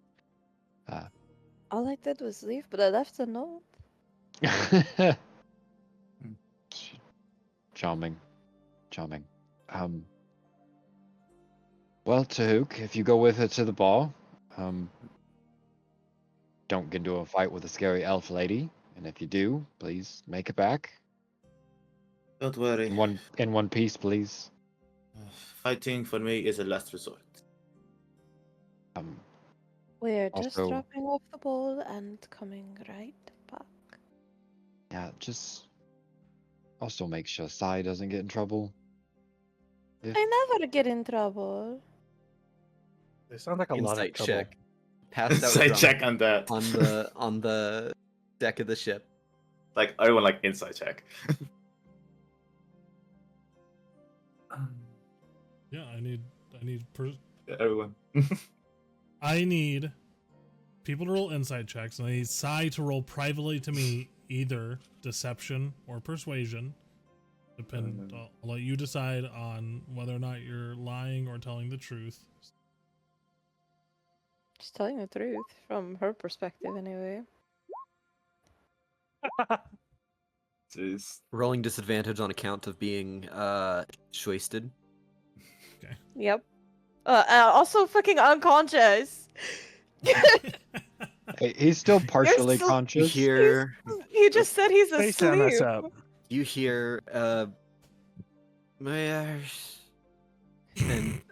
All I did was leave, but I left a note. Charming. Well, Tahuk, if you go with her to the bar, don't get into a fight with a scary elf lady. And if you do, please make it back. Don't worry. In one piece, please. Fighting for me is a last resort. We're just Also- dropping off the ball and coming right back. Yeah, just also make sure Sai doesn't get in trouble. I never get in trouble. They sound like a lot of Insight trouble. check. Passed out Side drunk check on that. on the deck of the ship. Like everyone like inside check. Yeah, I need Yeah, everyone. I need people to roll insight checks, and I need Sai to roll privately to me either deception or persuasion. I'll let you decide on whether or not you're lying or telling the truth. She's telling the truth from her perspective, anyway. Jeez. Rolling disadvantage on account of being shwasted. Yep. Also fucking unconscious. Hey, he's still partially so- You conscious. hear He just said he's Face down, that's asleep. up. you hear and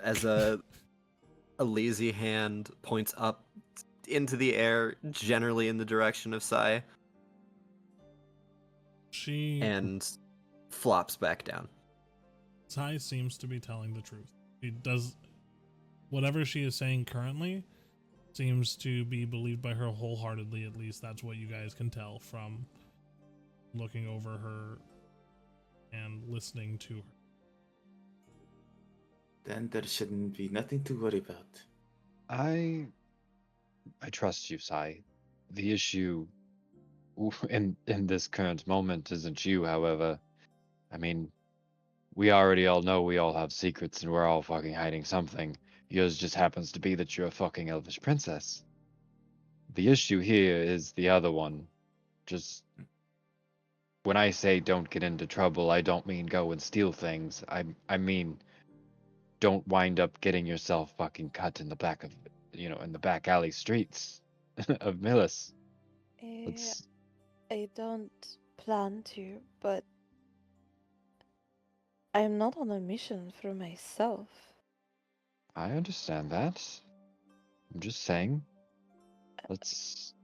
as a lazy hand points up into the air, generally in the direction of Sai, She and flops back down. Sai seems to be telling the truth. She does whatever she is saying currently seems to be believed by her wholeheartedly. At least that's what you guys can tell from looking over her and listening to her. Then there shouldn't be nothing to worry about. I trust you, Sai. The issue in this current moment isn't you, however. I mean, we already all know we all have secrets and we're all fucking hiding something. Yours just happens to be that you're a fucking elvish princess. The issue here is the other one. Just when I say don't get into trouble, I don't mean go and steal things. I mean don't wind up getting yourself fucking cut in the back of, in the back alley streets of Milas. It's I don't plan to, but I am not on a mission for myself. I understand that. I'm just saying. Let's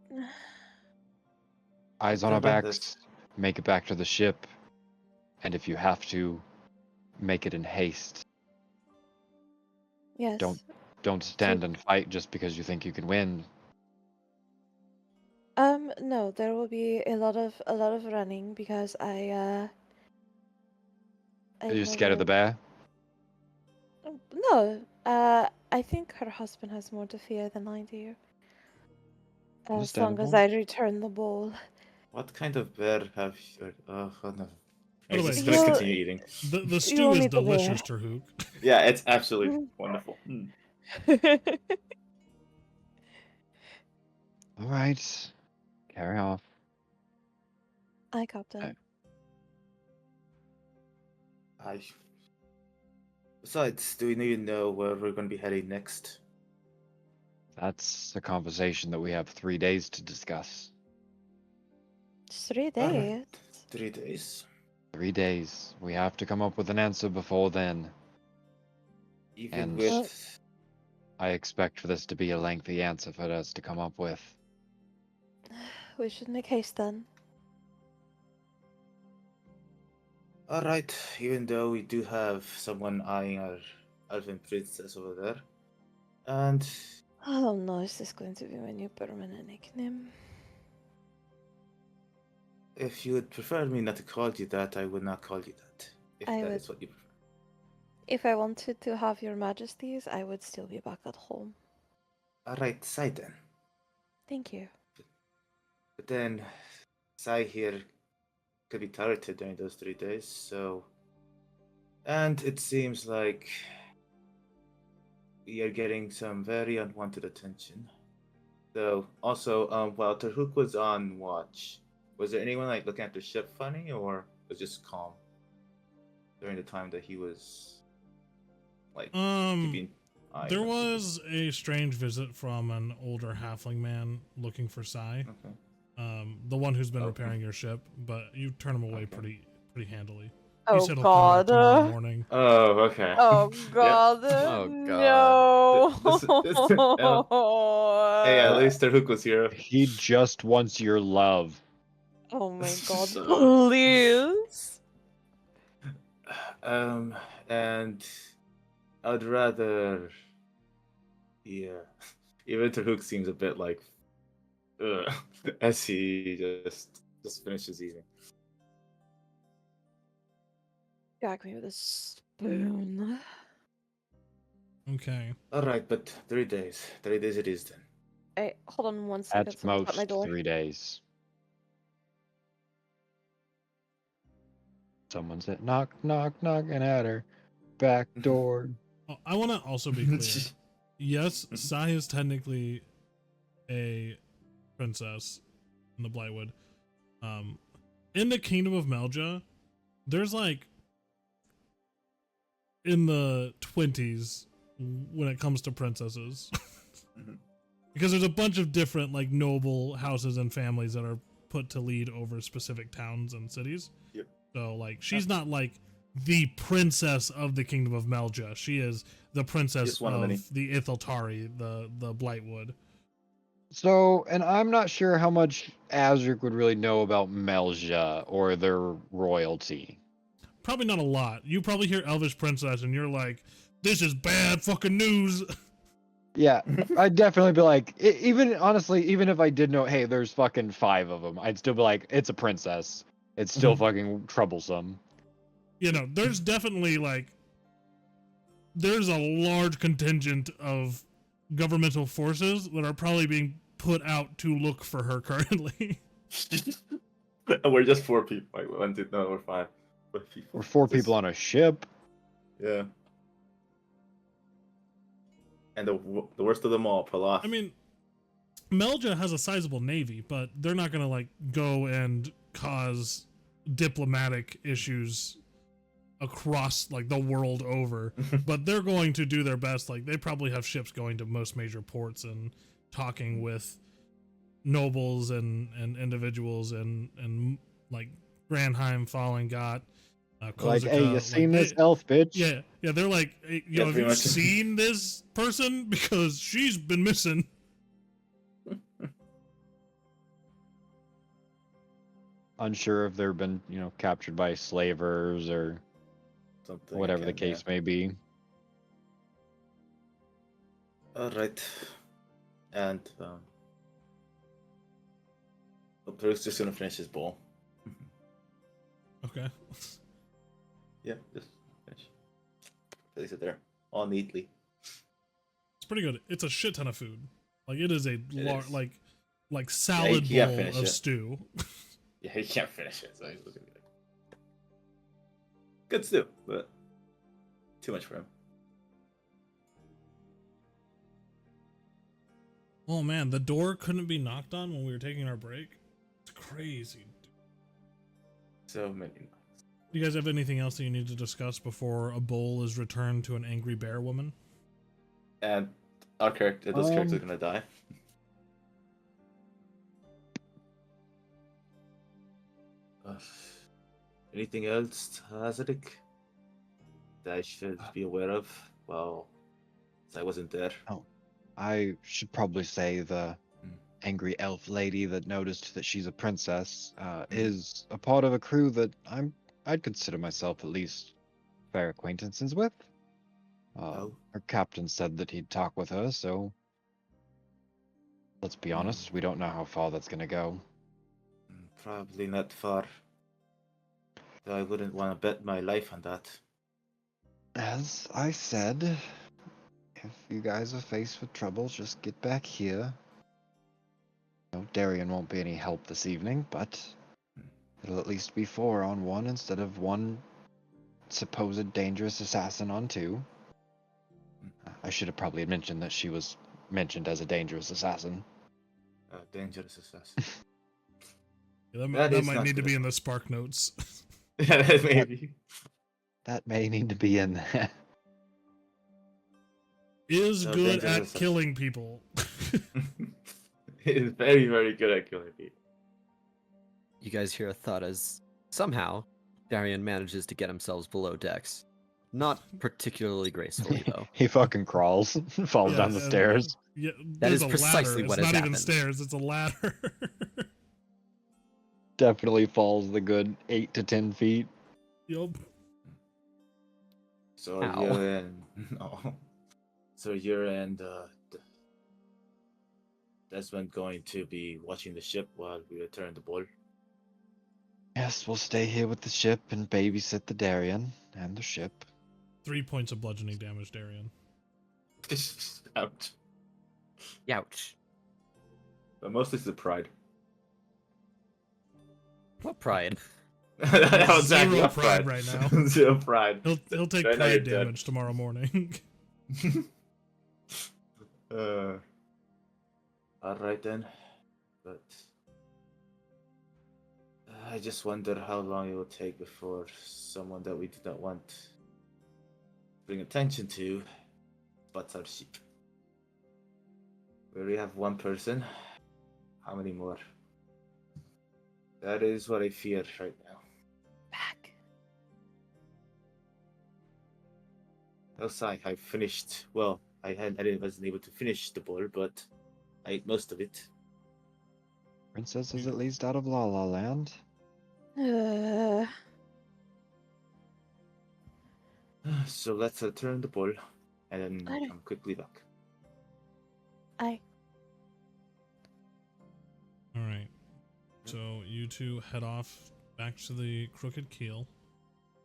eyes on our Don't let backs, this- make it back to the ship, and if you have to, make it in haste. Yes. Don't stand and fight just because you think you can win. No, there will be a lot of running because I Are you scared of the bear? No, I think her husband has more to fear than I do. As long as Understandable. I return the bowl. What kind of bear have you? Oh no. By the I'm way, just gonna You'll- continue eating. The stew only is the bear. delicious, Terhook. Yeah, it's absolutely wonderful. All right. Carry off. Aye, Captain. Besides, do we even know where we're going to be heading next? That's a conversation that we have 3 days to discuss. It's 3 All days. right, 3 days. 3 days. We have to come up with an answer before then. Even And- with I expect for this to be a lengthy answer for us to come up with. We should make haste then. all right, even though we do have someone eyeing our elven princess over there, and Oh no, is this going to be my new permanent nickname? if you would prefer me not to call you that, I would not call you that. If I that would- is what you prefer. If I wanted to have your majesties, I would still be back at home. All right, Sai then. Thank you. But then, Sai here could be turreted during those 3 days, so. And it seems like we are getting some very unwanted attention. So, also, while Terhook was on watch, was there anyone like looking at the ship funny, or was it just calm during the time that he was like keeping There was a strange visit from an older halfling man looking for Sai. Okay. The one who's been repairing your ship, but you turn him away pretty handily. He Oh said he'll come back god. tomorrow morning. Oh, okay. Oh god. Oh, No. Hey, at least Tarhuk was here. He just wants your love. Oh my god, please. And I'd rather. Yeah. Even Tarhuk seems a bit like. As he just finishes eating. Gag me with a spoon. Okay. Alright, but 3 days. 3 days it is then. Hey, hold on one second. At Someone's at my most door. 3 days. Someone's at knocking at her back door. Oh, I want to also be clear. Yes, Sai is technically a princess in the Blightwood. In the Kingdom of Melja, there's like in the 20s when it comes to princesses. Because there's a bunch of different like noble houses and families that are put to lead over specific towns and cities. Yep. So like she's not like the princess of the Kingdom of Melja. She is the princess one of many. of the Ithiltari, the Blightwood. So, and I'm not sure how much Azrik would really know about Melja or their royalty. Probably not a lot. You probably hear Elvish princess and you're like, this is bad fucking news. Yeah, I'd definitely be like, even honestly, even if I did know, hey, there's fucking 5 of them, I'd still be like, it's a princess. It's still fucking troublesome. You know, there's definitely like, there's a large contingent of governmental forces that are probably being put out to look for her currently. And we're just 4 people. Wait, 1, 2, no, we're 5. We're 4 people on a ship. Yeah. And the worst of them all, Palaf. I mean, Melja has a sizable navy, but they're not going to like go and cause diplomatic issues across like the world over. But they're going to do their best. Like they probably have ships going to most major ports and talking with nobles and individuals and like Granheim, Fallen Got. Like, Kozuka, hey, you like, seen this elf bitch? Yeah, they're like, hey, Yeah, have you pretty much. seen this person? Because she's been missing. Unsure if they've been, captured by slavers or Something whatever the case may be. Alright. And, Tarhuk's just gonna finish his bowl. Okay. Yeah, just finish. Place it there, all neatly. It's pretty good. It's a shit ton of food. Like it is a is. like salad you can't bowl finish of it. stew. Yeah, he can't finish it, so he's looking at it. Good stew, but too much for him. Oh man, the door couldn't be knocked on when we were taking our break. It's crazy. So many. Do you guys have anything else that you need to discuss before a bowl is returned to an angry bear woman? And our character, those characters are gonna die. Anything else, Azrik, that I should be aware of? Well, I wasn't there. I should probably say the angry elf lady that noticed that she's a princess is a part of a crew that I'd consider myself at least fair acquaintances with. Her captain said that he'd talk with her, so let's be honest, we don't know how far that's gonna go. Probably not far. I wouldn't want to bet my life on that. As I said, if you guys are faced with trouble, just get back here. Darian won't be any help this evening, but it'll at least be 4 on 1 instead of 1 supposed dangerous assassin on 2. I should have probably mentioned that she was mentioned as a dangerous assassin. Dangerous assassin. Yeah, That that is might not need to good. be in the Spark notes. Yeah, maybe. That may need to be in there. is So good dangerous. at killing people. He is very, very good at killing people. You guys hear a thud as somehow Darian manages to get himself below decks. Not particularly gracefully, though. He fucking crawls, falls Yeah, down the and- stairs. Yeah, That there's is a precisely ladder. what It's has not even happened. stairs, it's a ladder. Definitely falls the good 8 to 10 feet. Yup. So Ow. you're in. No. So you're and Desmond going to be watching the ship while we return the ball. Yes, we'll stay here with the ship and babysit the Darian and the ship. 3 points of bludgeoning damage, Darian. Ouch. Ouch. But mostly it's the pride. What pride? That's exactly Zero what pride right now. Zero pride. He'll take Right now you're pride dead. damage tomorrow morning. All right then, but I just wonder how long it will take before someone that we did not want to bring attention to spots our sheep. We already have one person. How many more? That is what I fear right now. Back. Outside, I finished. Well, wasn't able to finish the bowl, but I ate most of it. Princess is at least out of La La Land. So let's return the bowl, and then Alright. come quickly back. Aye. Alright. So you two head off back to the Crooked Keel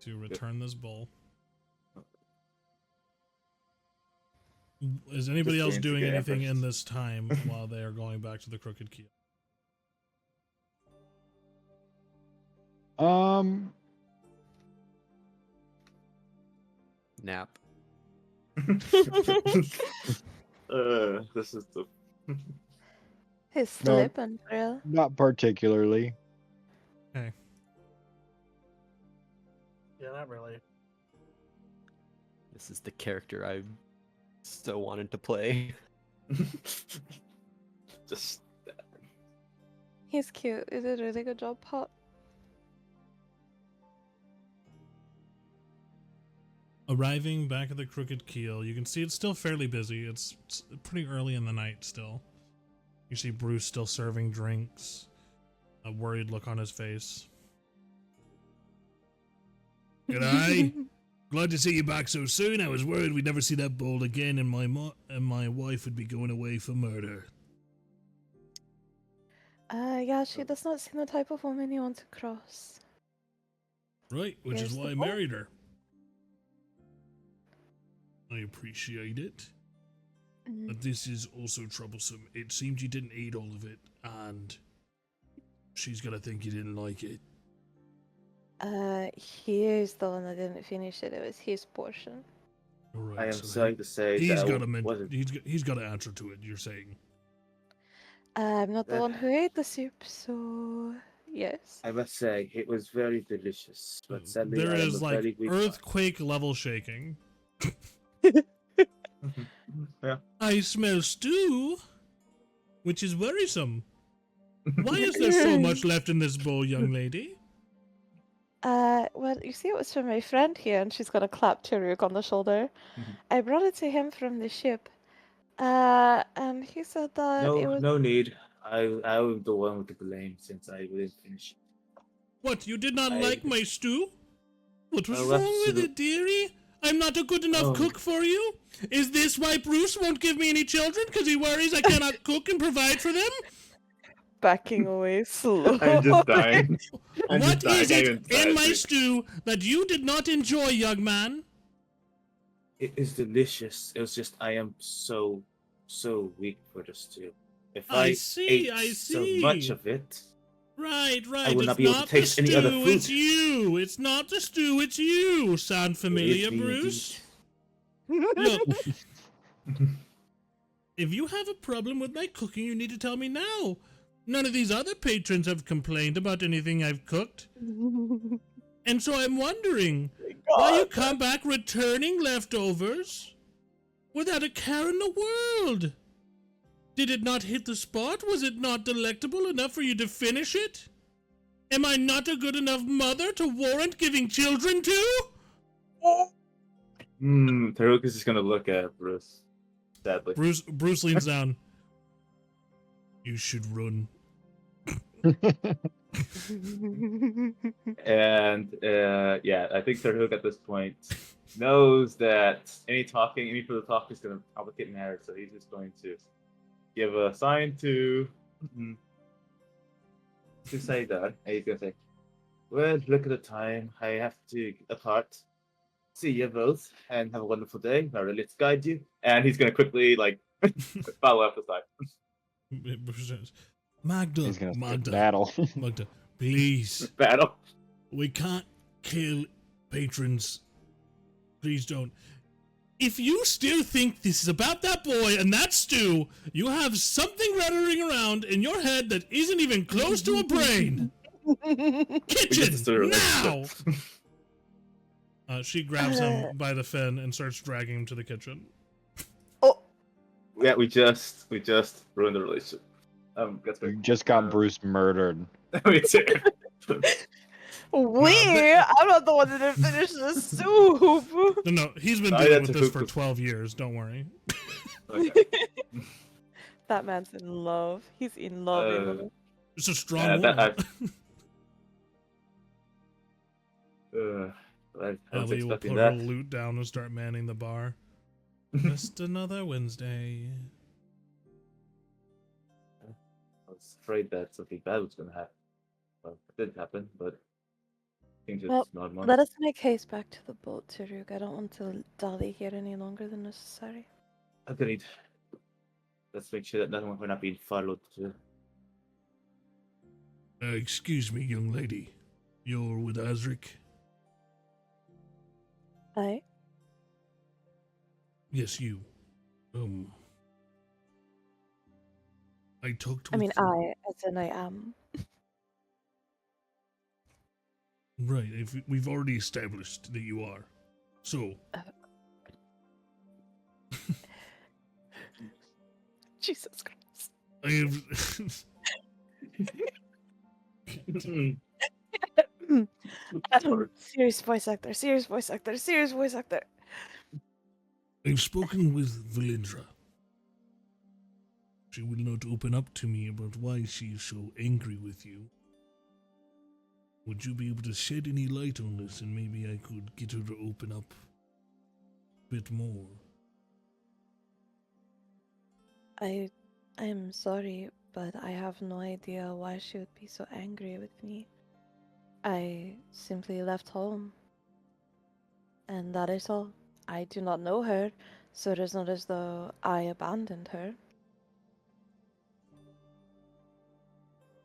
to return this bowl. Is anybody Just else getting doing together anything in first. this time while they are going back to the Crooked Keel? Nap. This is the. He's No. sleeping, Grill. Not particularly. Okay. Yeah, not really. This is the character I so wanted to play. Just. He's cute. You did a really good job, Pot. Arriving back at the Crooked Keel, you can see it's still fairly busy. It's pretty early in the night still. You see Bruce still serving drinks, a worried look on his face. G'day. Glad to see you back so soon. I was worried we'd never see that bowl again, and my wife would be going away for murder. Yeah, she does not seem the type of woman you want to cross. Right, which Here's is the why I bowl. married her. I appreciate it. But this is also troublesome. It seems you didn't eat all of it, and she's gonna think you didn't like it. He's the one that didn't finish it. It was his portion. All right, I am so sorry to say he's that got I a wasn't. he's got to answer to it. You're saying? I'm not the Uh, one who ate the soup, so yes. I must say it was very delicious, but sadly There I am is a very like weak earthquake level shaking. one. Yeah. I smell stew, which is worrisome. Why is there so much left in this bowl, young lady? Well, you see, it was from my friend here, and she's gonna clap Tyriok on the shoulder. Mhm. I brought it to him from the ship. And he said that it No, was. no need. I'm the one with the blame since I didn't finish. What, you did not I- like my stew? What was Oh, wrong with absolute- it, dearie? I'm not a good enough Oh. cook for you? Is this why Bruce won't give me any children? Because he worries I cannot cook and provide for them? Backing away slowly. I'm just dying. I'm What just dying. is I it even in tried my to- stew that you did not enjoy, young man? It is delicious. It was just I am so weak for the stew. If I I, see, ate I so much see. of it, Right. I would not It's be able to not taste the any stew, other food. it's you. It's not the stew, it's you. Sound familiar, me Bruce? Look, if you have a problem with my cooking, you need to tell me now. None of these other patrons have complained about anything I've cooked. And so I'm wondering, why you come back returning leftovers without a care in the world. Did it not hit the spot? Was it not delectable enough for you to finish it? Am I not a good enough mother to warrant giving children to? Taruk is just gonna look at Bruce. Sadly. Bruce leans down. You should run. And yeah, I think Taruk at this point knows that any further talk is gonna complicate matters, so he's just going to give a sign to Sai'Idar, and he's gonna say, "Well, look at the time. I have to depart. See you both, and have a wonderful day. Now, let's guide you." And he's gonna quickly follow up the side. Magda, He's gonna start Magda, battle. Magda, please. Battle. We can't kill patrons. Please don't. If you still think this is about that boy and that stew, you have something rattling around in your head that isn't even close to a brain. Kitchen, now! She grabs him by the fin and starts dragging him to the kitchen. Oh, Yeah, we just ruined the relationship. That's You just got Bruce murdered. we did. I'm not the one that didn't finish the soup. No, he's been Oh, dealing that's with a this cook- for 12 years. Don't worry. Okay. That man's in love. He's in love. It's a strong woman. I was Ellie will expecting put her that. loot down and start manning the bar. Just another Wednesday. I was afraid that something bad was going to happen. Well, it didn't happen, but things just Well, normal. Let us make haste back to the boat, Taruk. I don't want to dally here any longer than necessary. Agreed. Let's make sure that we're not being followed. Excuse me, young lady. You're with Azrik? Aye. Yes, you. I talked with... I mean, I, as in I am. Right, we've already established that you are. So... Jesus Christ. I have... Serious voice actor, serious voice actor, serious voice actor. I've spoken with Valindra. She will not open up to me about why she is so angry with you. Would you be able to shed any light on this, and maybe I could get her to open up a bit more? I am sorry, but I have no idea why she would be so angry with me. I simply left home. And that is all. I do not know her, so it is not as though I abandoned her.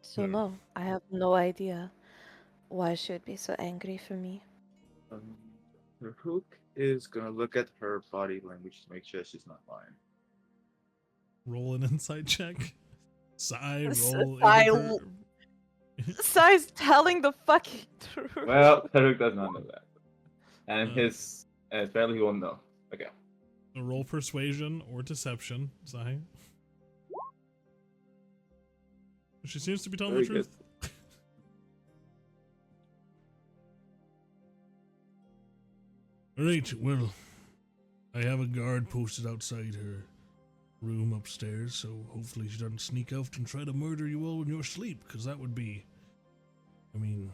So no, I have no idea why she would be so angry for me. Her hook is gonna look at her body language to make sure she's not lying. Roll an insight check. Sai, roll. Sai, inter- Sai's telling the fucking truth. Well, Taruk does not know that, and Uh. apparently he won't know. Okay. So roll persuasion or deception, Sai. She seems to be telling the Very truth. Alright, well, I have a guard posted outside her room upstairs, so hopefully she doesn't sneak out and try to murder you all in your sleep, because that would be, I mean,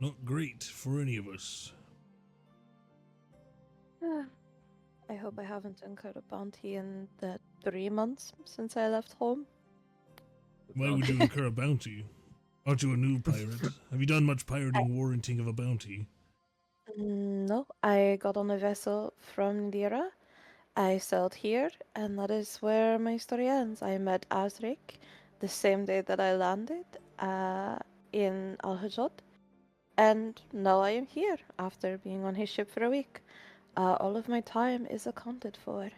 not great for any of us. I hope I haven't incurred a bounty in the 3 months since I left home. Why would you incur a bounty? Aren't you a new pirate? Have you done much pirating warranting of a bounty? No, I got on a vessel from Lira. I sailed here, and that is where my story ends. I met Azrik the same day that I landed in Al-Hajjad, and now I am here after being on his ship for a week. All of my time is accounted for.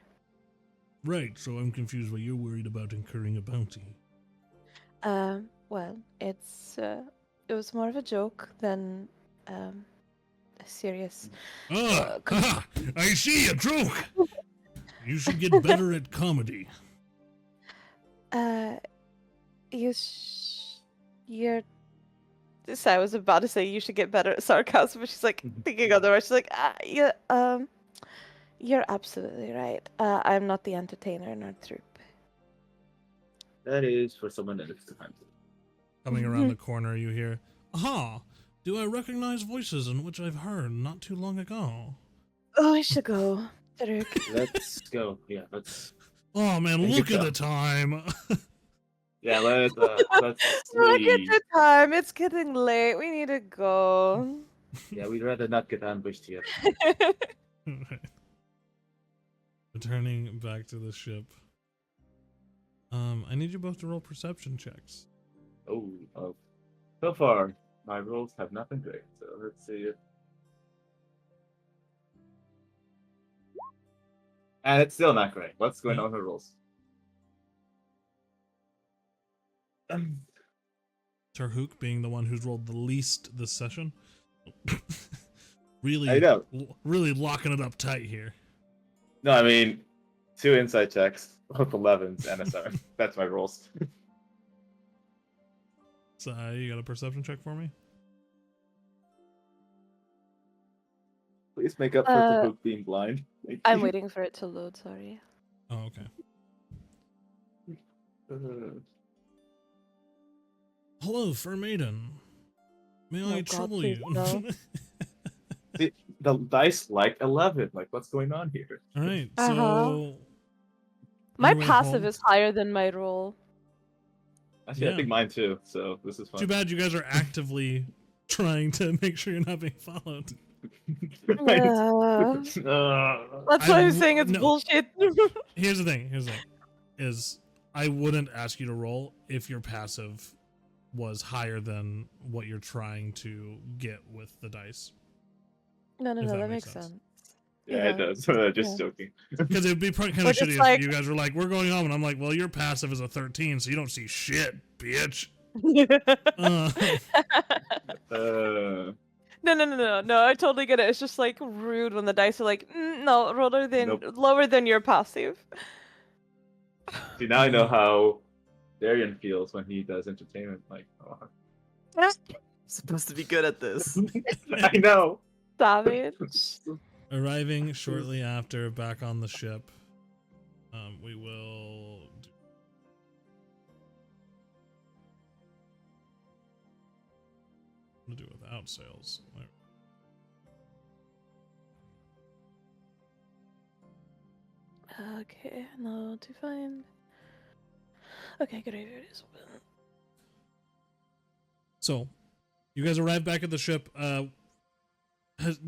Right, so I'm confused why you're worried about incurring a bounty. Well, it was more of a joke than a serious. Ah, I see, a joke! You should get better at comedy. You're. So I was about to say you should get better at sarcasm, but she's like thinking otherwise. She's like, yeah, you're absolutely right. I'm not the entertainer in our troupe. That is for someone that is time. Coming around the corner, you hear, "Aha! Do I recognize voices in which I've heard not too long ago?" Oh, I should go. Cedric. Let's go. Yeah, let's. Oh man, Thank you, look at Phil. the time. Yeah, let's Look at leave. the time. It's getting late. We need to go. Yeah, we'd rather not get ambushed here. Alright. Returning back to the ship. I need you both to roll perception checks. Oh. So far, my rolls have not been great. So let's see. And it's still not great. What's going on with the rolls? Tarhuk being the one who's rolled the least this session. really, I know. really locking it up tight here. No, I mean, 2 insight checks, both 11s, and a 7. That's my rolls. So you got a perception check for me? Please make up for Tahuk being blind. Thank I'm you. waiting for it to load. Sorry. Oh, okay. Hello, Fur Maiden. May I God, trouble please you? no. The dice like 11. Like, what's going on here? All right, Uh-huh. so My your way passive home- is higher than my roll. Actually, Yeah. I think mine too. So this is fun. Too bad you guys are actively trying to make sure you're not being followed. Right. That's why I I'm w- saying it's no. bullshit. Here's the thing. Is I wouldn't ask you to roll if your passive was higher than what you're trying to get with the dice. No, If that that makes makes sense. sense. Yeah, it does. Just joking. Because it would be kind Or of just shitty like- if you guys were like, "We're going home," and I'm like, "Well, your passive is a 13, so you don't see shit, bitch." No, I totally get it. It's just like rude when the dice are like, no, Nope. lower than your passive. See, now I know how Darian feels when he does entertainment. Like, oh. Supposed to be good at this. I know. Savage. Arriving shortly after back on the ship, we will do it without sails. There. Okay, now to find. Okay, graveyard is open. So, you guys arrive back at the ship.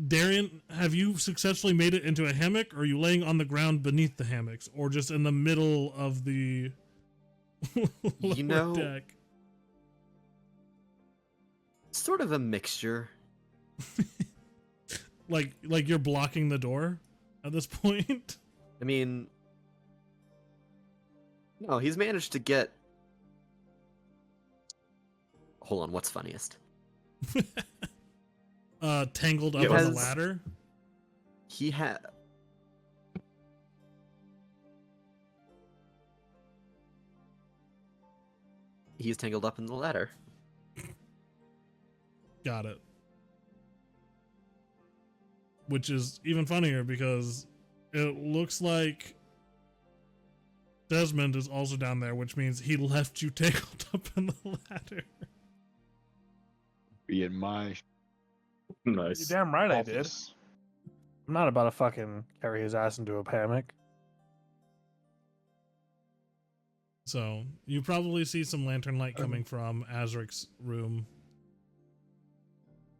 Darian, have you successfully made it into a hammock, or are you laying on the ground beneath the hammocks, or just in the middle of the lower know- deck? Sort of a mixture. Like you're blocking the door at this point? I mean, no, he's managed to get. Hold on, what's funniest? Tangled up Yeah, on the has- ladder. He had. He's tangled up in the ladder. Got it. Which is even funnier because it looks like Desmond is also down there, which means he left you tangled up in the ladder. Be in my You're Nice. damn right I did. office. I'm not about to fucking carry his ass into a hammock. So you probably see some lantern light coming from Azrik's room.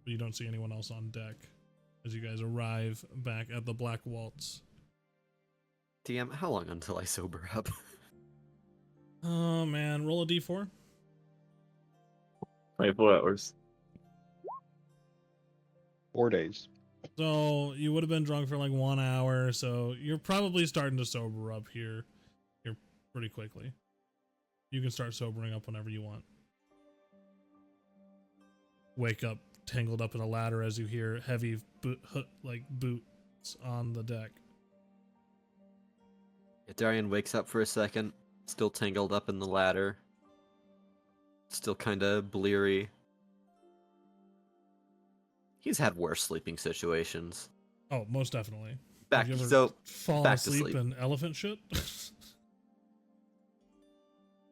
But you don't see anyone else on deck as you guys arrive back at the Black Waltz. DM, how long until I sober up? Oh man, roll a d4. 24 hours. 4 days. So you would have been drunk for like 1 hour, so you're probably starting to sober up here pretty quickly. You can start sobering up whenever you want. Wake up tangled up in a ladder as you hear heavy boots on the deck. Darian wakes up for a second, still tangled up in the ladder. Still kind of bleary. He's had worse sleeping situations. Oh, most definitely. Back Have you ever so fallen back to asleep sleep. in elephant shit?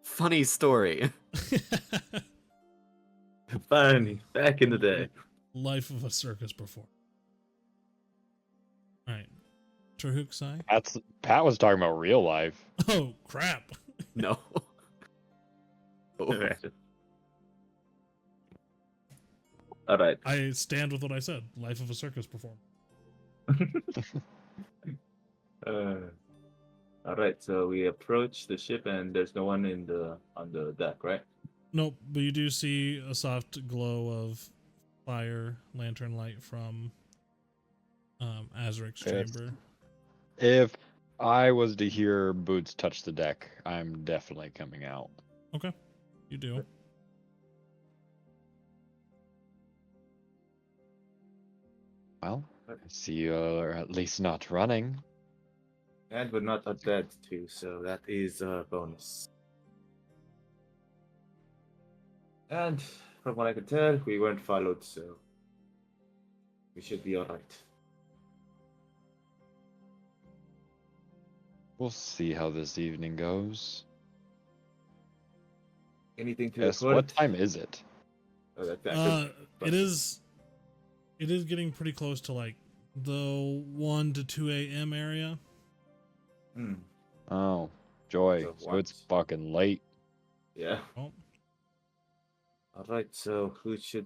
Funny story. Funny, back in the day. Life of a circus performer. All right, Terhuksai. Pat was talking about real life. Oh crap! No. Oh. All right. I stand with what I said. Life of a circus performer. All right. So we approach the ship, and there's no one on the deck, right? Nope, but you do see a soft glow of fire lantern light from Azrik's Yes. chamber. If I was to hear boots touch the deck, I'm definitely coming out. Okay, you do. Well, I see you're at least not running. And we're not undead too, so that is a bonus. And from what I can tell, we weren't followed, so we should be all right. We'll see how this evening goes. Anything to Yes, report? what time is it? Oh, that It is getting pretty close to like the 1 to 2 a.m. area. Hmm. Oh, joy. So So it's what? fucking late. Yeah. Oh, All right. So who should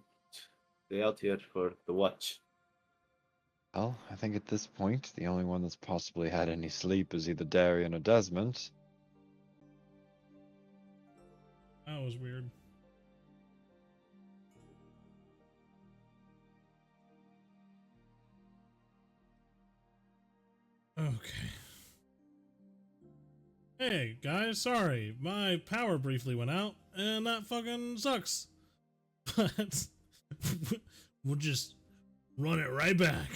stay out here for the watch? Well, I think at this point, the only one that's possibly had any sleep is either Darian or Desmond. that was weird. Okay. Hey guys, sorry, my power briefly went out, and that fucking sucks. But we'll just run it right back.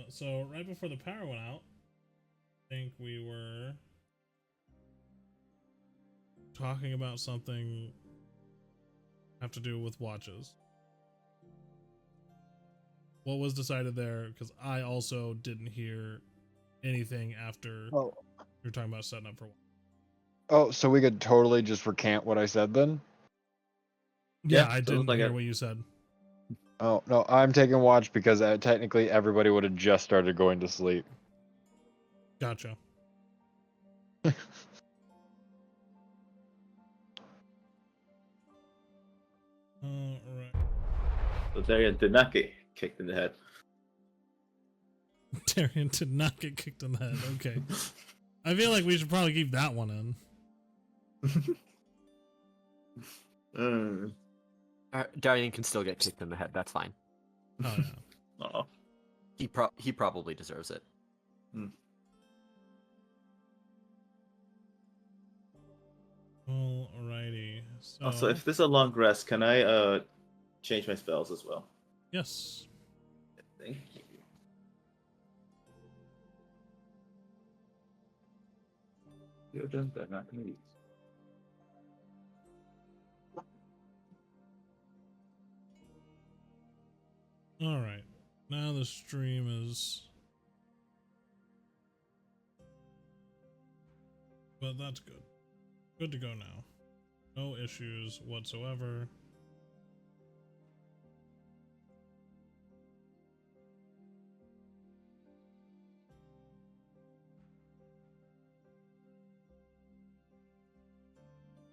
So right before the power went out, I think we were talking about something have to do with watches. What was decided there? Because I also didn't hear anything after Oh. you're talking about setting up for watch. Oh, so we could totally just recant what I said then? Yeah, Yeah, I so didn't like hear a- what you said. Oh, no, I'm taking watch because technically everybody would have just started going to sleep. Gotcha. All right. So Darian did not get kicked in the head. Darian did not get kicked in the head. Okay. I feel like we should probably keep that one in. Darian can still get kicked in the head. That's fine. Oh yeah. Oh. He probably deserves it. Alrighty. So, Also, if this is a long rest, can I change my spells as well? yes. Thank you. You're done. They're not gonna use. All right. Now the stream is. But that's good. Good to go now. No issues whatsoever.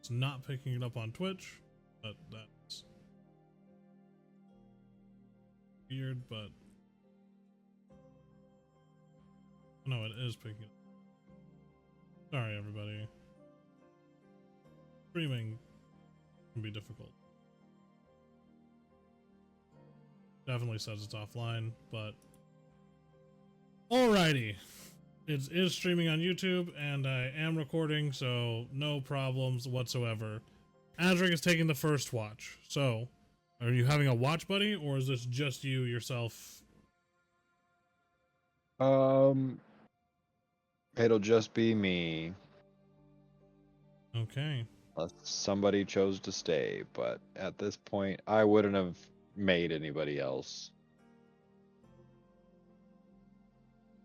It's not picking it up on Twitch, but that's weird, but no, it is picking it up. Sorry, everybody. Streaming can be difficult. Definitely says it's offline, but alrighty. It is streaming on YouTube, and I am recording, so no problems whatsoever. Azrik is taking the first watch. So, are you having a watch buddy, or is this just you yourself? It'll just be me. Okay. Unless somebody chose to stay, but at this point, I wouldn't have made anybody else.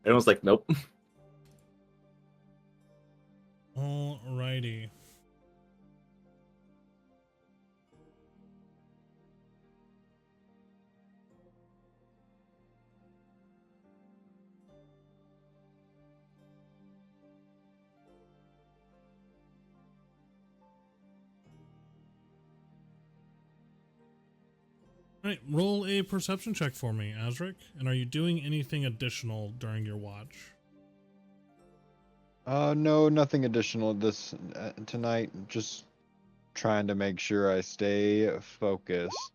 Everyone's like, nope. Alrighty. Alright, roll a perception check for me, Azrik. And are you doing anything additional during your watch? No, nothing additional this tonight. Just trying to make sure I stay focused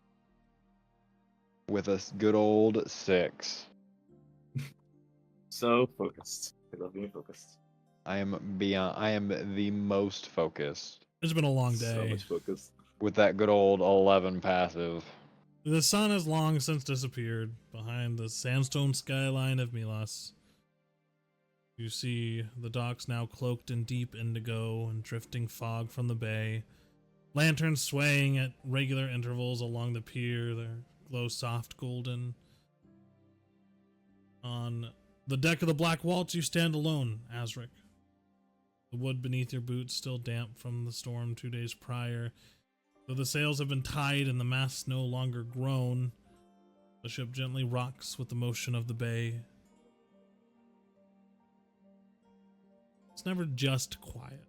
with a good old 6. So focused. I love being focused. I am the most focused It's been a long So day. much focus. with that good old 11 passive. The sun has long since disappeared behind the sandstone skyline of Milas. You see the docks now cloaked in deep indigo and drifting fog from the bay. Lanterns swaying at regular intervals along the pier, their glow soft golden. On the deck of the Black Waltz, you stand alone, Azrik. The wood beneath your boots still damp from the storm 2 days prior. Though the sails have been tied and the masts no longer groan, the ship gently rocks with the motion of the bay. It's never just quiet.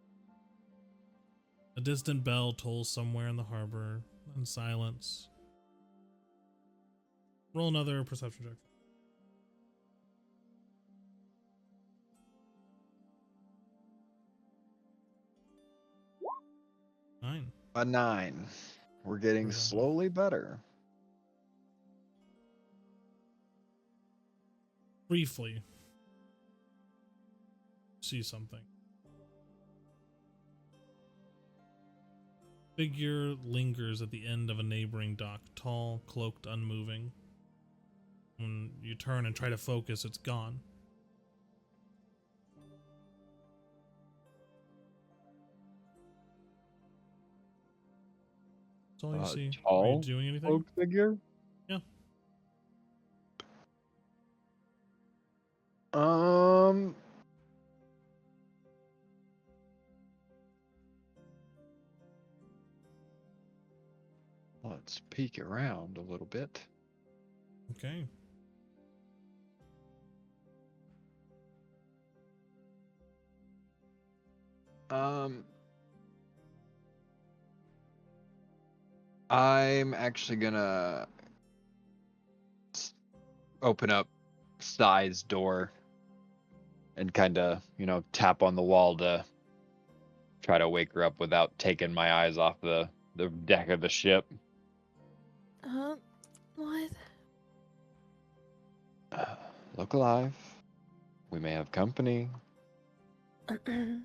A distant bell tolls somewhere in the harbor, and silence. Roll another perception check. Nine. A 9. We're getting Very well. slowly better. Briefly see something. Figure lingers at the end of a neighboring dock, tall, cloaked, unmoving. When you turn and try to focus, it's gone. That's all you see. Are you Tall doing anything? cloaked figure? Yeah. Let's peek around a little bit. Okay. I'm actually gonna open up Sai's door and kind of, tap on the wall to try to wake her up without taking my eyes off the deck of the ship. What? Look alive. We may have company. Okay.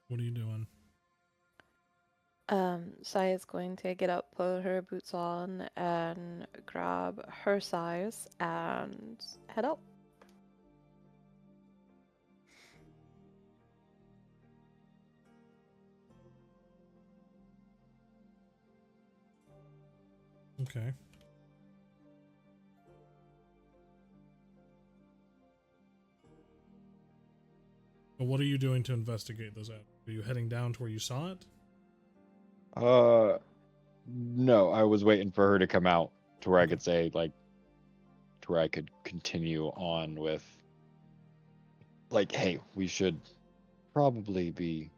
What are you doing? Sai is going to get up, put her boots on, and grab her size and head out. Okay. Well, what are you doing to investigate this out? Are you heading down to where you saw it? No, I was waiting for her to come out to where I could say, to where I could continue on with, hey, we should probably be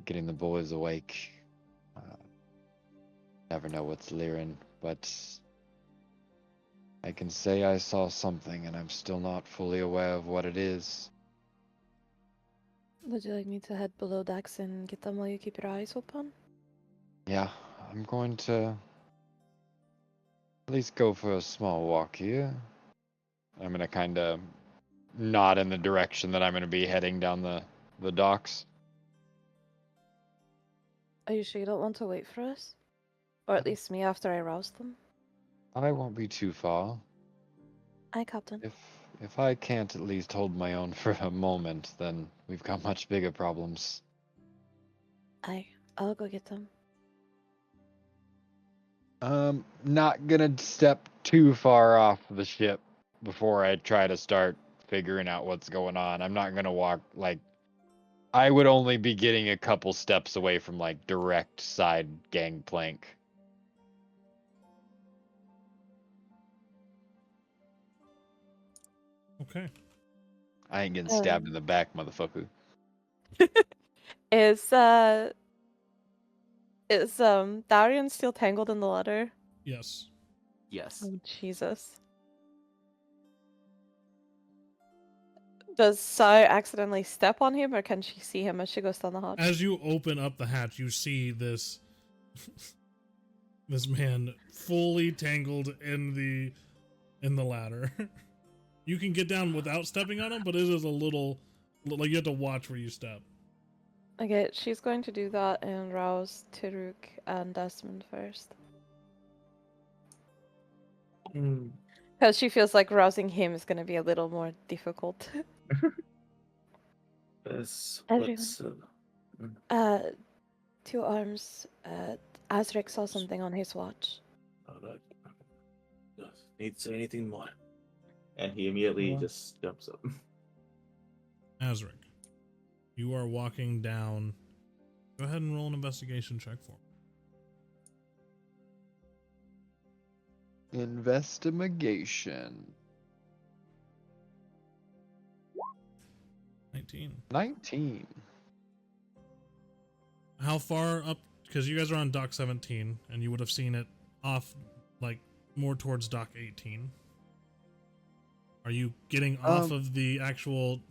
getting the boys awake. Never know what's leering, but I can say I saw something and I'm still not fully aware of what it is. Would you like me to head below decks and get them while you keep your eyes open? Yeah, I'm going to at least go for a small walk here. I'm going to kind of nod in the direction that I'm going to be heading down the docks. Are you sure you don't want to wait for us? Or at least me after I rouse them. I won't be too far. Aye, Captain. If I can't at least hold my own for a moment, then we've got much bigger problems. Aye, I'll go get them. Not gonna step too far off the ship before I try to start figuring out what's going on. I'm not gonna walk, like, I would only be getting a couple steps away from, like, direct side gangplank. Okay. I ain't getting stabbed in the back, motherfucker. Is Darian still tangled in the ladder? Yes. Yes. Oh, Jesus. Does Sai accidentally step on him, or can she see him as she goes down the hatch? As you open up the hatch, you see this this man fully tangled in the ladder. You can get down without stepping on him, but it is a little like you have to watch where you step. Okay, she's going to do that and rouse Tiruk and Desmond first. Because she feels like rousing him is going to be a little more difficult. Let's. Two arms. Azrik saw something on his watch. Alright. Need to say anything more? And he immediately just jumps up. Azrik, you are walking down. Go ahead and roll an investigation check for me. Investigation. 19. How far up? Because you guys are on dock 17, and you would have seen it off, like, more towards dock 18. Are you getting off of the actual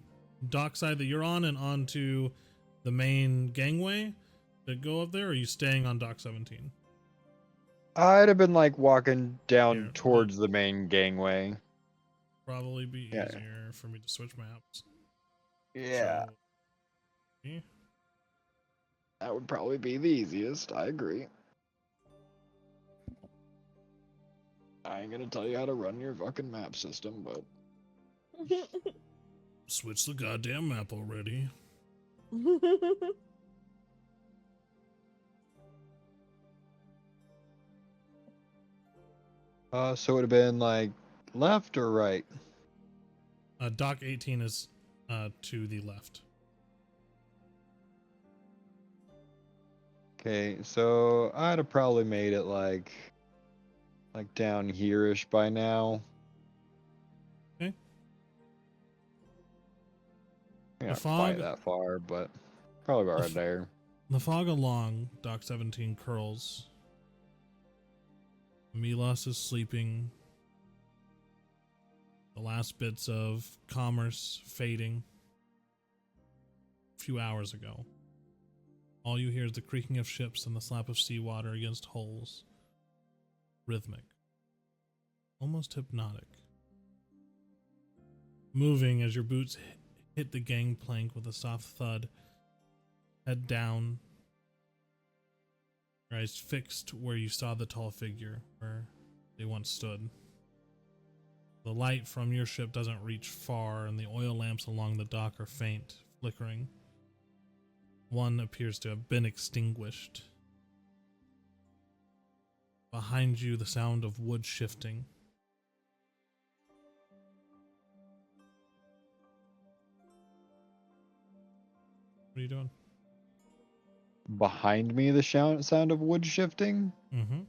dock side that you're on and onto the main gangway that go up there, or are you staying on dock 17? I'd have been, like, walking down Here, towards the main gangway. Probably be Yeah. easier for me to switch maps. Yeah. So, yeah. That would probably be the easiest. I agree. I ain't gonna tell you how to run your fucking map system, but Switch the goddamn map already. so it would have been like left or right? Dock 18 is to the left. Okay, so I'd have probably made it like down here-ish by now. Okay. Yeah, The not fog- quite that far, but probably about right there. The fog along dock 17 curls. Milas is sleeping. The last bits of commerce fading. A few hours ago. All you hear is the creaking of ships and the slap of seawater against hulls. Rhythmic. Almost hypnotic. Moving as your boots hit the gangplank with a soft thud. Head down. Your eyes fixed where you saw the tall figure, where they once stood. The light from your ship doesn't reach far, and the oil lamps along the dock are faint, flickering. One appears to have been extinguished. Behind you, the sound of wood shifting. What are you doing? Behind me, the sound of wood shifting. Mm-hmm.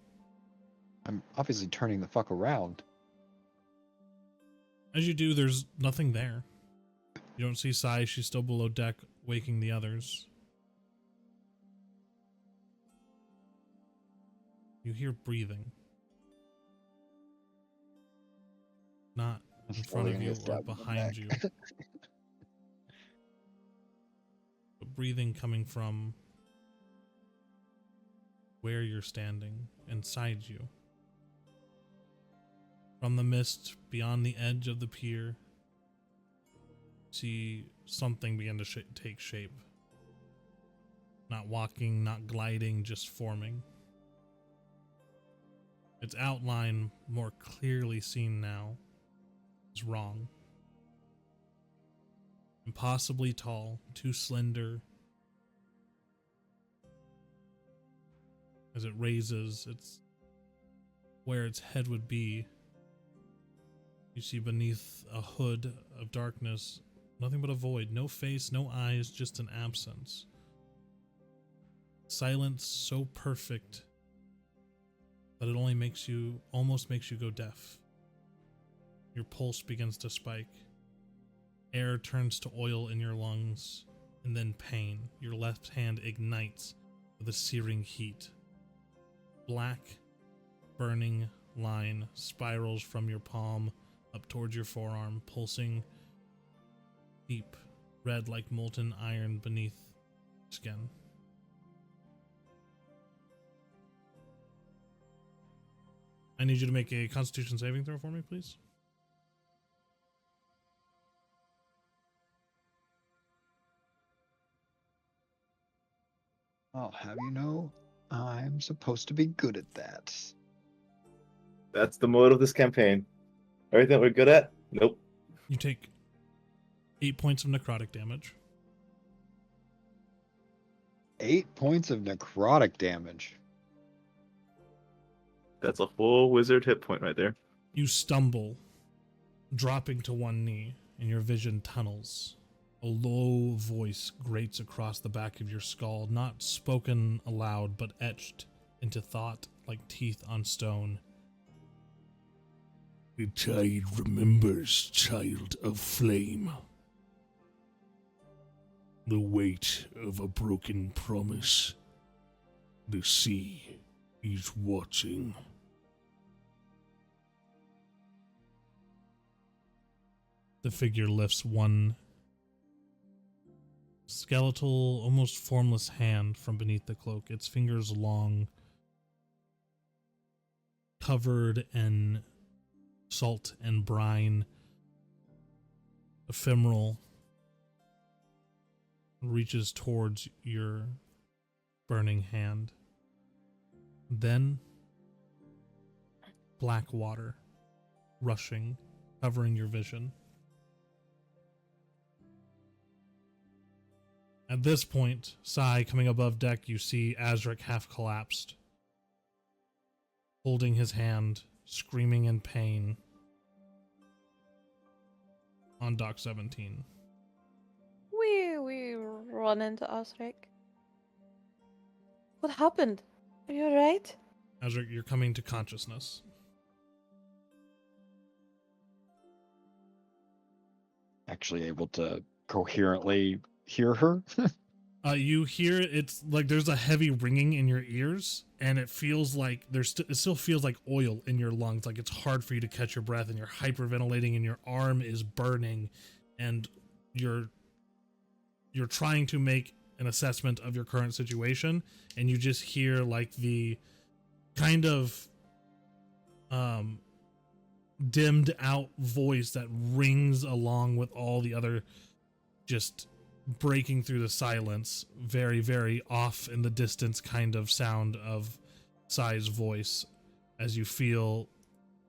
I'm obviously turning the fuck around. As you do, there's nothing there. You don't see Sai, she's still below deck, waking the others. You hear breathing. Not in front of you or behind you. But breathing coming from where you're standing, inside you. From the mist beyond the edge of the pier, see something begin to take shape. Not walking, not gliding, just forming. its outline more clearly seen now, is wrong. Impossibly tall, too slender. As it raises, it's where its head would be. You see beneath a hood of darkness, nothing but a void, no face, no eyes, just an absence. Silence so perfect that it almost makes you go deaf. Your pulse begins to spike. Air turns to oil in your lungs, and then pain. Your left hand ignites with a searing heat. Black, burning line spirals from your palm up towards your forearm, pulsing deep, red like molten iron beneath skin. I need you to make a Constitution saving throw for me, please. I'll have you know, I'm supposed to be good at that. That's the mode of this campaign. Everything we're good at? Nope. You take 8 points of necrotic damage. 8 points of necrotic damage. That's a full wizard hit point right there. You stumble, dropping to one knee, and your vision tunnels. A low voice grates across the back of your skull, not spoken aloud, but etched into thought like teeth on stone. The tide remembers, child of flame. The weight of a broken promise. The sea is watching. The figure lifts one skeletal, almost formless hand from beneath the cloak, its fingers long, covered in salt and brine, ephemeral, reaches towards your burning hand. Then, black water, rushing, covering your vision. At this point, Sai, coming above deck, you see Azrik half collapsed, holding his hand, screaming in pain, on dock 17. We run into Azrik. What happened? Are you alright? Azrik, you're coming to consciousness. Actually able to coherently hear her. You hear it's like there's a heavy ringing in your ears, and it feels like it still feels like oil in your lungs. Like it's hard for you to catch your breath, and you're hyperventilating, and your arm is burning, and you're trying to make an assessment of your current situation, and you just hear like the kind of dimmed out voice that rings along with all the other, just breaking through the silence, very, very off in the distance kind of sound of Sai's voice as you feel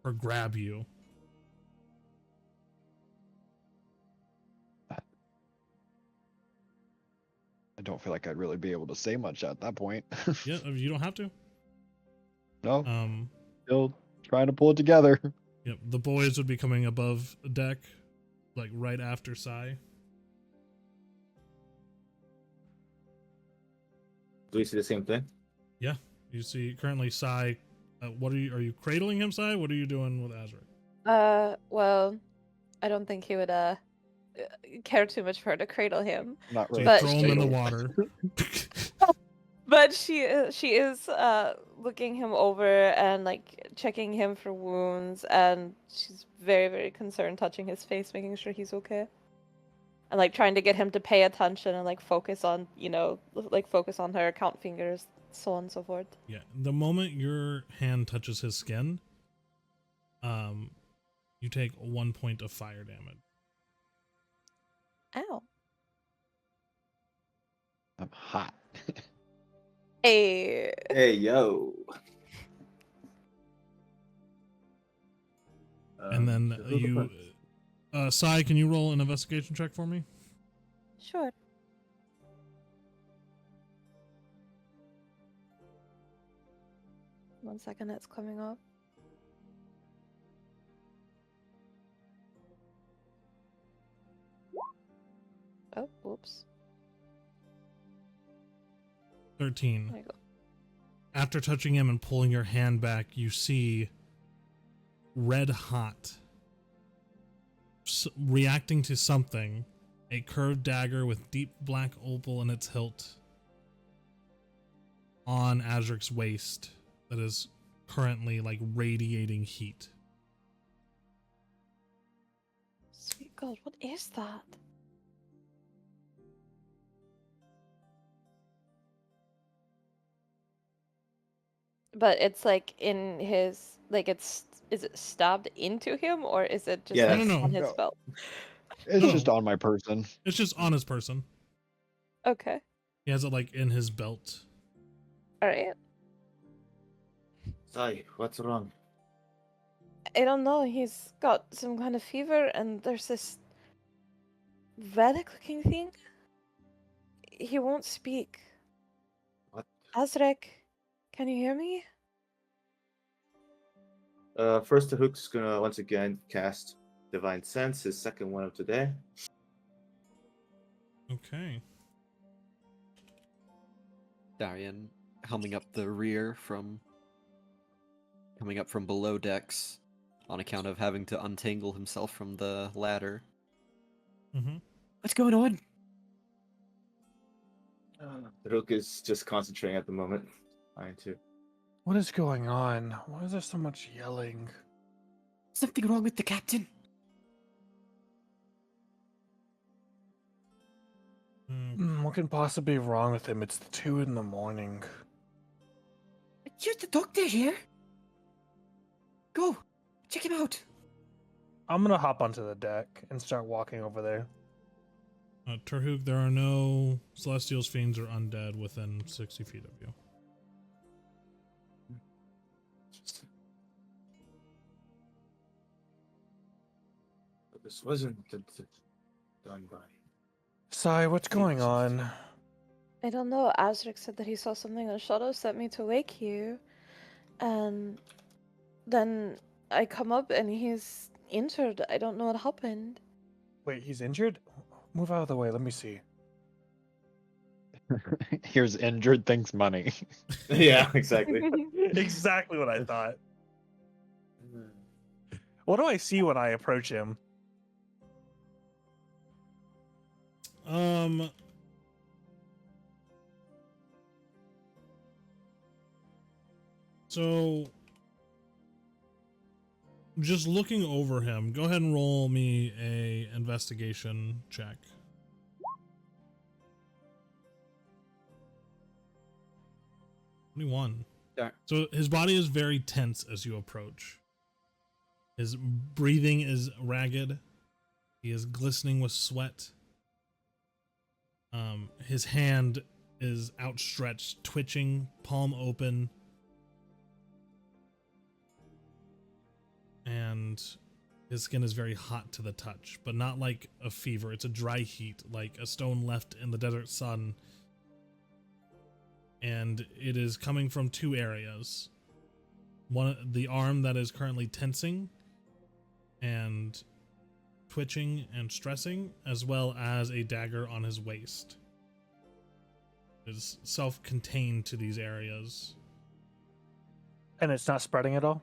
her grab you. I don't feel like I'd really be able to say much at that point. Yeah, you don't have to. No. Still trying to pull it together. Yep, the boys would be coming above deck, like right after Sai. Do we see the same thing? Yeah, you see currently Sai. What are you cradling him, Sai? What are you doing with Azrik? Well, I don't think he would care too much for her to cradle him. Not So really. you But throw him in the water. But she is looking him over and like checking him for wounds, and she's very, very concerned, touching his face, making sure he's okay, and like trying to get him to pay attention and like focus on her, count fingers, so on and so forth. Yeah, the moment your hand touches his skin, you take 1 point of fire damage. Ow. I'm hot. Hey. Hey, yo. And then so who you, prepares? Sai, can you roll an investigation check for me? Sure. One second, it's coming up. Oh, whoops. 13. There you go. After touching him and pulling your hand back, you see red hot, reacting to something, a curved dagger with deep black opal in its hilt on Azrik's waist that is currently like radiating heat. Sweet God, what is that? But it's like in his, like is it stabbed into him or is it just Yeah, like No, no, on no. his No. belt? It's No. just on my person. It's just on his person. Okay. He has it like in his belt. Alright. Sai, what's wrong? I don't know, he's got some kind of fever and there's this relic looking thing. He won't speak. What? Azrik, can you hear me? First, the Hook's gonna once again cast Divine Sense, his second one of today. Okay. Darian helming up the rear from coming up from below decks on account of having to untangle himself from the ladder. Mm-hmm. What's going on? The Hook is just concentrating at the moment. Trying to. What is going on? Why is there so much yelling? Something wrong with the captain? What can possibly be wrong with him? It's 2 in the morning. You're the doctor here. Go, check him out. I'm gonna hop onto the deck and start walking over there. Terhug, there are no Celestials, Fiends, or Undead within 60 feet of you. But this wasn't done by. Sai, what's going on? I don't know. Azrik said that he saw something in the shadows, sent me to wake you. And then I come up and he's injured. I don't know what happened. Wait, he's injured? Move out of the way, let me see. Here's injured, thinks money. Yeah, exactly. Exactly what I thought. What do I see when I approach him? So just looking over him, go ahead and roll me a investigation check. 21. Yeah. So his body is very tense as you approach. His breathing is ragged. He is glistening with sweat. His hand is outstretched, twitching, palm open. And his skin is very hot to the touch, but not like a fever. It's a dry heat, like a stone left in the desert sun. And it is coming from 2 areas. One, the arm that is currently tensing and twitching and stressing, as well as a dagger on his waist. It is self-contained to these areas. And it's not spreading at all?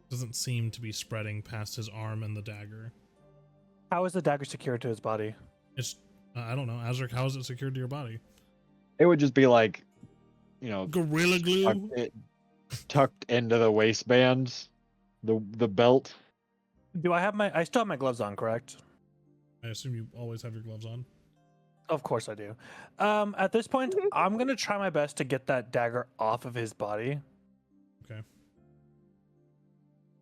Doesn't seem to be spreading past his arm and the dagger. How is the dagger secured to his body? It's, I don't know. Azrik, how is it secured to your body? It would just be like, you know, Gorilla glue? tucked into the waistband, the belt. Do I have I still have my gloves on, correct? I assume you always have your gloves on. Of course I do. At this point, I'm gonna try my best to get that dagger off of his body. Okay.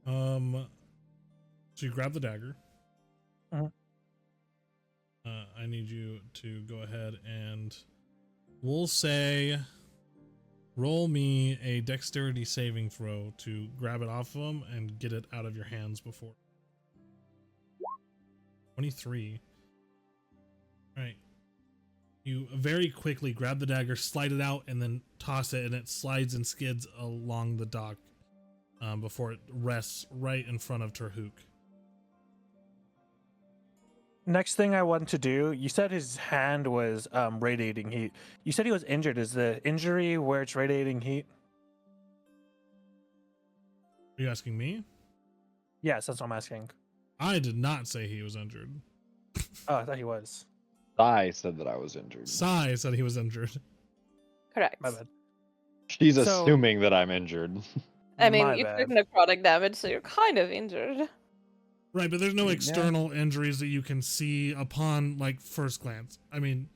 So you grab the dagger. Mhm. I need you to go ahead and we'll say roll me a dexterity saving throw to grab it off of him and get it out of your hands before 23. Right. You very quickly grab the dagger, slide it out, and then toss it, and it slides and skids along the dock before it rests right in front of Terhook. Next thing I want to do, you said his hand was radiating heat. You said he was injured. Is the injury where it's radiating heat? Are you asking me? Yes, that's what I'm asking. I did not say he was injured. Oh, I thought he was. I said that I was injured. Sai said he was injured. Correct. My bad. She's So- assuming that I'm injured. I mean, My you bad. took necrotic damage, so you're kind of injured. Right, but there's no Yeah. external injuries that you can see upon like first glance. I mean,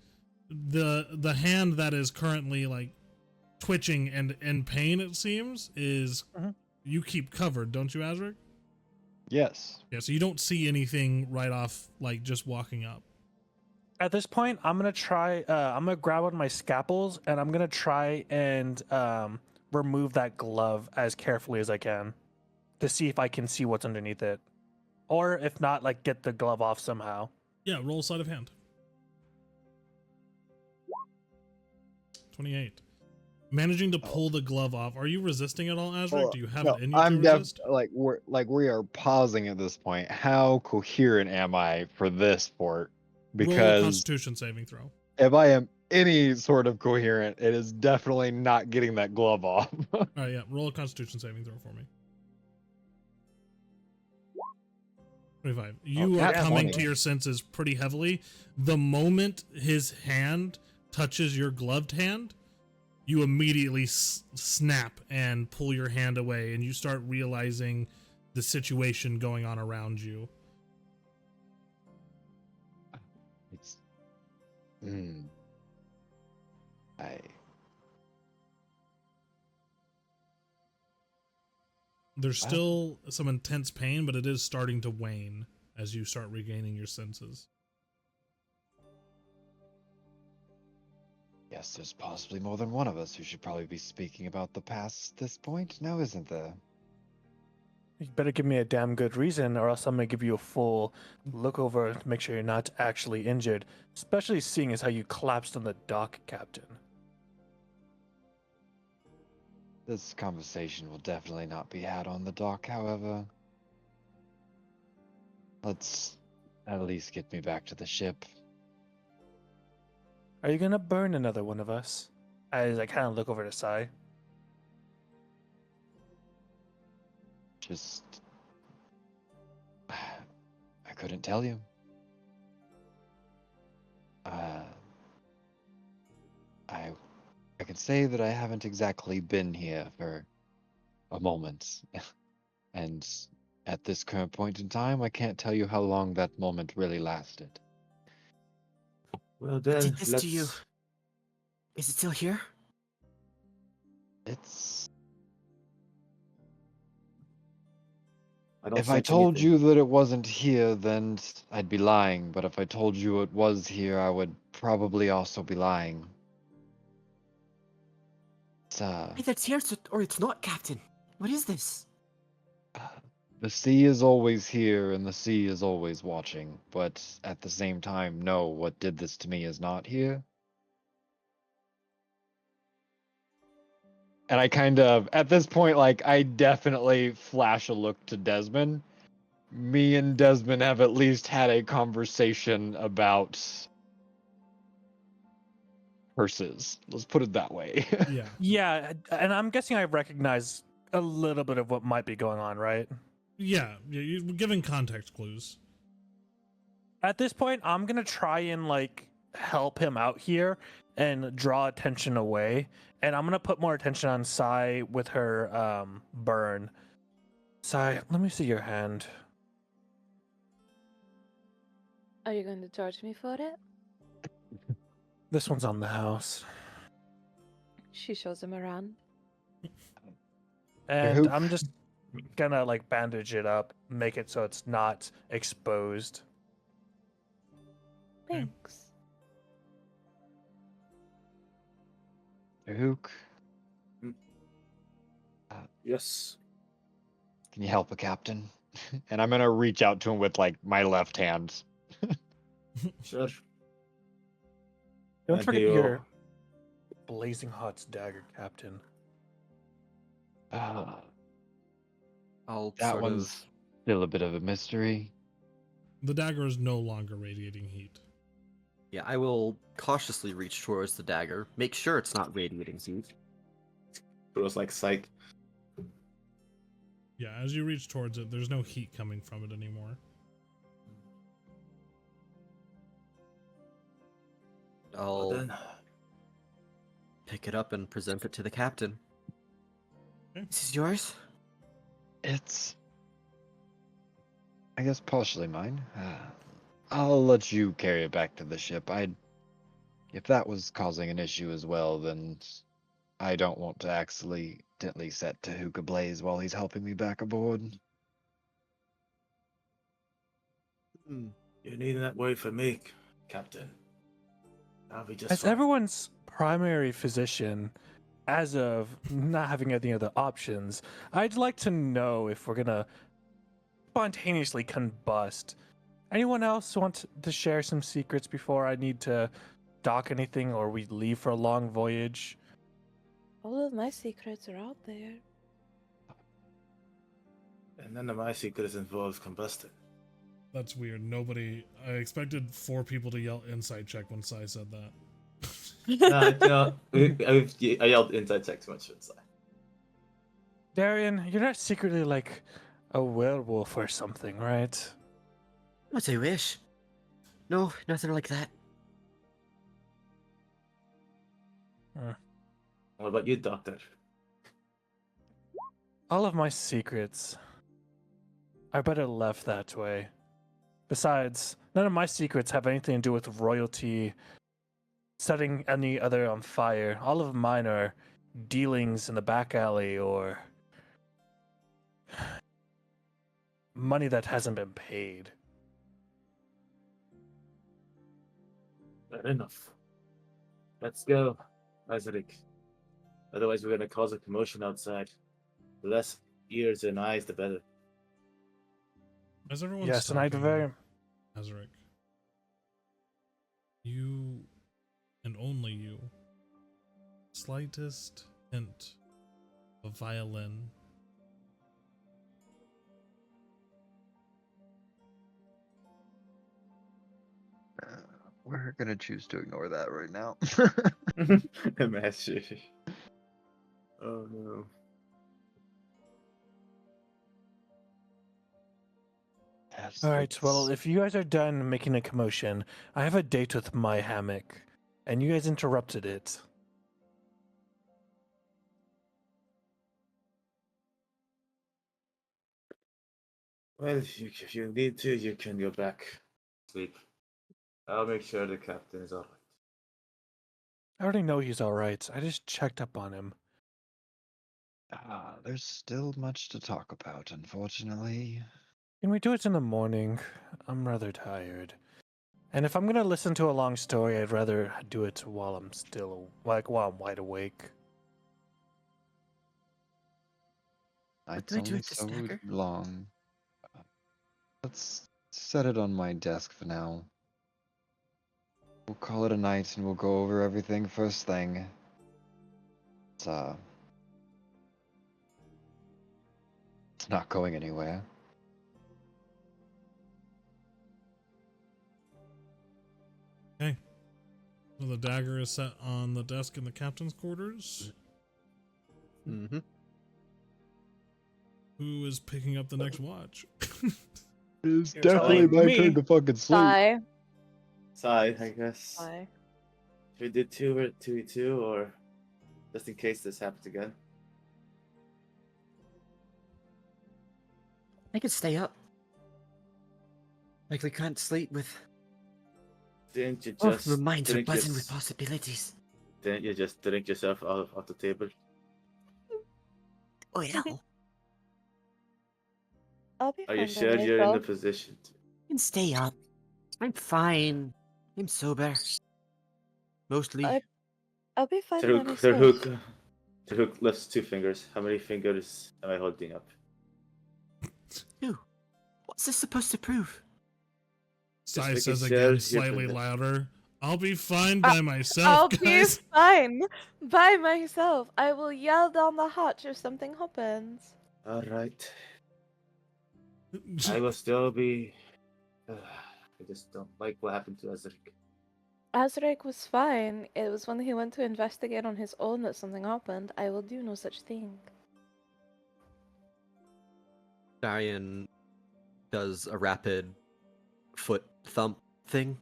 the hand that is currently like twitching and in pain, it seems, is Mhm. you keep covered, don't you, Azrik? Yes. Yeah, so you don't see anything right off, like just walking up. At this point, I'm gonna try. I'm gonna grab one of my scalpels, and I'm gonna try and remove that glove as carefully as I can, to see if I can see what's underneath it, or if not, like get the glove off somehow. Yeah, roll sleight of hand. 28. Managing to pull the glove off. Are you resisting at all, Azrik? Do you have it in you I'm to resist? we are pausing at this point. How coherent am I for this port? Roll a Because Constitution saving throw. if I am any sort of coherent, it is definitely not getting that glove off. All right, yeah, roll a Constitution saving throw for me. 25. You are that's coming 20. to your senses pretty heavily. The moment his hand touches your gloved hand, you immediately snap and pull your hand away, and you start realizing the situation going on around you. It's. There's Wow. still some intense pain, but it is starting to wane as you start regaining your senses. Yes, there's possibly more than one of us who should probably be speaking about the past at this point, now isn't there? You better give me a damn good reason, or else I'm gonna give you a full look over to make sure you're not actually injured. Especially seeing as how you collapsed on the dock, Captain. This conversation will definitely not be had on the dock, however. Let's at least get me back to the ship. Are you gonna burn another one of us? As I kind of look over to Sai. Just... I couldn't tell you. I can say that I haven't exactly been here for a moment. And at this current point in time, I can't tell you how long that moment really lasted. Well then, Did this let's... to you? Is it still here? It's... I don't If I sense told anything. you that it wasn't here, then I'd be lying. But if I told you it was here, I would probably also be lying. It's, Either it's here or it's not, Captain. What is this? the sea is always here and the sea is always watching. But at the same time, no, what did this to me is not here. And I kind of, at this point, like, I definitely flash a look to Desmond. Me and Desmond have at least had a conversation about curses. Let's put it that way. Yeah. Yeah, and I'm guessing I recognize a little bit of what might be going on, right? Yeah, you're giving context clues. At this point, I'm gonna try and like help him out here and draw attention away, and I'm gonna put more attention on Sai with her burn. Sai, let me see your hand. Are you going to charge me for it? This one's on the house, She shows him around. and Who- I'm just gonna like bandage it up, make it so it's not exposed. Okay. Thanks. Hook, Yes. can you help a captain? And I'm gonna reach out to him with like my left hand. Sure. Don't And forget he'll- your blazing hot dagger, Captain. Ah, I'll that sort one's of. still a bit of a mystery. The dagger is no longer radiating heat. Yeah, I will cautiously reach towards the dagger, make sure it's not radiating heat. Feels like psych. Yeah, as you reach towards it, there's no heat coming from it anymore. I'll Well then, pick it up and present it to the captain. This is yours? It's, I guess, partially mine. I'll let you carry it back to the ship. If that was causing an issue as well, then I don't want to accidentally set Tahuk ablaze while he's helping me back aboard. you needn't that worry for me, Captain. I'll be just As fine. everyone's primary physician, as of not having any other options, I'd like to know if we're gonna spontaneously combust. Anyone else want to share some secrets before I need to dock anything or we leave for a long voyage? All of my secrets are out there. And none of my secrets involves combusting. That's weird. I expected 4 people to yell insight check when Sai said that. I yelled inside check too much inside. Darian, you're not secretly like a werewolf or something, right? What I wish. No, nothing like that. What about you, Doctor? All of my secrets are better left that way. Besides, none of my secrets have anything to do with royalty, setting any other on fire. All of mine are dealings in the back alley or money that hasn't been paid. Fair enough. Let's go, Azrik. Otherwise, we're gonna cause a commotion outside. The less ears and eyes, the better. As everyone's Yes, and I'd talking, very Azrik, you and only you, slightest hint of violin. We're gonna choose to ignore that right now. Imagine. Oh no. Yes, All right, well, it's- if you guys are done making a commotion, I have a date with my hammock, and you guys interrupted it. Well, if you need to, you can go back. Sleep. I'll make sure the captain is alright. I already know he's all right. I just checked up on him. there's still much to talk about, unfortunately. Can we do it in the morning? I'm rather tired. And if I'm gonna listen to a long story, I'd rather do it while I'm while I'm wide awake. Night's do I do only with this so dagger? long. Let's set it on my desk for now. We'll call it a night and we'll go over everything first thing. It's not going anywhere. Okay. So the dagger is set on the desk in the captain's quarters. Mm-hmm. Who is picking up the next watch? It's You're definitely definitely telling my my me. turn to fucking sleep. Bye. Side, I guess. Bye. Should we do 2v2 or just in case this happens again? I could stay up. Like we can't sleep with. Didn't you Oh, just my minds are drink buzzing with your- possibilities. Didn't you just drink yourself off the table? Oh yeah. I'll be Are you fine sure then, you're in the April. position to? I can stay up. I'm fine. I'm sober. Mostly. I'll be fine by Taruk, myself. Taruk lifts 2 fingers. How many fingers am I holding up? Who? What's this supposed to prove? Sai making says sure again, you're slightly finished. louder. I'll be fine by myself, I'll be guys. fine by myself. I will yell down the hatch if something happens. All right. I will still be. I just don't like what happened to Azrik. Azrik was fine. It was when he went to investigate on his own that something happened. I will do no such thing. Darian does a rapid foot thump thing.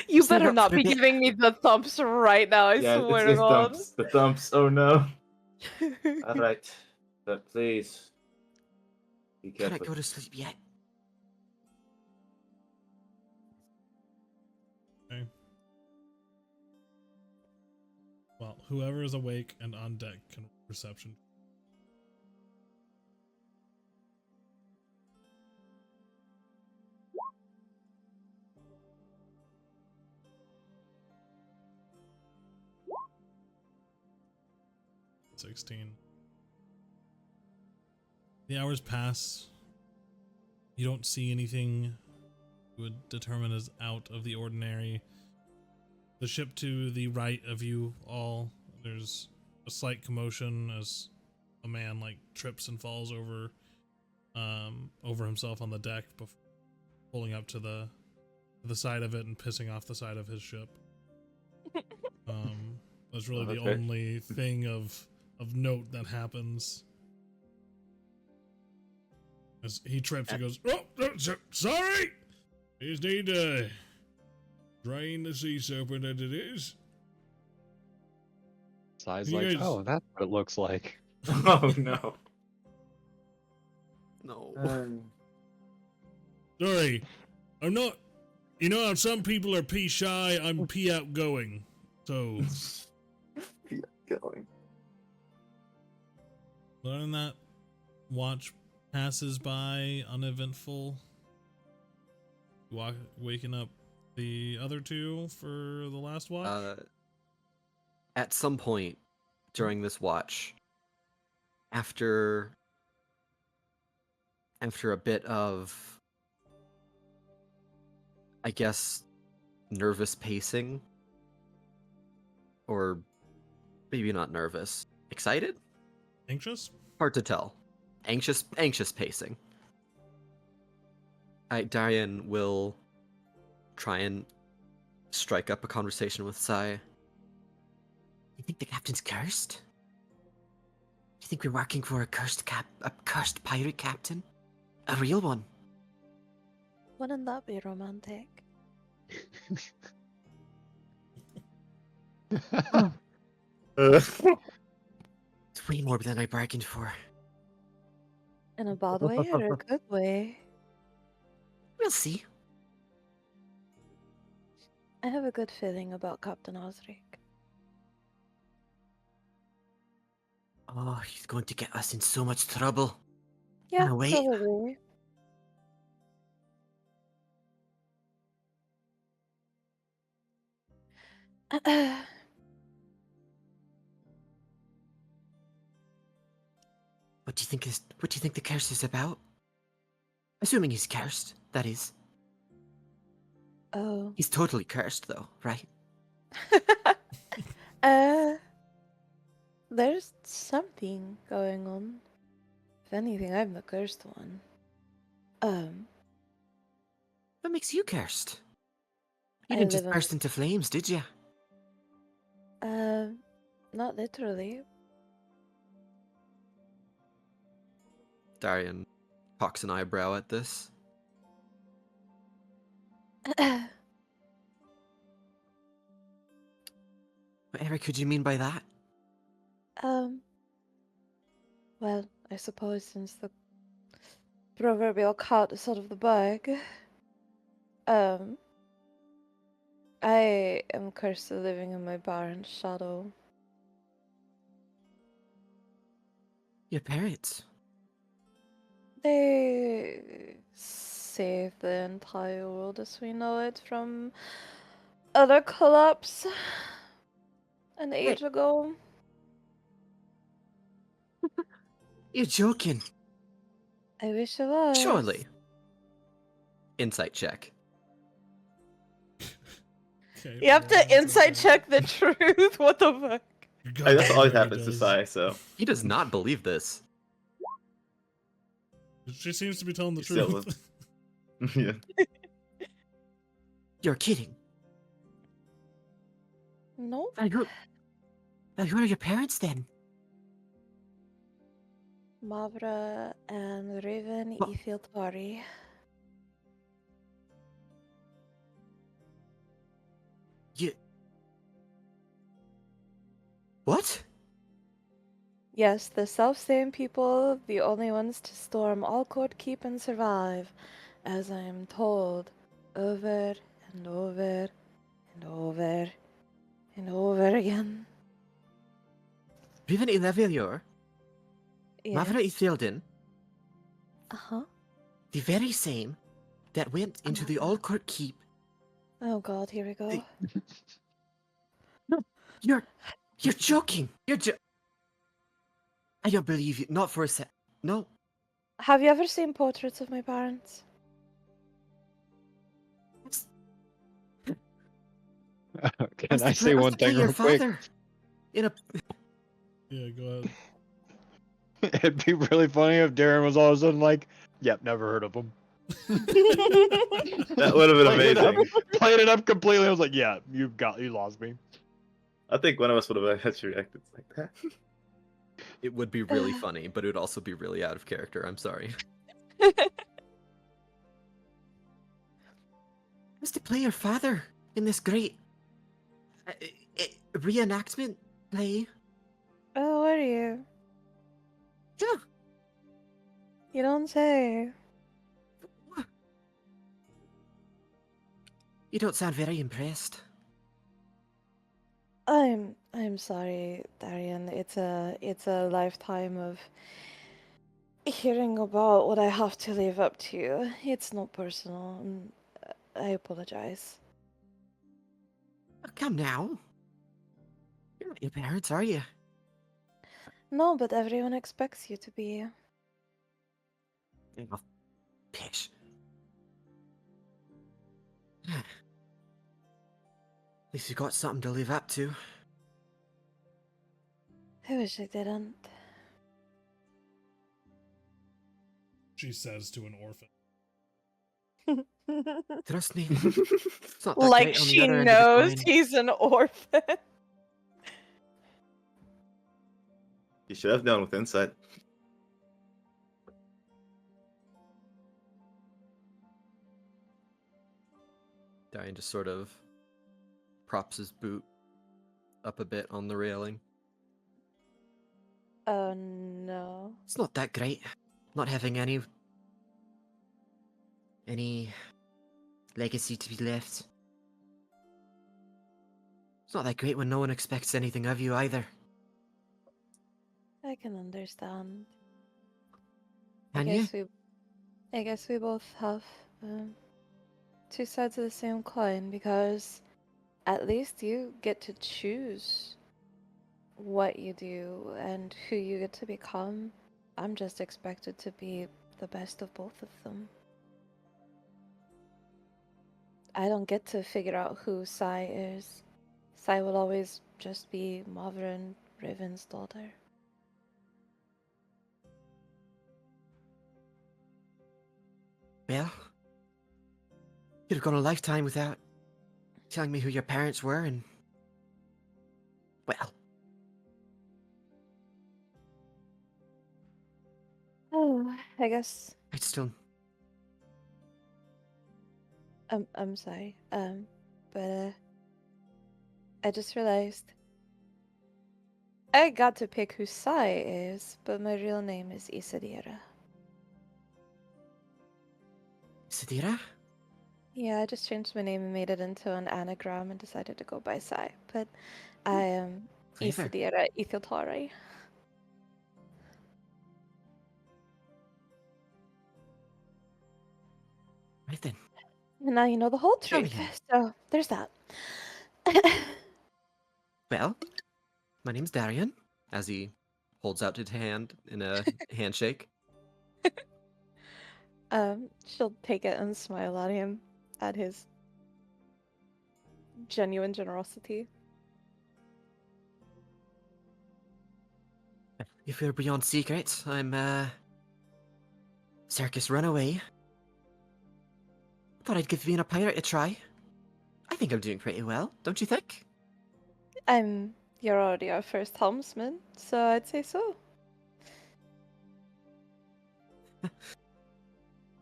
You Step better up not for a be bit. giving me the thumps right now, I Yeah, swear to it's God. thumps. The thumps. Oh no. All right, but please be Can I careful. go to sleep yet? Okay. Well, whoever is awake and on deck can perception. $16. The hours pass. You don't see anything you would determine as out of the ordinary. The ship to the right of you all, there's a slight commotion as a man like trips and falls over himself on the deck before pulling up to the side of it and pissing off the side of his ship. That's really the Okay. only thing of note that happens. As he trips, he goes, "Oh, sorry! Just need to drain the sea serpent as it is." Sai's You like, guys- oh, that's what it looks like. Oh no. No. Sorry, I'm not. You know how some people are pee shy, I'm pee outgoing. So, Going. other than that, watch passes by uneventful. Waking up the other two for the last watch. At some point during this watch, after a bit of, I guess, nervous pacing, or maybe not nervous, excited? Anxious? Hard to tell. Anxious pacing. Darian will try and strike up a conversation with Sai. You think the captain's cursed? You think we're working for a cursed pirate captain? A real one? Wouldn't that be romantic? It's way more than I bargained for. In a bad way or a good way? We'll see. I have a good feeling about Captain Azrik. Oh, he's going to get us in so much trouble. Yeah, No, wait. probably. What do you think the curse is about? Assuming he's cursed, that is. Oh. He's totally cursed though, right? There's something going on. If anything, I'm the cursed one. What makes you cursed? You I didn't just live in- burst into flames, did you? Not literally. Darian cocks an eyebrow at this. Whatever could you mean by that? Well, I suppose since the proverbial cat is out of the bag, I am cursed to living in my barren shadow. Your parents. They saved the entire world as we know it from utter collapse an age ago. You're joking. I wish it was. Surely. insight check. Okay, You have fair, to insight okay. check the truth. What the fuck? God, That's always there he happens to does. Sai, so He does not believe this. She seems to be telling the You still truth. yeah. You're kidding. No. Well, who are your parents then? Mavra and Raven What? Ifiltari. You. What? Yes, the self-same people, the only ones to storm Allcourt Keep and survive, as I am told, over and over and over and over again. Riven Ilevilior, Yes. Mavra Ithilden, Uh-huh. the very same that went into the Allcourt Keep. Oh god, here we go. The- No, you're joking. I don't believe you. Not for a sec. No. Have you ever seen portraits of my parents? Can I say one thing Your real quick? father in a Yeah, go ahead. It'd be really funny if Darren was all of a sudden like, "Yep, never heard of him." That would have been Played it up- amazing. Played it up completely. I was like, "Yeah, you lost me." I think one of us would have actually reacted like that. It would be really funny, but it would also be really out of character. I'm sorry. was to play your father in this great reenactment play. Oh, are you? Yeah. You don't say. You don't sound very impressed. I'm sorry, Darian. It's a lifetime of hearing about what I have to live up to. It's not personal. I apologize. Oh, come now. You're not your parents, are you? No, but everyone expects you to be. Oh, pish. At least you got something to live up to. I wish I didn't. She says to an orphan. Trust me. It's not that Like great on the she other end of the knows coin. he's an orphan. You should have done with insight. Darian just sort of props his boot up a bit on the railing. Oh no. It's not that great. Not having any legacy to be left. It's not that great when no one expects anything of you either. I can understand. Can you? I guess we both have two sides of the same coin, because at least you get to choose what you do and who you get to become. I'm just expected to be the best of both of them. I don't get to figure out who Sai is. Sai will always just be Mavra and Raven's daughter. Well, you'd have gone a lifetime without telling me who your parents were, and well, Oh, I guess I'd still. I'm sorry. But I just realized I got to pick who Sai is, but my real name is Isadira. Sai'Idar? Yeah, I just changed my name and made it into an anagram and decided to go by Sai. But I am Clever. Isadira Ifiltari. Right then. And now you know the whole truth. Brilliant. So there's that. Well, My name's Darian, as he holds out his hand in a handshake. She'll take it and smile at him, at his genuine generosity. If we're beyond secrets, I'm, circus runaway. Thought I'd give being a pirate a try. I think I'm doing pretty well, don't you think? You're already our first helmsman, so I'd say so.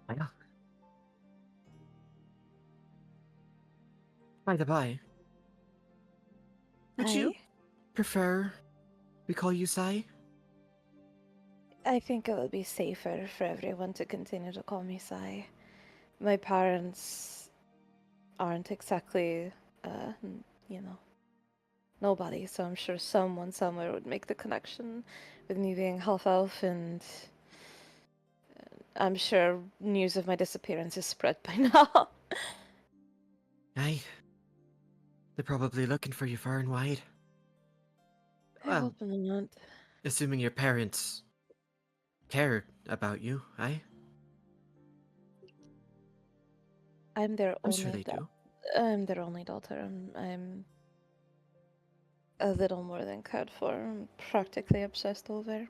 I know. By the by, would you prefer we call you Sai? I think it would be safer for everyone to continue to call me Sai. My parents aren't exactly, you know, nobody, so I'm sure someone somewhere would make the connection with me being half-elf, and I'm sure news of my disappearance is spread by now. Aye. They're probably looking for you far and wide. I Well, hope not. assuming your parents cared about you, aye? I'm their I'm only sure they do. I'm their only daughter. I'm a little more than cared for. I'm practically obsessed over.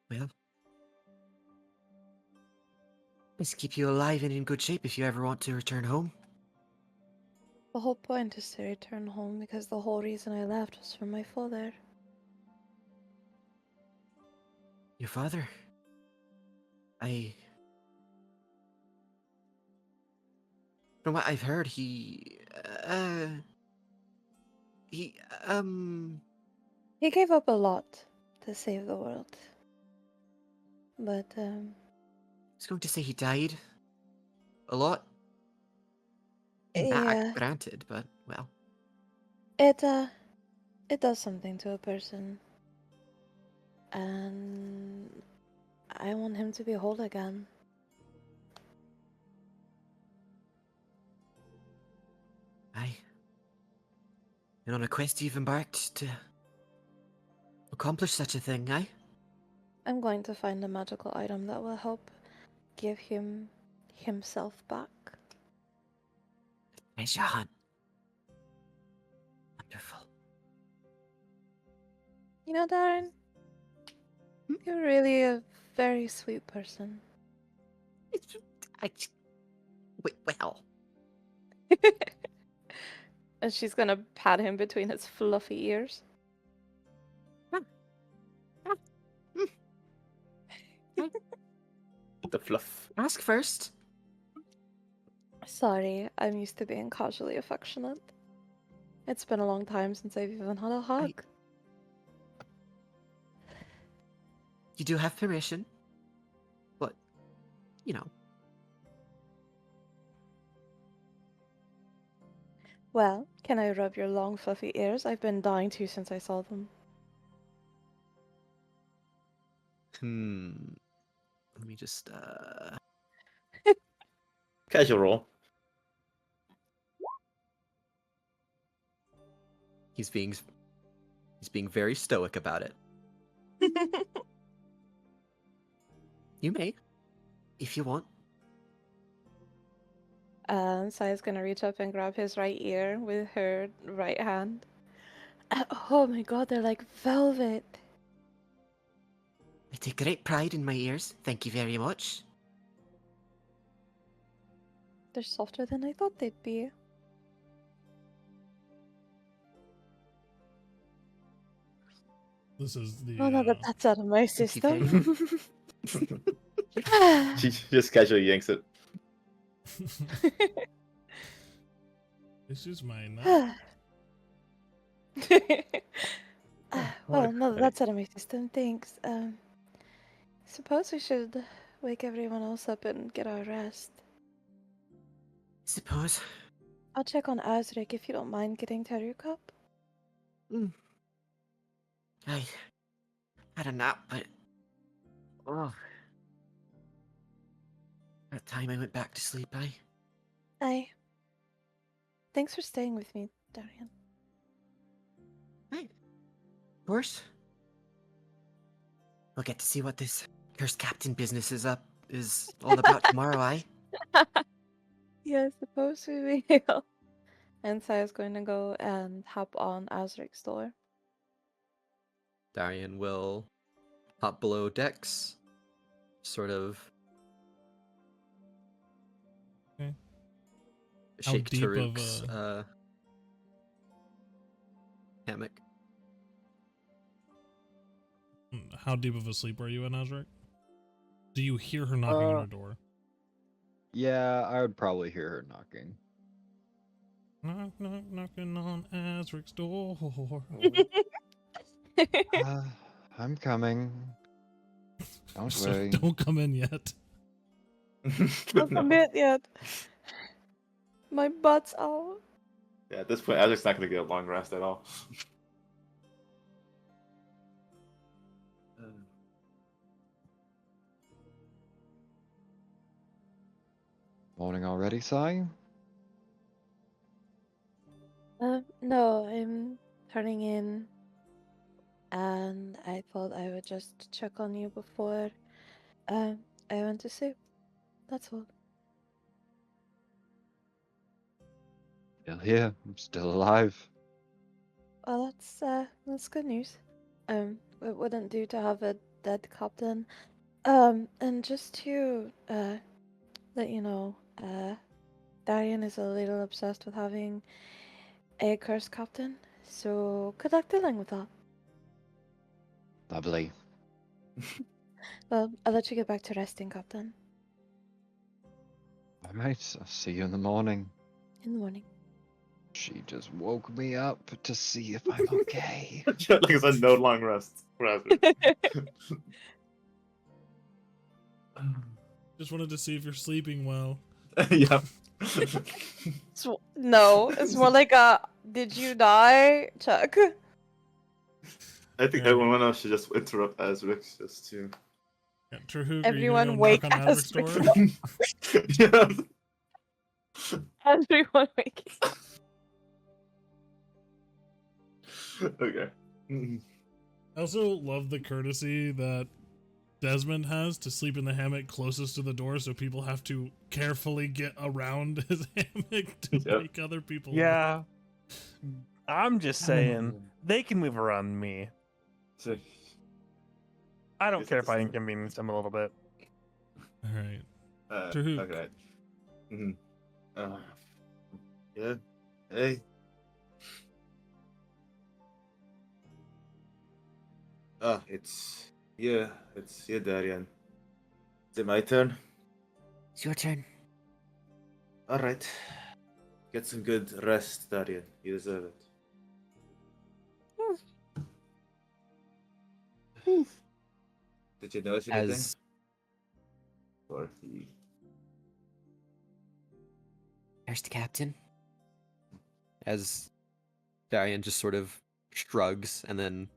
Well, let's keep you alive and in good shape if you ever want to return home. The whole point is to return home because the whole reason I left was for my father. Your father? From what I've heard, he he He gave up a lot to save the world. But I was going to say he died a lot. yeah, Granted, but well. it does something to a person. And I want him to be whole again. Aye. And on a quest you've embarked to accomplish such a thing, aye? I'm going to find a magical item that will help give him himself back. Treasure hunt. Wonderful. You know, Darren, you're really a very sweet person. Well. And she's gonna pat him between his fluffy ears. The fluff. Ask first. Sorry, I'm used to being casually affectionate. It's been a long time since I've even had a hug. You do have permission. But, you know. Well, can I rub your long fluffy ears? I've been dying to since I saw them. Let me just Casual roll. he's being very stoic about it. You may, if you want. Saya's gonna reach up and grab his right ear with her right hand. Oh my god, they're like velvet. I take great pride in my ears. Thank you very much. They're softer than I thought they'd be. This is the. Oh no, that's out of my Thank you very system. She just casually yanks it. This is my nut. Well, no, that's out of my system. Thanks. Suppose we should wake everyone else up and get our rest. Suppose. I'll check on Azrik if you don't mind getting Terry Cup. I had a nap, but oh, that time I went back to sleep. Aye. Thanks for staying with me, Darian. Hey, of course. We'll get to see what this cursed captain business is all about tomorrow, eh? Yeah, I suppose we will. And Saya's going to go and hop on Azrik's door. Darian will hop below decks, sort of Okay. How shake deep of Taruk's hammock. How deep of a sleep are you in, Azrik? Do you hear her knocking on her door? Yeah, I would probably hear her knocking. Knock, knock, knocking on Azrik's door. I'm coming. Don't So worry. don't come in yet. Not a bit yet. My butt's out. Yeah, at this point, Azrik's not going to get a long rest at all. Morning already, Sai? No, I'm turning in, and I thought I would just check on you before I went to sleep. That's all. Still here. I'm still alive. Well, that's good news. It wouldn't do to have a dead captain. And just to let you know, Darian is a little obsessed with having a cursed captain, so good luck dealing with that. Lovely. Well, I'll let you get back to resting, Captain. Alright, I'll see you in the morning. In the morning. She just woke me up to see if I'm okay. Like I said, no long rest for Azrik. Just wanted to see if you're sleeping well. Yeah. No, it's more like a "Did you die?" check. I think everyone else should just interrupt Azrik just to. Yeah, Trahug, Everyone are you wake gonna go knock on Azrik's Azrik. door? Yeah. Everyone waking. Okay. I also love the courtesy that Desmond has to sleep in the hammock closest to the door, so people have to carefully get around his hammock to Yep. wake other people up. Yeah. I'm just saying, they can move around me. So, I don't care if I inconvenience them a little bit. All right. okay. Yeah. Hey. It's Darian. Is it my turn? It's your turn. All right. Get some good rest, Darian. You deserve it. Did you notice anything? As Or he... There's the captain. as Darian just sort of shrugs and then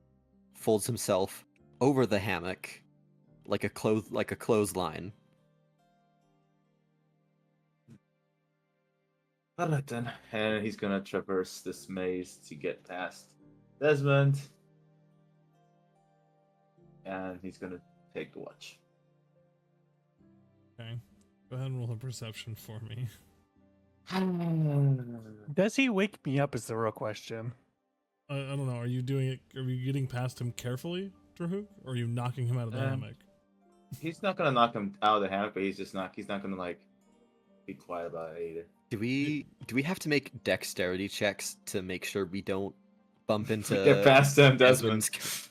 folds himself over the hammock like a clothesline. Alright then. And he's gonna traverse this maze to get past Desmond. And he's gonna take the watch. Okay. Go ahead and roll a perception for me. Does he wake me up is the real question. I don't know. Are you doing it? Are you getting past him carefully, Drahug? Or are you knocking him out of the hammock? He's not gonna knock him out of the hammock, but he's not gonna like be quiet about it either. Do we have to make dexterity checks to make sure we don't bump into Get past him, Desmond.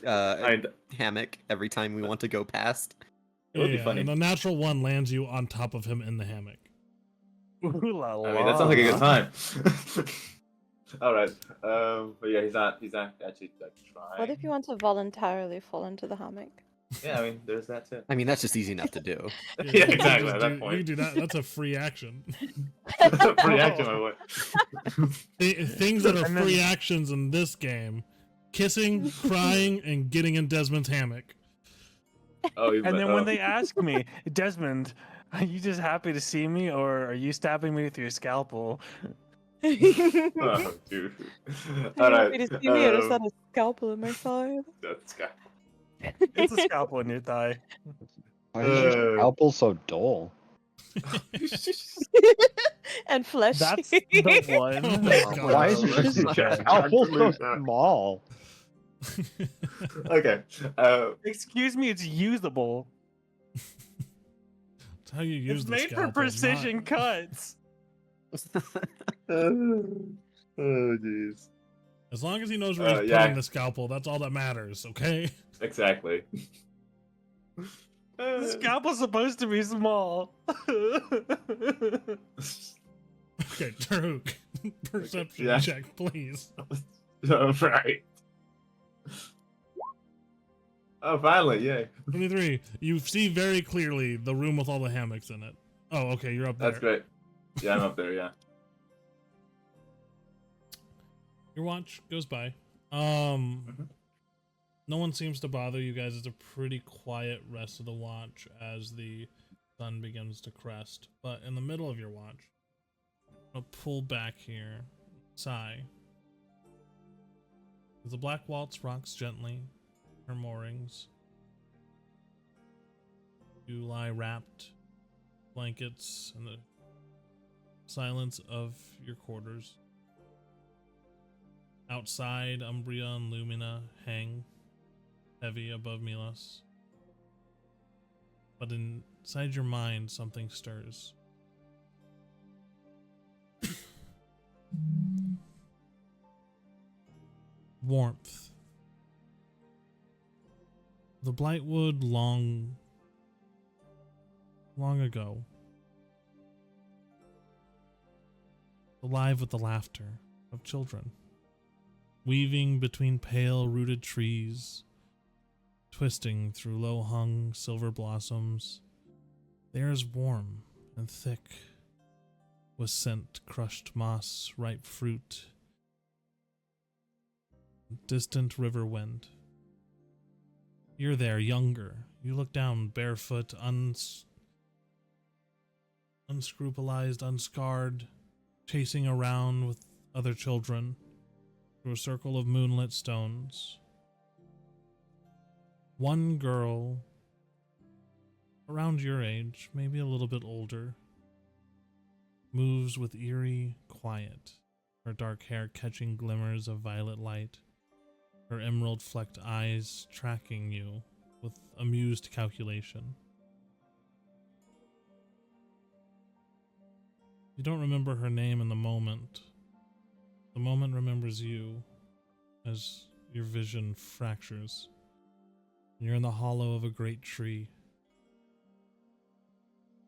Desmond's hammock every time we want to go past? It would be funny. And a natural one lands you on top of him in the hammock. Ooh la la. I mean, that sounds like a good time. All right. But yeah, he's not actually like trying. What if you want to voluntarily fall into the hammock? Yeah, I mean, there's that too. I mean, that's just easy enough to do. Yeah, you exactly, just at that You point. do that. That's a free action. Free action, my boy. Things that are And then- free actions in this game: kissing, crying, and getting in Desmond's hammock. Oh, And then when they ask me, Desmond, are you just happy to see me, or are you stabbing me with your scalpel? Oh, dude. Are All you right. happy to see me, or is that a scalpel in my side? That's guy. It's a scalpel in your thigh. Why is your scalpel so dull? And flesh. That's the one. Oh my Oh, God. Why is Oh, his okay. scalpel so Absolute, small? Okay. Excuse me, it's usable. That's how you use It's the made for scalpel, precision cuts. Oh, jeez. As long as he knows where he's yeah. putting the scalpel, that's all that matters, okay? Exactly. The scalpel's supposed to be small. Okay, Taruk, perception Yeah. check, please. All right. Oh, finally, yay. 23. You see very clearly the room with all the hammocks in it. Oh, okay, you're up there. That's great. Yeah, I'm up there, yeah. Your watch goes by. Mm-hmm. No one seems to bother you guys. It's a pretty quiet rest of the watch as the sun begins to crest. But in the middle of your watch, I'll pull back here. Sigh. As the Black Waltz rocks gently her moorings, you lie wrapped blankets in the silence of your quarters. Outside, Umbria and Lumina hang heavy above Milas. But inside your mind, something stirs. Warmth. The Blightwood long ago. Alive with the laughter of children. Weaving between pale rooted trees, twisting through low-hung silver blossoms. The air is warm and thick, with scent, crushed moss, ripe fruit, distant river wind. You're there, younger. You look down, barefoot, unscrupulized, unscarred, chasing around with other children through a circle of moonlit stones. One girl, around your age, maybe a little bit older, moves with eerie quiet, her dark hair catching glimmers of violet light, her emerald-flecked eyes tracking you with amused calculation. You don't remember her name in the moment. The moment remembers you as your vision fractures. You're in the hollow of a great tree.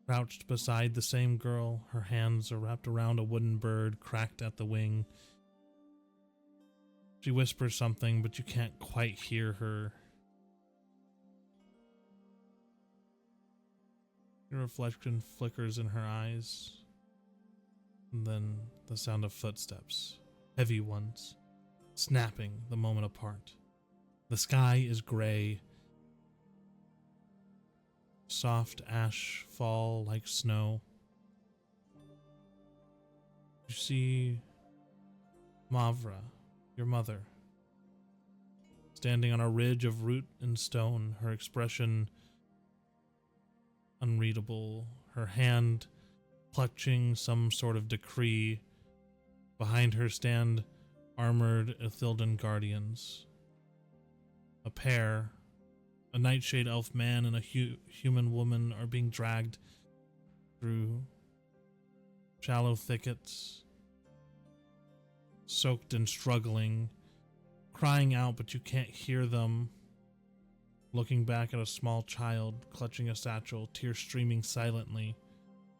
Crouched beside the same girl, her hands are wrapped around a wooden bird cracked at the wing. She whispers something, but you can't quite hear her. Your reflection flickers in her eyes. And then the sound of footsteps, heavy ones, snapping the moment apart. The sky is gray. Soft ash fall like snow. You see Mavra, your mother, standing on a ridge of root and stone, her expression unreadable, her hand clutching some sort of decree. Behind her stand armored Ithildan guardians. A pair, a nightshade elf man and a human woman, are being dragged through shallow thickets, soaked and struggling, crying out, but you can't hear them. Looking back at a small child clutching a satchel, tears streaming silently.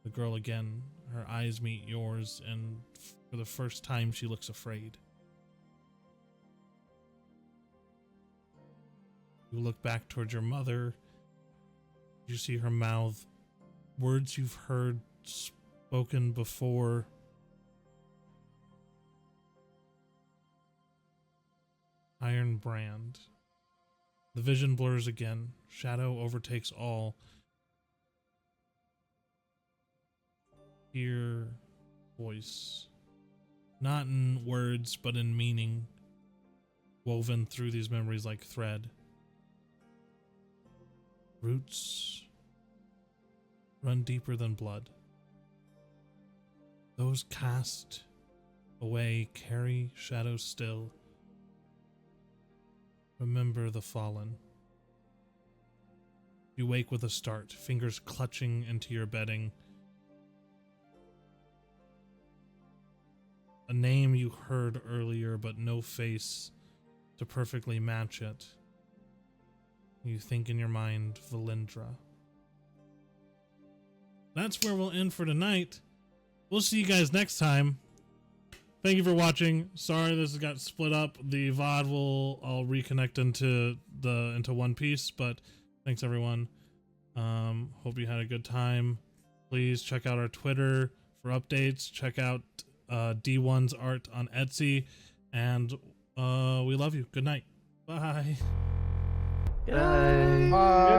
The girl again, her eyes meet yours, and for the first time she looks afraid. You look back towards your mother. You see her mouth words you've heard spoken before. Iron brand. The vision blurs again. Shadow overtakes all. Hear voice. Not in words, but in meaning. Woven through these memories like thread. Roots run deeper than blood. Those cast away carry shadows still. Remember the fallen. You wake with a start, fingers clutching into your bedding. A name you heard earlier, but no face to perfectly match it. You think in your mind, Valindra. That's where we'll end for tonight. We'll see you guys next time. Thank you for watching. Sorry this got split up. The VOD I'll reconnect into one piece, but thanks everyone. Hope you had a good time. Please check out our Twitter for updates. Check out D1's art on Etsy, and we love you. Good night. Bye. Bye. Bye.